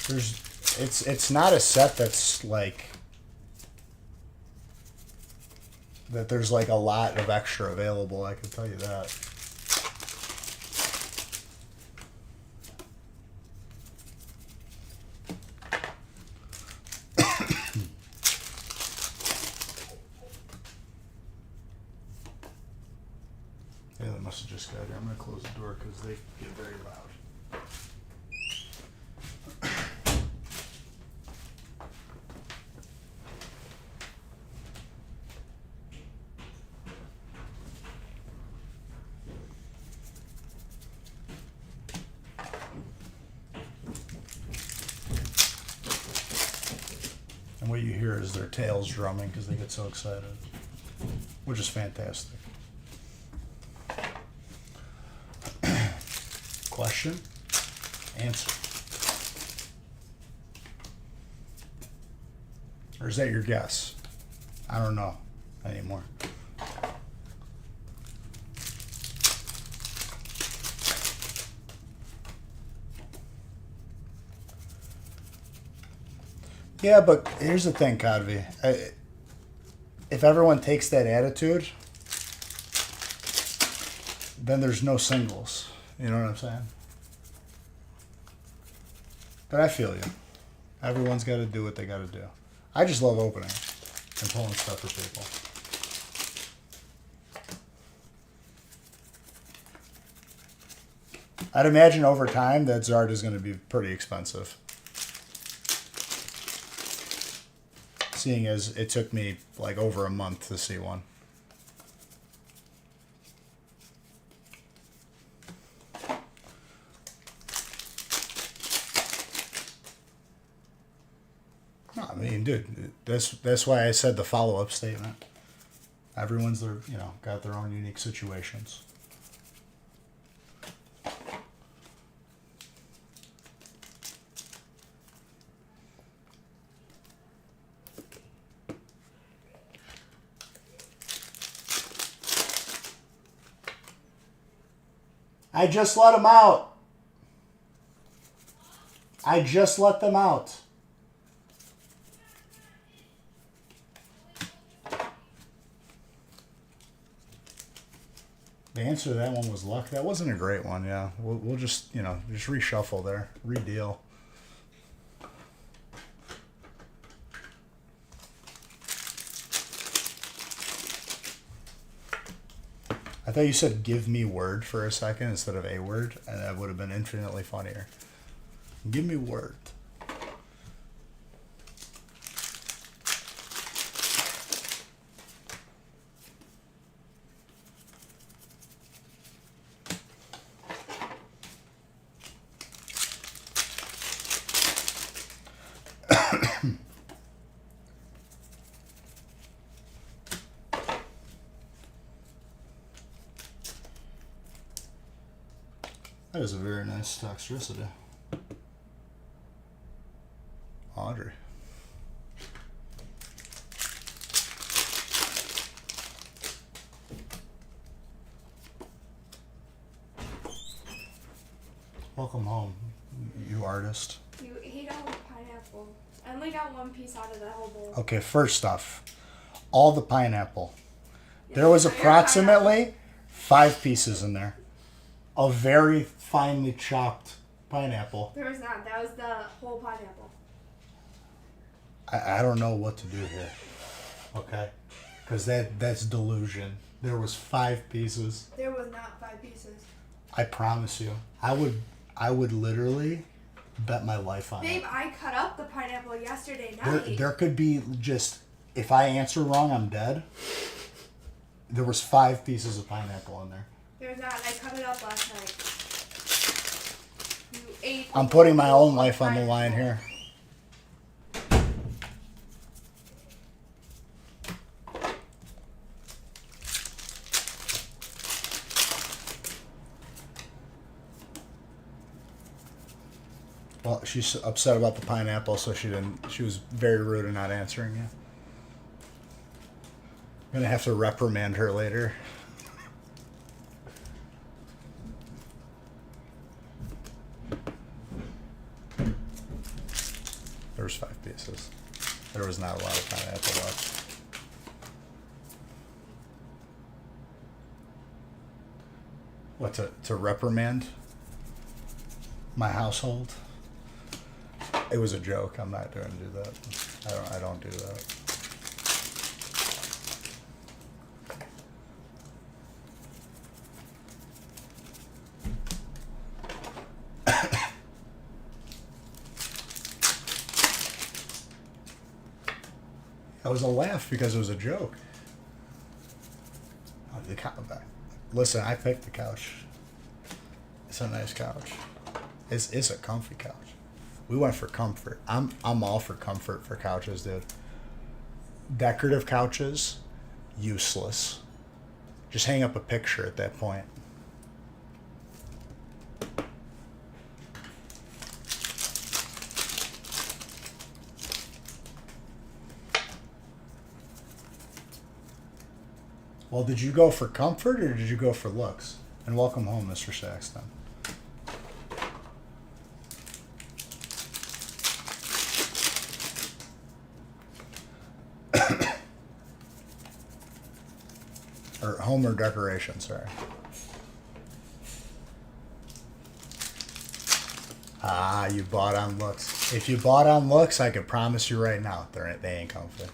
It's not a set that's like that there's like a lot of extra available, I can tell you that. Yeah, they must have just got here. I'm gonna close the door because they get very loud. And what you hear is their tails drumming because they get so excited. which is fantastic. Question, answer. Or is that your guess? I don't know anymore. Yeah, but here's the thing, Kadvi. If everyone takes that attitude, then there's no singles. You know what I'm saying? But I feel you. Everyone's got to do what they got to do. I just love opening and pulling stuff for people. I'd imagine over time that Zard is going to be pretty expensive. Seeing as it took me like over a month to see one. No, I mean, dude, that's why I said the follow-up statement. Everyone's their, got their own unique situations. I just let them out. I just let them out. The answer to that one was luck. That wasn't a great one, yeah. We'll just, just reshuffle there. Redeal. I thought you said give me word for a second instead of a word, and that would have been infinitely funnier. Give me word. That is a very nice Toxtricity. Audrey. Welcome home, you artist. You ate all the pineapple. I only got one piece out of that whole bowl. Okay, first off, all the pineapple. There was approximately 5 pieces in there. A very finely chopped pineapple. There was not. That was the whole pineapple. I don't know what to do here. Okay? Because that's delusion. There was 5 pieces. There was not 5 pieces. I promise you. I would literally bet my life on it. Babe, I cut up the pineapple yesterday night. There could be just, if I answer wrong, I'm dead. There was 5 pieces of pineapple in there. There's not. I cut it up last night. You ate. I'm putting my own life on the line here. Well, she's upset about the pineapple, so she was very rude in not answering you. I'm gonna have to reprimand her later. There was 5 pieces. There was not a lot of pineapple left. What, to reprimand my household? It was a joke. I'm not going to do that. I don't do that. That was a laugh because it was a joke. Oh, the couch. Listen, I picked the couch. It's a nice couch. It's a comfy couch. We went for comfort. I'm all for comfort for couches, dude. Decorative couches, useless. Just hang up a picture at that point. Well, did you go for comfort or did you go for looks? And welcome home, Mr. Saxton. Or home or decoration, sorry. Ah, you bought on looks. If you bought on looks, I can promise you right now, they ain't comfy.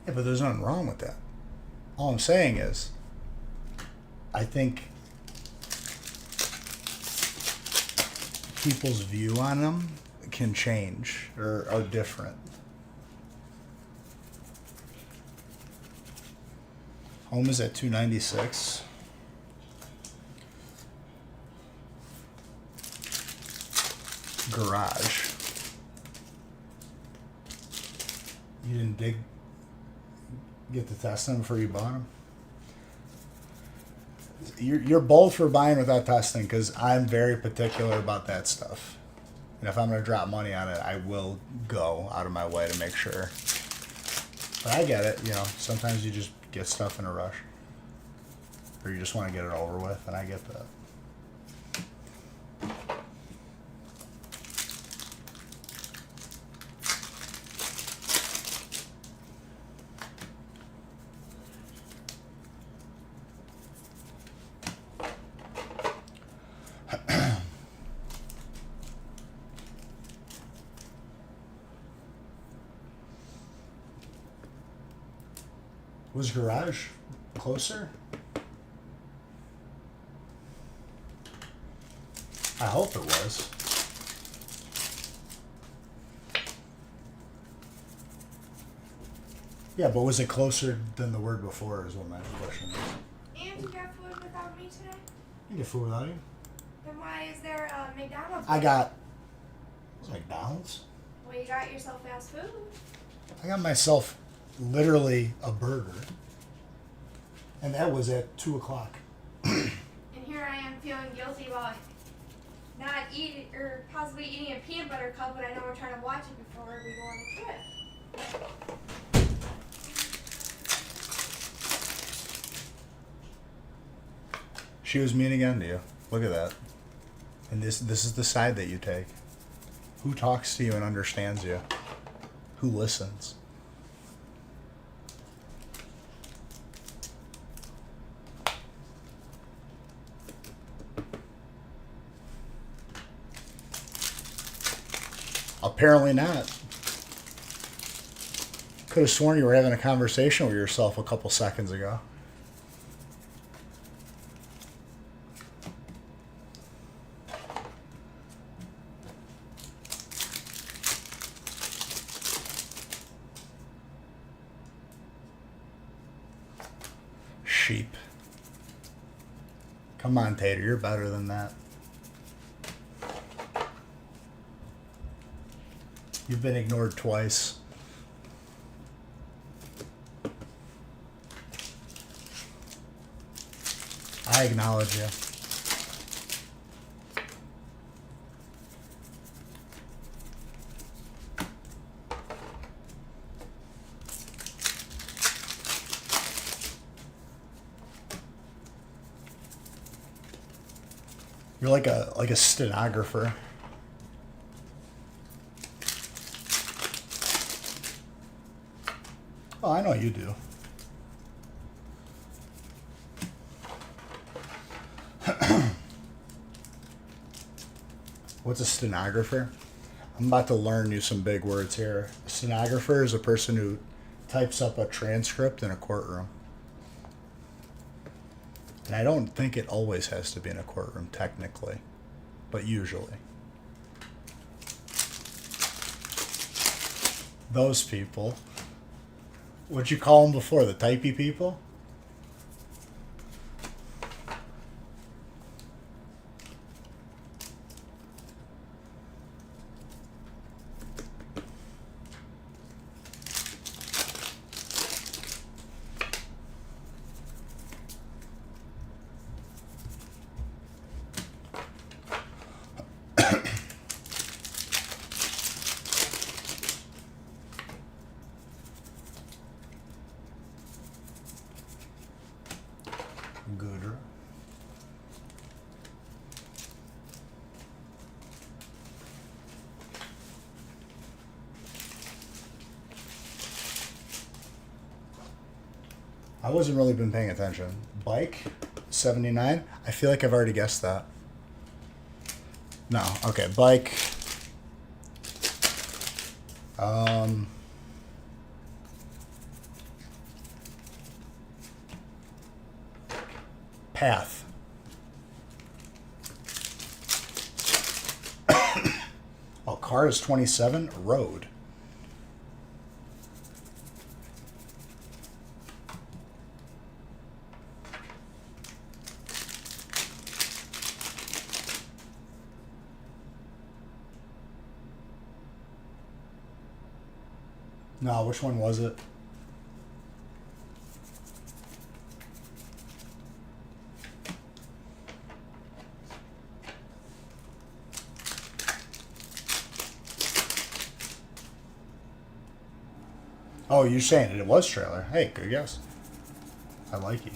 Yeah, but there's nothing wrong with that. All I'm saying is, I think people's view on them can change or are different. Home is at 296. Garage. You didn't get the testing before you bought them? You're bold for buying without testing because I'm very particular about that stuff. And if I'm going to drop money on it, I will go out of my way to make sure. But I get it, sometimes you just get stuff in a rush. Or you just want to get it over with, and I get that. Was garage closer? I hope it was. Yeah, but was it closer than the word before is what my question is. And you got food without me today? You get food without you? Then why is there a McDonald's? I got McDonald's? Well, you got yourself fast food. I got myself literally a burger. And that was at 2 o'clock. And here I am feeling guilty about not eating or possibly eating a peanut butter cup, but I know we're trying to watch it before we go on the trip. She was mean again to you. Look at that. And this is the side that you take. Who talks to you and understands you? Who listens? Apparently not. Could have sworn you were having a conversation with yourself a couple seconds ago. Sheep. Come on, Tater, you're better than that. You've been ignored twice. I acknowledge you. You're like a stenographer. Oh, I know you do. What's a stenographer? I'm about to learn you some big words here. A stenographer is a person who types up a transcript in a courtroom. And I don't think it always has to be in a courtroom, technically, but usually. Those people What'd you call them before? The typey people? Good. I wasn't really been paying attention. Bike, 79. I feel like I've already guessed that. No, okay, bike. Path. Oh, car is 27. Road. No, which one was it? Oh, you're saying it was trailer. Hey, good guess. I like you.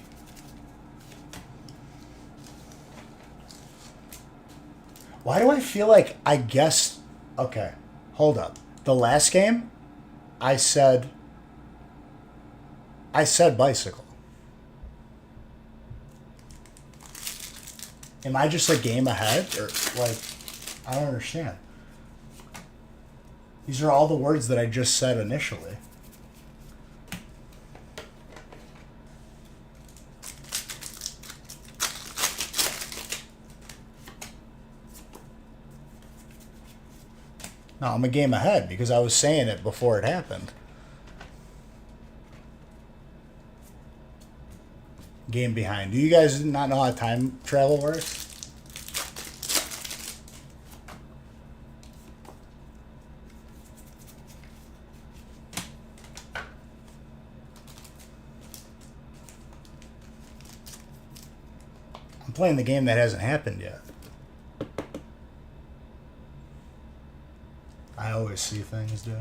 Why do I feel like I guessed? Okay, hold up. The last game, I said bicycle. Am I just a game ahead, or like? I don't understand. These are all the words that I just said initially. No, I'm a game ahead because I was saying it before it happened. Game behind. Do you guys not know how time travel works? I'm playing the game that hasn't happened yet. I always see things, dude.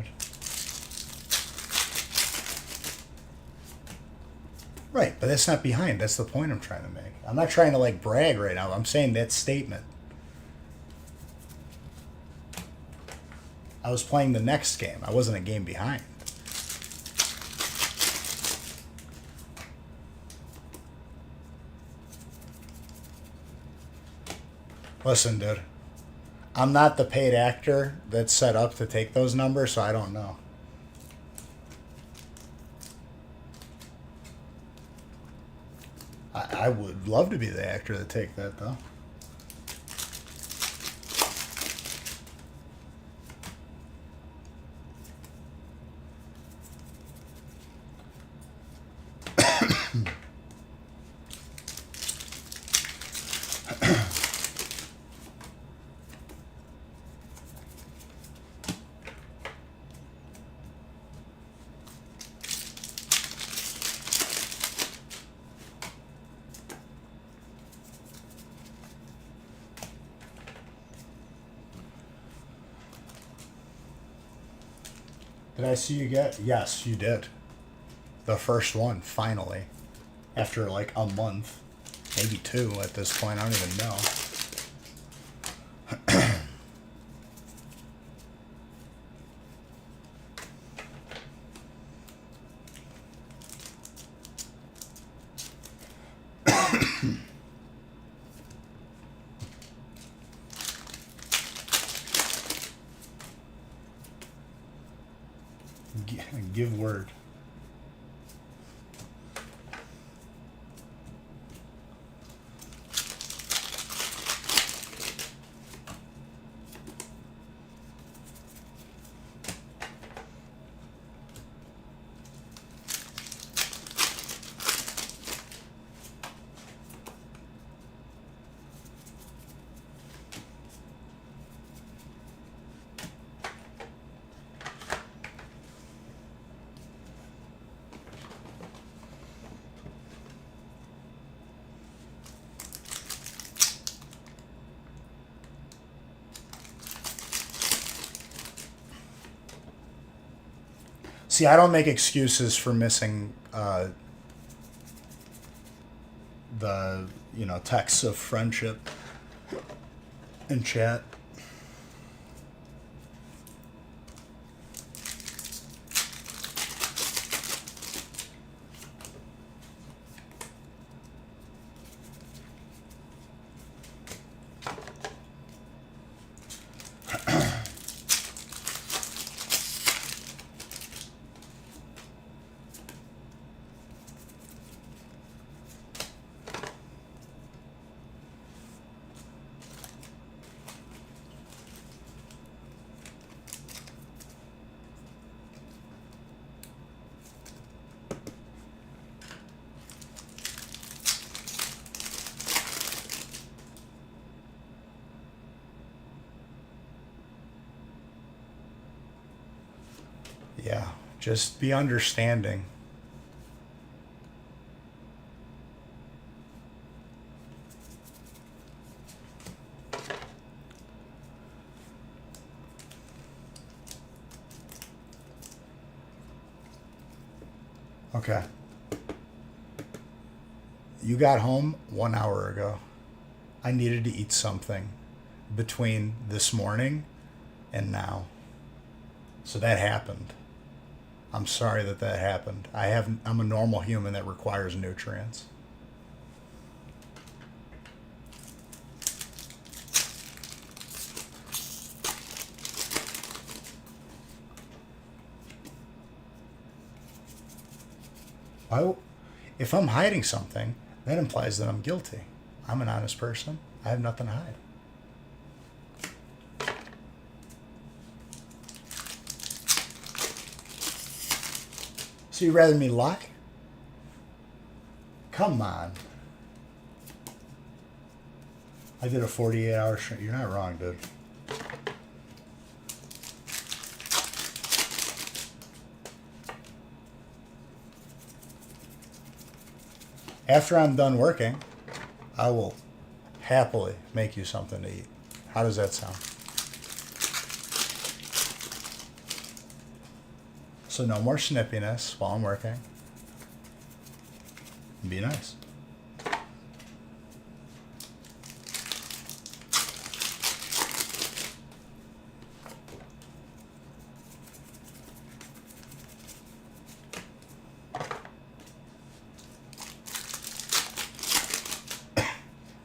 Right, but that's not behind. That's the point I'm trying to make. I'm not trying to like brag right now. I'm saying that statement. I was playing the next game. I wasn't a game behind. Listen, dude. I'm not the paid actor that's set up to take those numbers, so I don't know. I would love to be the actor to take that, though. Did I see you get? Yes, you did. The first one, finally. After like a month. Maybe 2 at this point. I don't even know. Give word. See, I don't make excuses for missing the texts of friendship and chat. Yeah, just be understanding. Okay. You got home 1 hour ago. I needed to eat something between this morning and now. So that happened. I'm sorry that happened. I'm a normal human that requires nutrients. If I'm hiding something, that implies that I'm guilty. I'm an honest person. I have nothing to hide. So you'd rather me lie? Come on. I did a 48-hour shrink. You're not wrong, dude. After I'm done working, I will happily make you something to eat. How does that sound? So no more snippiness while I'm working. Be nice.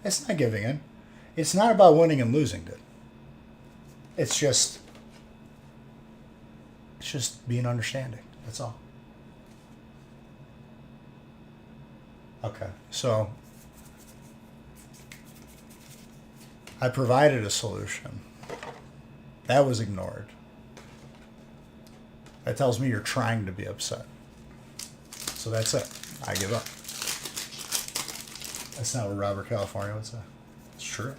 It's not giving in. It's not about winning and losing, dude. It's just being understanding. That's all. Okay, so I provided a solution. That was ignored. That tells me you're trying to be upset. So that's it. I give up. That's not what Robert California would say. It's true.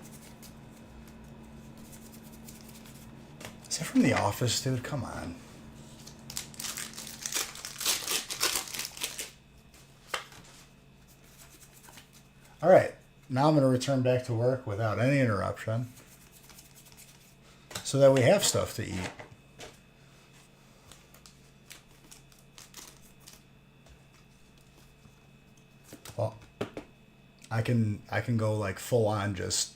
Is that from The Office, dude? Come on. All right. Now I'm going to return back to work without any interruption so that we have stuff to eat. Well, I can go like full on just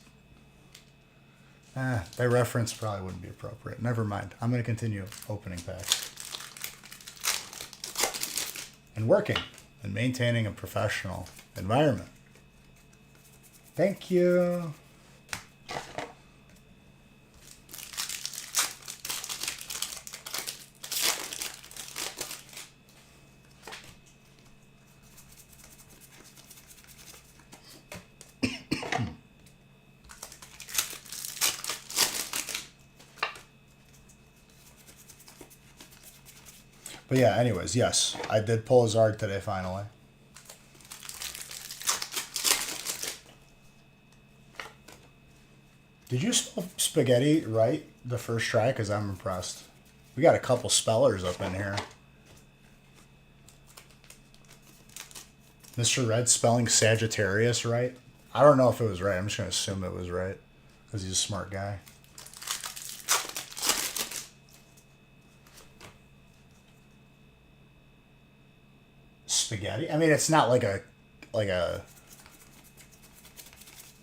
that reference probably wouldn't be appropriate. Never mind. I'm going to continue opening packs and working and maintaining a professional environment. Thank you. But yeah, anyways, yes, I did pull a Zard today finally. Did you spell spaghetti right the first try? Because I'm impressed. We got a couple spellers up in here. Mr. Red spelling Sagittarius right? I don't know if it was right. I'm just going to assume it was right. Because he's a smart guy. spaghetti. I mean, it's not like a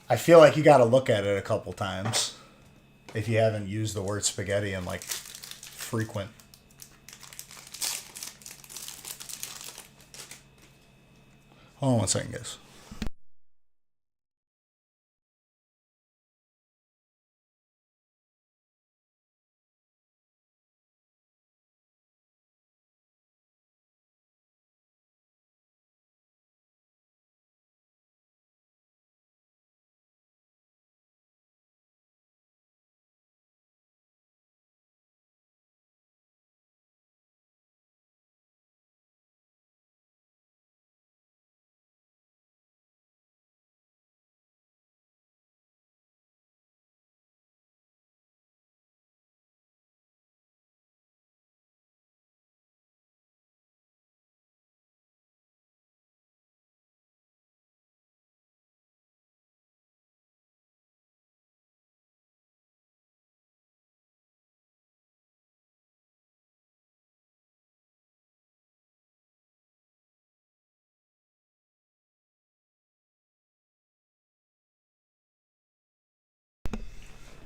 I feel like you got to look at it a couple times if you haven't used the word spaghetti in like frequent. Hold on one second, guys.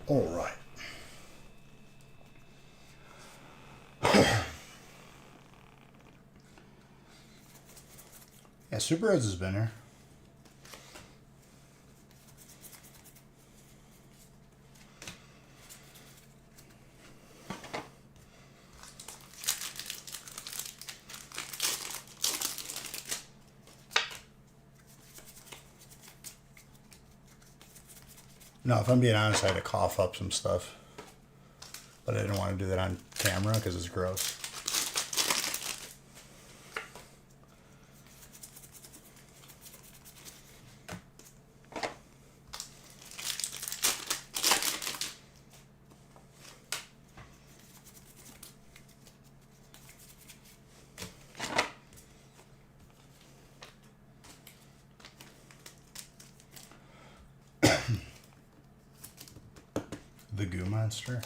All right. Yeah, Super Reds has been here. No, if I'm being honest, I had to cough up some stuff. But I didn't want to do that on camera because it's gross. The Goo Monster.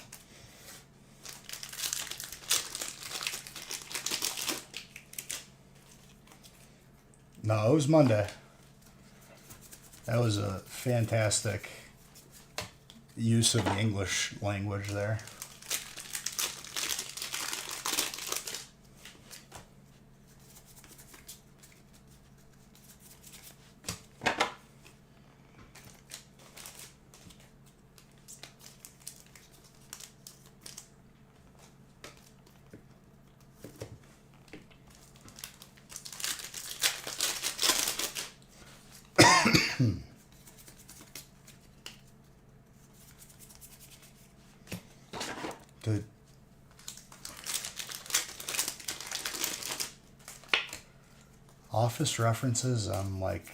No, it was Monday. That was a fantastic use of the English language there. The Office references, I'm like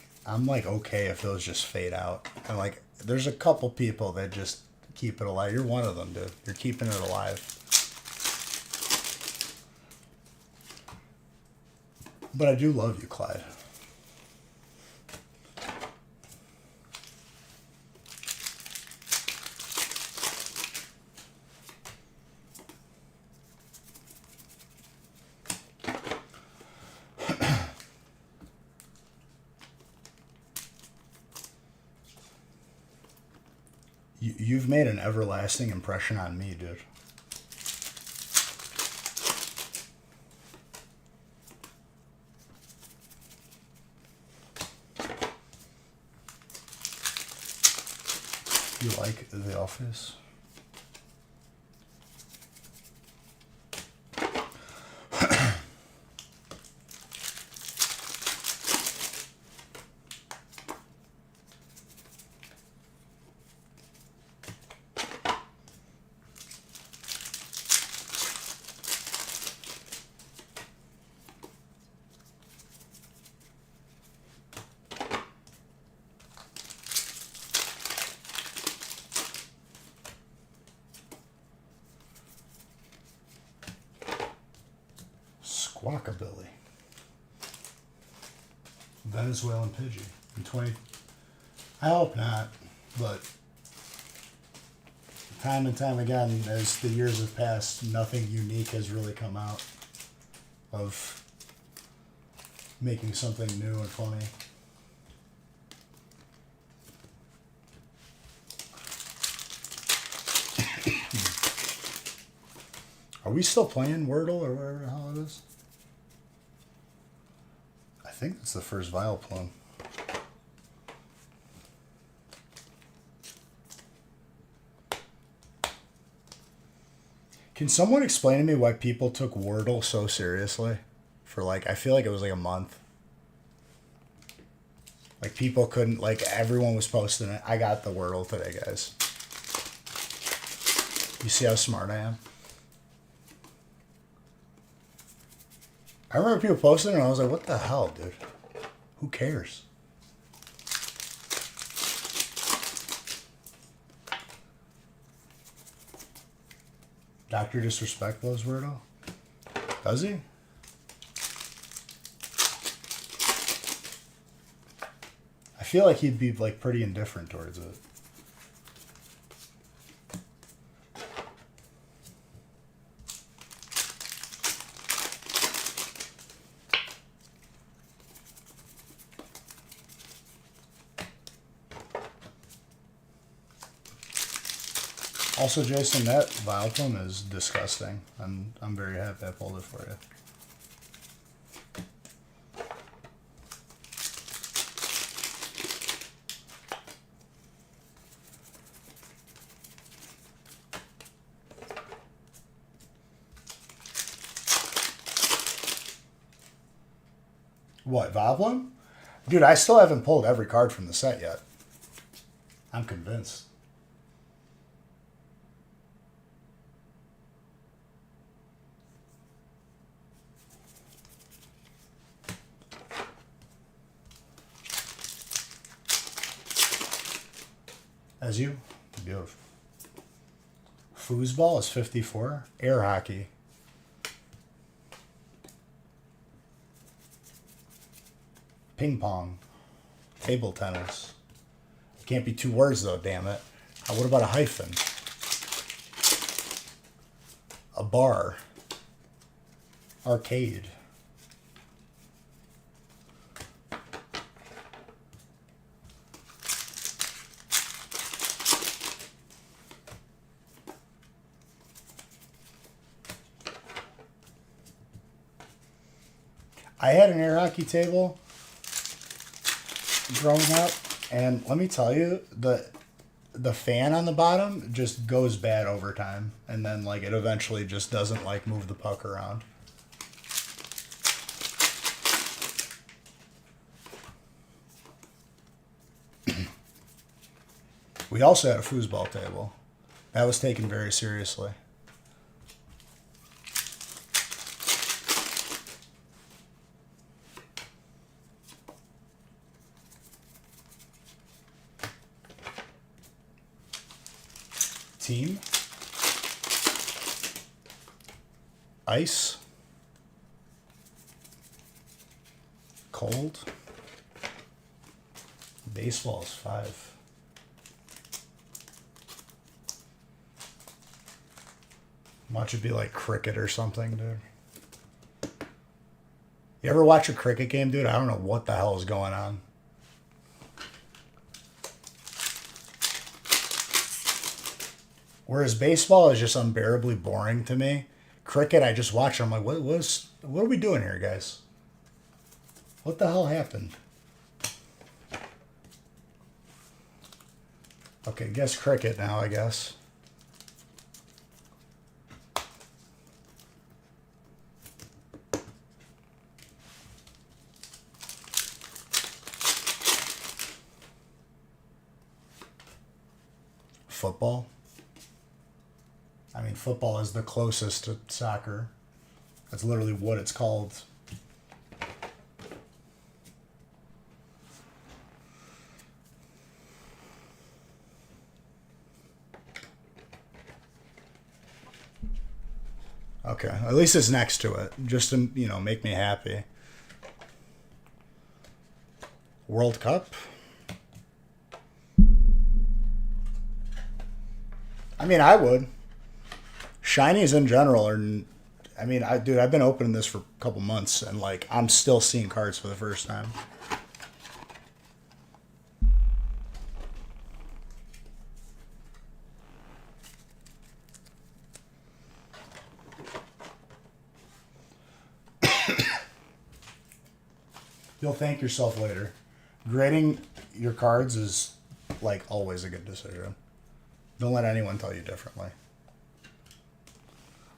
okay if those just fade out. And like there's a couple people that just keep it alive. You're one of them, dude. You're keeping it alive. But I do love you, Clyde. You've made an everlasting impression on me, dude. You like The Office? Squawkabilly. Venezuelan Pidgey. In 20... I hope not, but time and time again, as the years have passed, nothing unique has really come out of making something new and funny. Are we still playing Wordle or whatever the hell it is? I think it's the first Vileplume. Can someone explain to me why people took Wordle so seriously? For like, I feel like it was like a month. Like people couldn't, like everyone was posting it. I got the Wordle today, guys. You see how smart I am? I remember people posting it and I was like, what the hell, dude? Who cares? Dr. Disrespect loves Wordle? Does he? I feel like he'd be like pretty indifferent towards it. Also, Jason, that Vileplume is disgusting. I'm very happy I pulled it for you. What, Vileplume? Dude, I still haven't pulled every card from the set yet. I'm convinced. As you? Beautiful. Foosball is 54. Air hockey. Ping pong. Table tennis. It can't be two words though, damn it. What about a hyphen? A bar. Arcade. I had an air hockey table growing up, and let me tell you, the fan on the bottom just goes bad over time, and then like it eventually just doesn't like move the puck around. We also had a foosball table. That was taken very seriously. Team. Ice. Cold. Baseball is 5. Watch it be like cricket or something, dude. You ever watch a cricket game, dude? I don't know what the hell is going on. Whereas baseball is just unbearably boring to me. Cricket, I just watch. I'm like, what are we doing here, guys? What the hell happened? Okay, guess cricket now, I guess. Football. I mean, football is the closest to soccer. That's literally what it's called. Okay, at least it's next to it, just to, you know, make me happy. World Cup. I mean, I would. Shinies in general are, I mean, dude, I've been opening this for a couple months, and like, I'm still seeing cards for the first time. You'll thank yourself later. Grading your cards is like always a good decision. Don't let anyone tell you differently.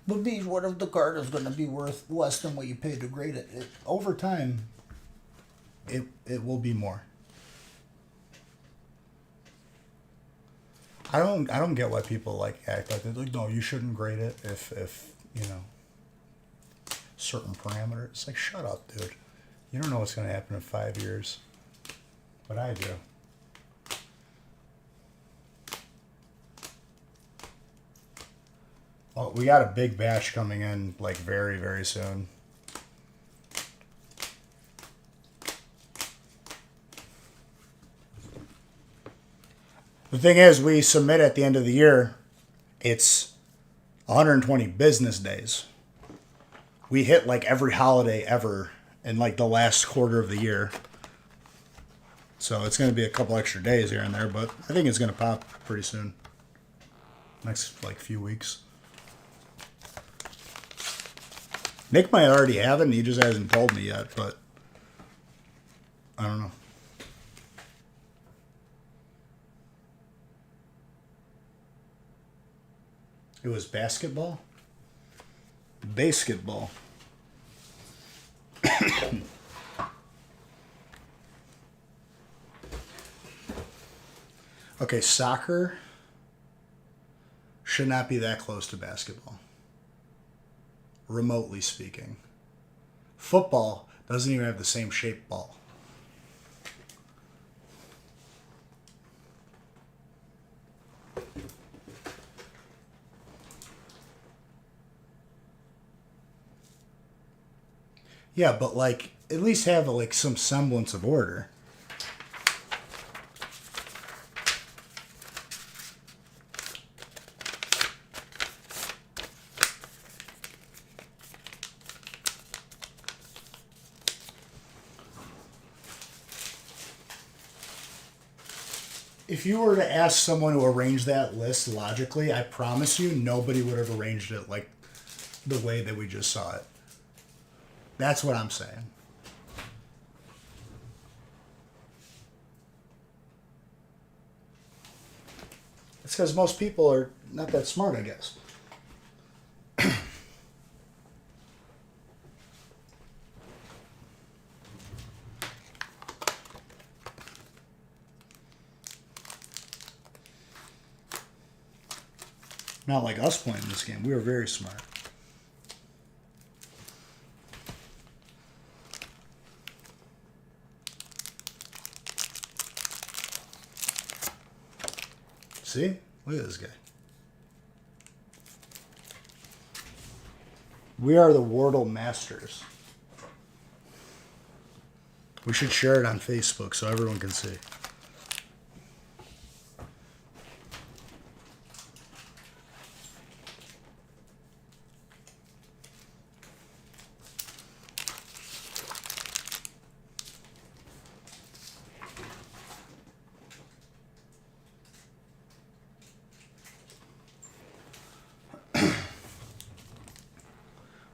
But Beej, what if the card is going to be worth less than what you paid to grade it? Over time, it will be more. I don't get why people like act like they're like, no, you shouldn't grade it if you know certain parameters. It's like, shut up, dude. You don't know what's going to happen in 5 years, but I do. Well, we got a big batch coming in like very, very soon. The thing is, we submit at the end of the year. It's 120 business days. We hit like every holiday ever in like the last quarter of the year. So it's going to be a couple extra days here and there, but I think it's going to pop pretty soon. Next like few weeks. Nick might already have it, and he just hasn't told me yet, but I don't know. It was basketball? Basketball. Okay, soccer should not be that close to basketball. Remotely speaking. Football doesn't even have the same shaped ball. Yeah, but like at least have like some semblance of order. If you were to ask someone to arrange that list logically, I promise you nobody would have arranged it like the way that we just saw it. That's what I'm saying. It's because most people are not that smart, I guess. Not like us playing this game. We were very smart. See? Look at this guy. We are the Wordle masters. We should share it on Facebook so everyone can see.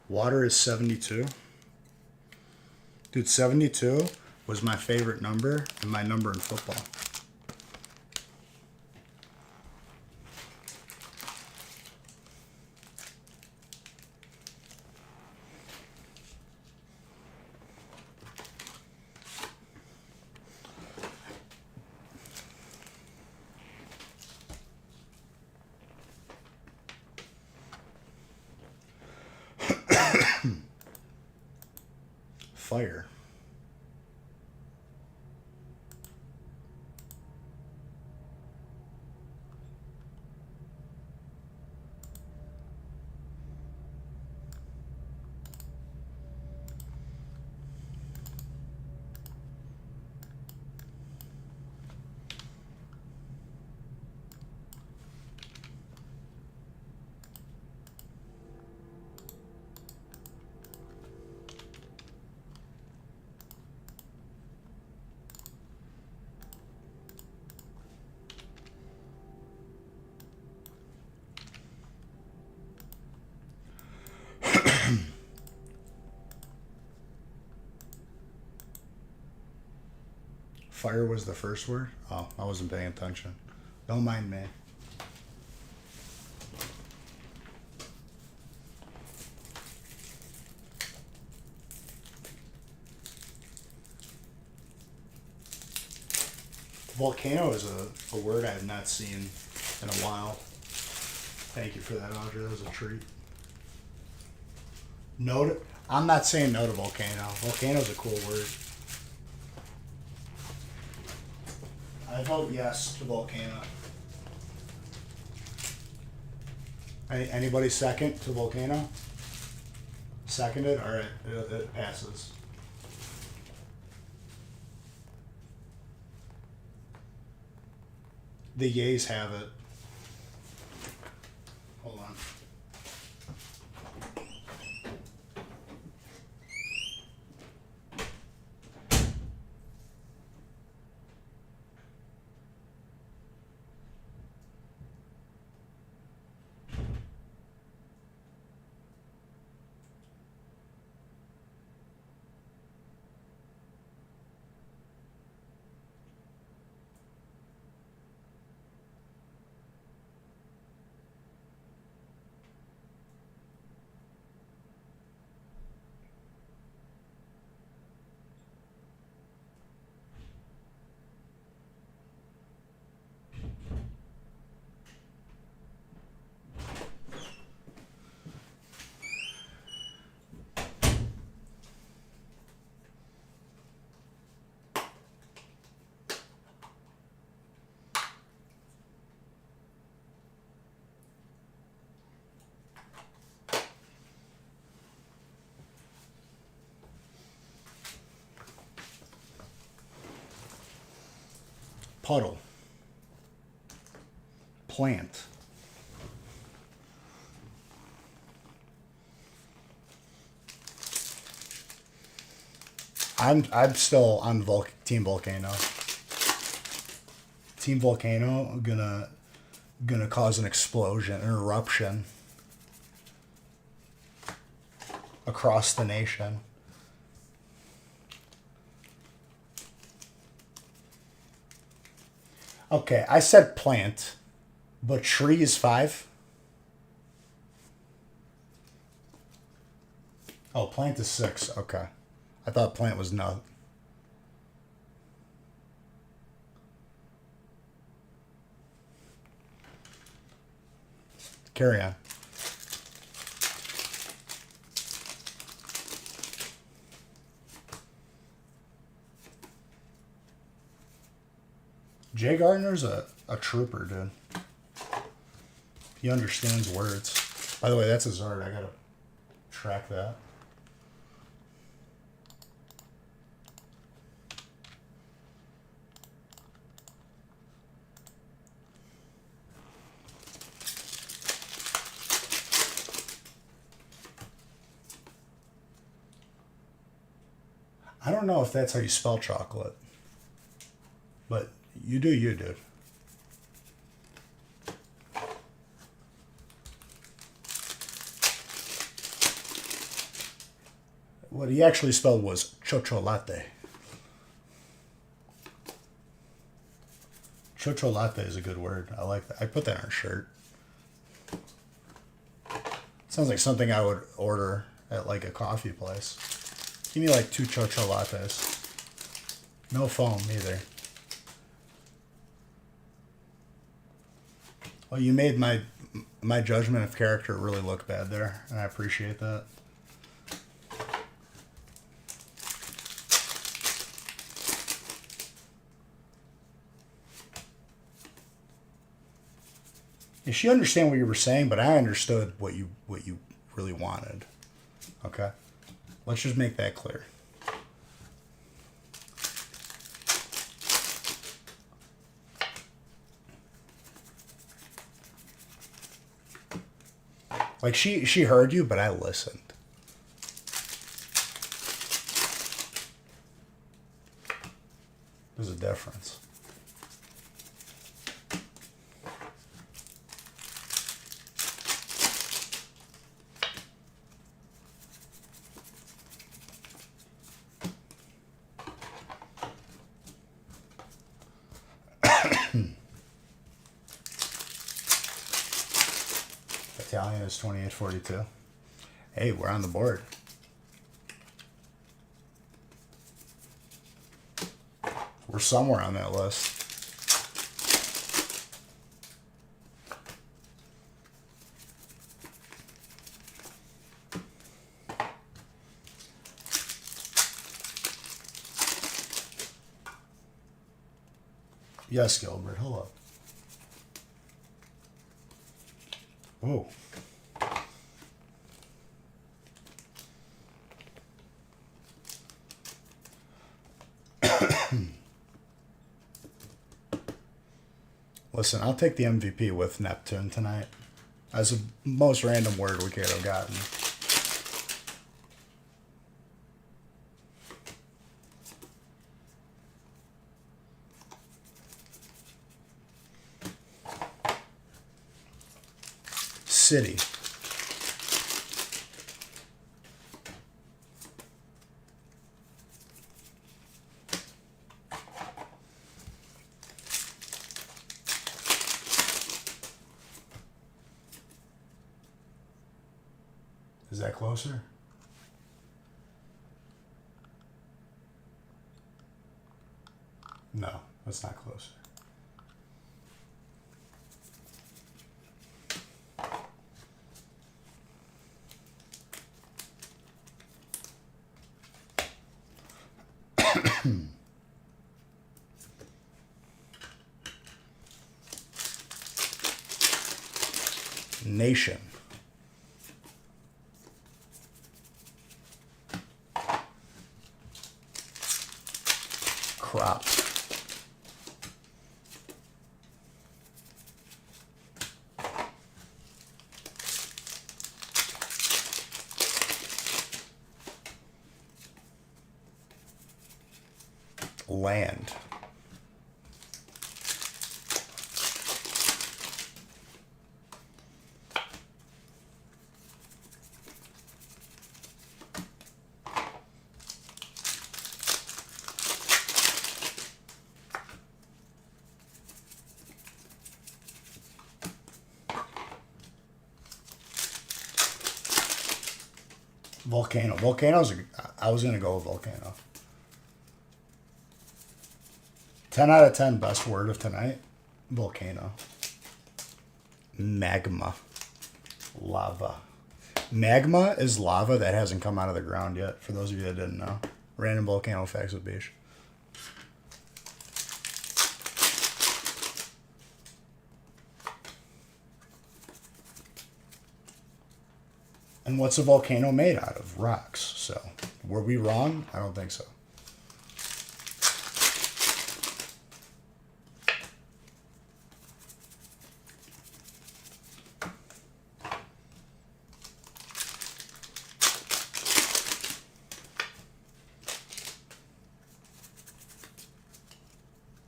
Water is 72. Dude, 72 was my favorite number and my number in football. Fire. Fire was the first word? Oh, I wasn't paying attention. Don't mind me. Volcano is a word I have not seen in a while. Thank you for that, Audrey. That was a treat. Note. I'm not saying no to volcano. Volcano is a cool word. I vote yes to volcano. Anybody second to volcano? Seconded? All right, it passes. The yays have it. Hold on. Puddle. Plant. I'm still on Team Volcano. Team Volcano gonna cause an explosion, an eruption across the nation. Okay, I said plant, but tree is 5. Oh, plant is 6. Okay. I thought plant was no. Carry on. Jay Gardner's a trooper, dude. He understands words. By the way, that's a Zard. I gotta track that. I don't know if that's how you spell chocolate, but you do you, dude. What he actually spelled was chocholate. Chocholate is a good word. I like that. I put that on a shirt. Sounds like something I would order at like a coffee place. Give me like 2 chocholates. No foam either. Well, you made my judgment of character really look bad there, and I appreciate that. And she understand what you were saying, but I understood what you really wanted. Okay? Let's just make that clear. Like she heard you, but I listened. There's a difference. Italian is 2842. Hey, we're on the board. We're somewhere on that list. Yes, Gilbert. Hello. Oh. Listen, I'll take the MVP with Neptune tonight. That's the most random word we could have gotten. City. Is that closer? No, that's not closer. Nation. Crop. Land. Volcano. Volcano's. I was gonna go with volcano. 10 out of 10 best word of tonight. Volcano. Magma. Lava. Magma is lava that hasn't come out of the ground yet, for those of you that didn't know. Random volcano facts with Bish. And what's a volcano made out of? Rocks. So, were we wrong? I don't think so.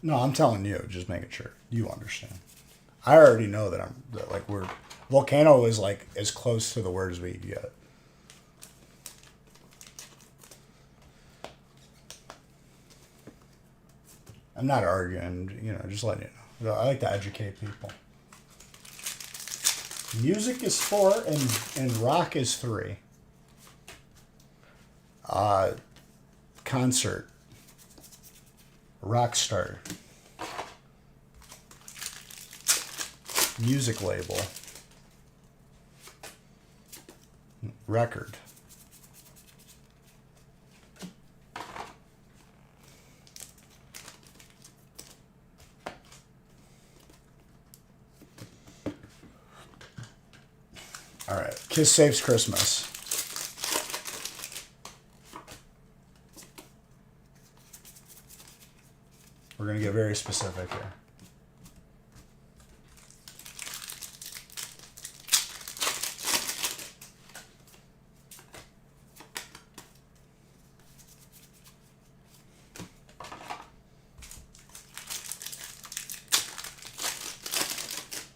No, I'm telling you, just making sure you understand. I already know that we're volcano is like as close to the word as we could get. I'm not arguing, just letting you know. I like to educate people. Music is 4 and rock is 3. Concert. Rock star. Music label. Record. All right. Kiss Saves Christmas. We're going to get very specific here.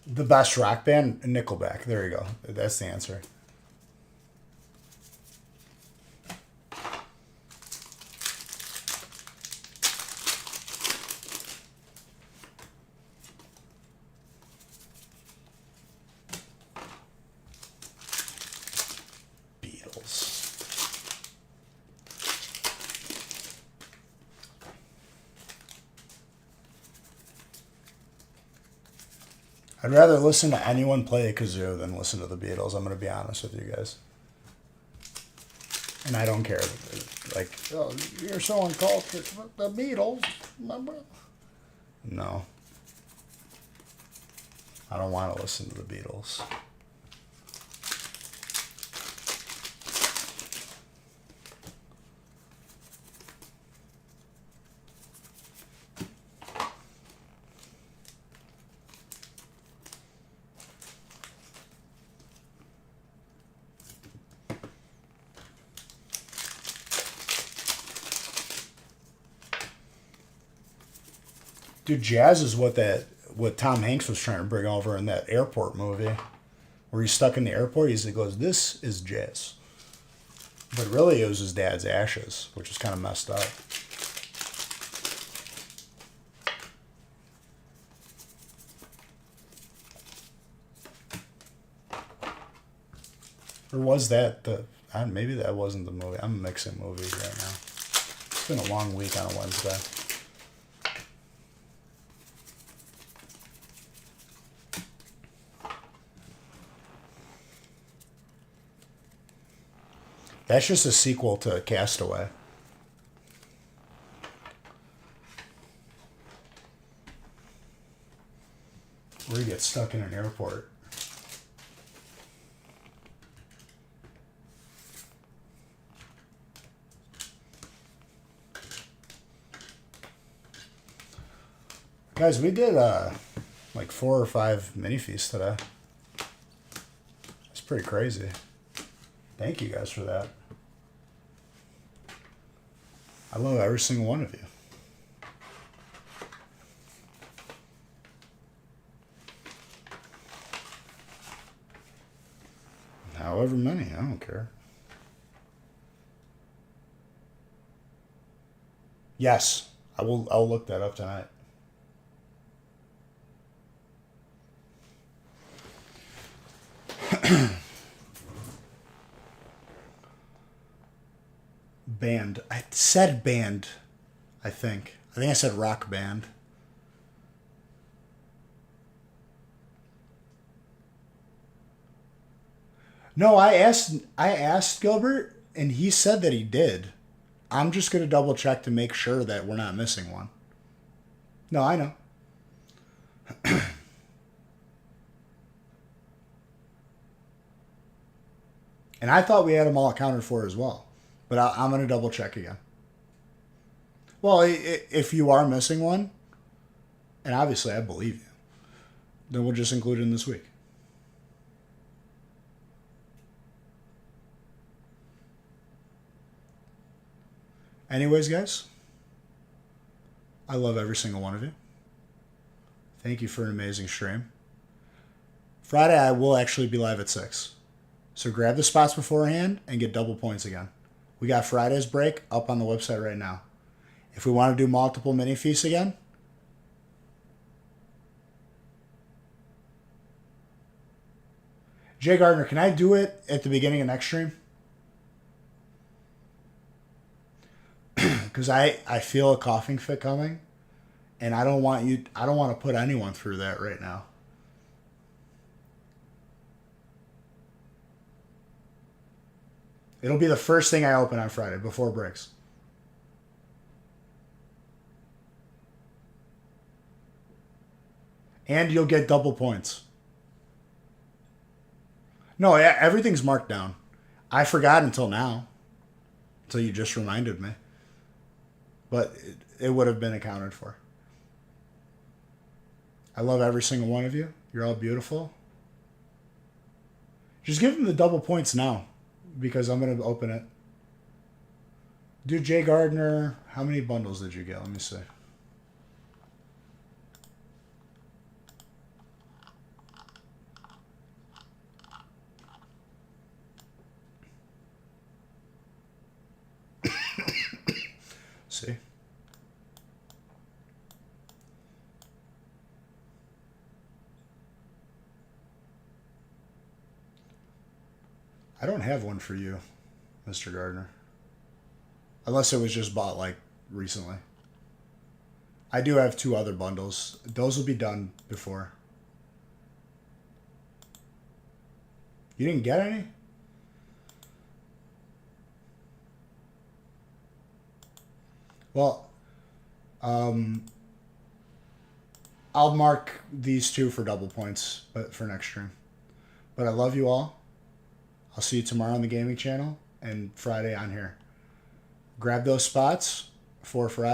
The best rock band? Nickelback. There you go. That's the answer. I'd rather listen to anyone play a kazoo than listen to the Beatles. I'm going to be honest with you guys. And I don't care. Like, oh, you're so uncultured. The Beatles. No. I don't want to listen to the Beatles. Dude, jazz is what Tom Hanks was trying to bring over in that airport movie, where he's stuck in the airport. He goes, "This is jazz," but really it was his dad's ashes, which is kind of messed up. Or was that maybe that wasn't the movie. I'm mixing movies right now. It's been a long week on a Wednesday. That's just a sequel to Castaway. Where you get stuck in an airport. Guys, we did like 4 or 5 mini feasts today. It's pretty crazy. Thank you guys for that. I love every single one of you. However many, I don't care. Yes, I'll look that up tonight. Band. I said band, I think. I said rock band. No, I asked Gilbert, and he said that he did. I'm just going to double check to make sure that we're not missing one. No, I know. And I thought we had them all accounted for as well. But I'm going to double check again. Well, if you are missing one, and obviously I believe you, then we'll just include it in this week. Anyways, guys, I love every single one of you. Thank you for an amazing stream. Friday, I will actually be live at 6. So grab the spots beforehand and get double points again. We got Friday's break up on the website right now. If we want to do multiple mini feasts again, Jay Gardner, can I do it at the beginning of next stream? Because I feel a coughing fit coming, and I don't want to put anyone through that right now. It'll be the first thing I open on Friday before breaks. And you'll get double points. No, everything's marked down. I forgot until now. Until you just reminded me. But it would have been accounted for. I love every single one of you. You're all beautiful. Just give them the double points now, because I'm going to open it. Dude, Jay Gardner, how many bundles did you get? Let me see. See? I don't have one for you, Mr. Gardner. Unless it was just bought like recently. I do have 2 other bundles. Those will be done before. You didn't get any? Well, I'll mark these two for double points, but for next stream. But I love you all. I'll see you tomorrow on the gaming channel and Friday on here. Grab those spots for Friday.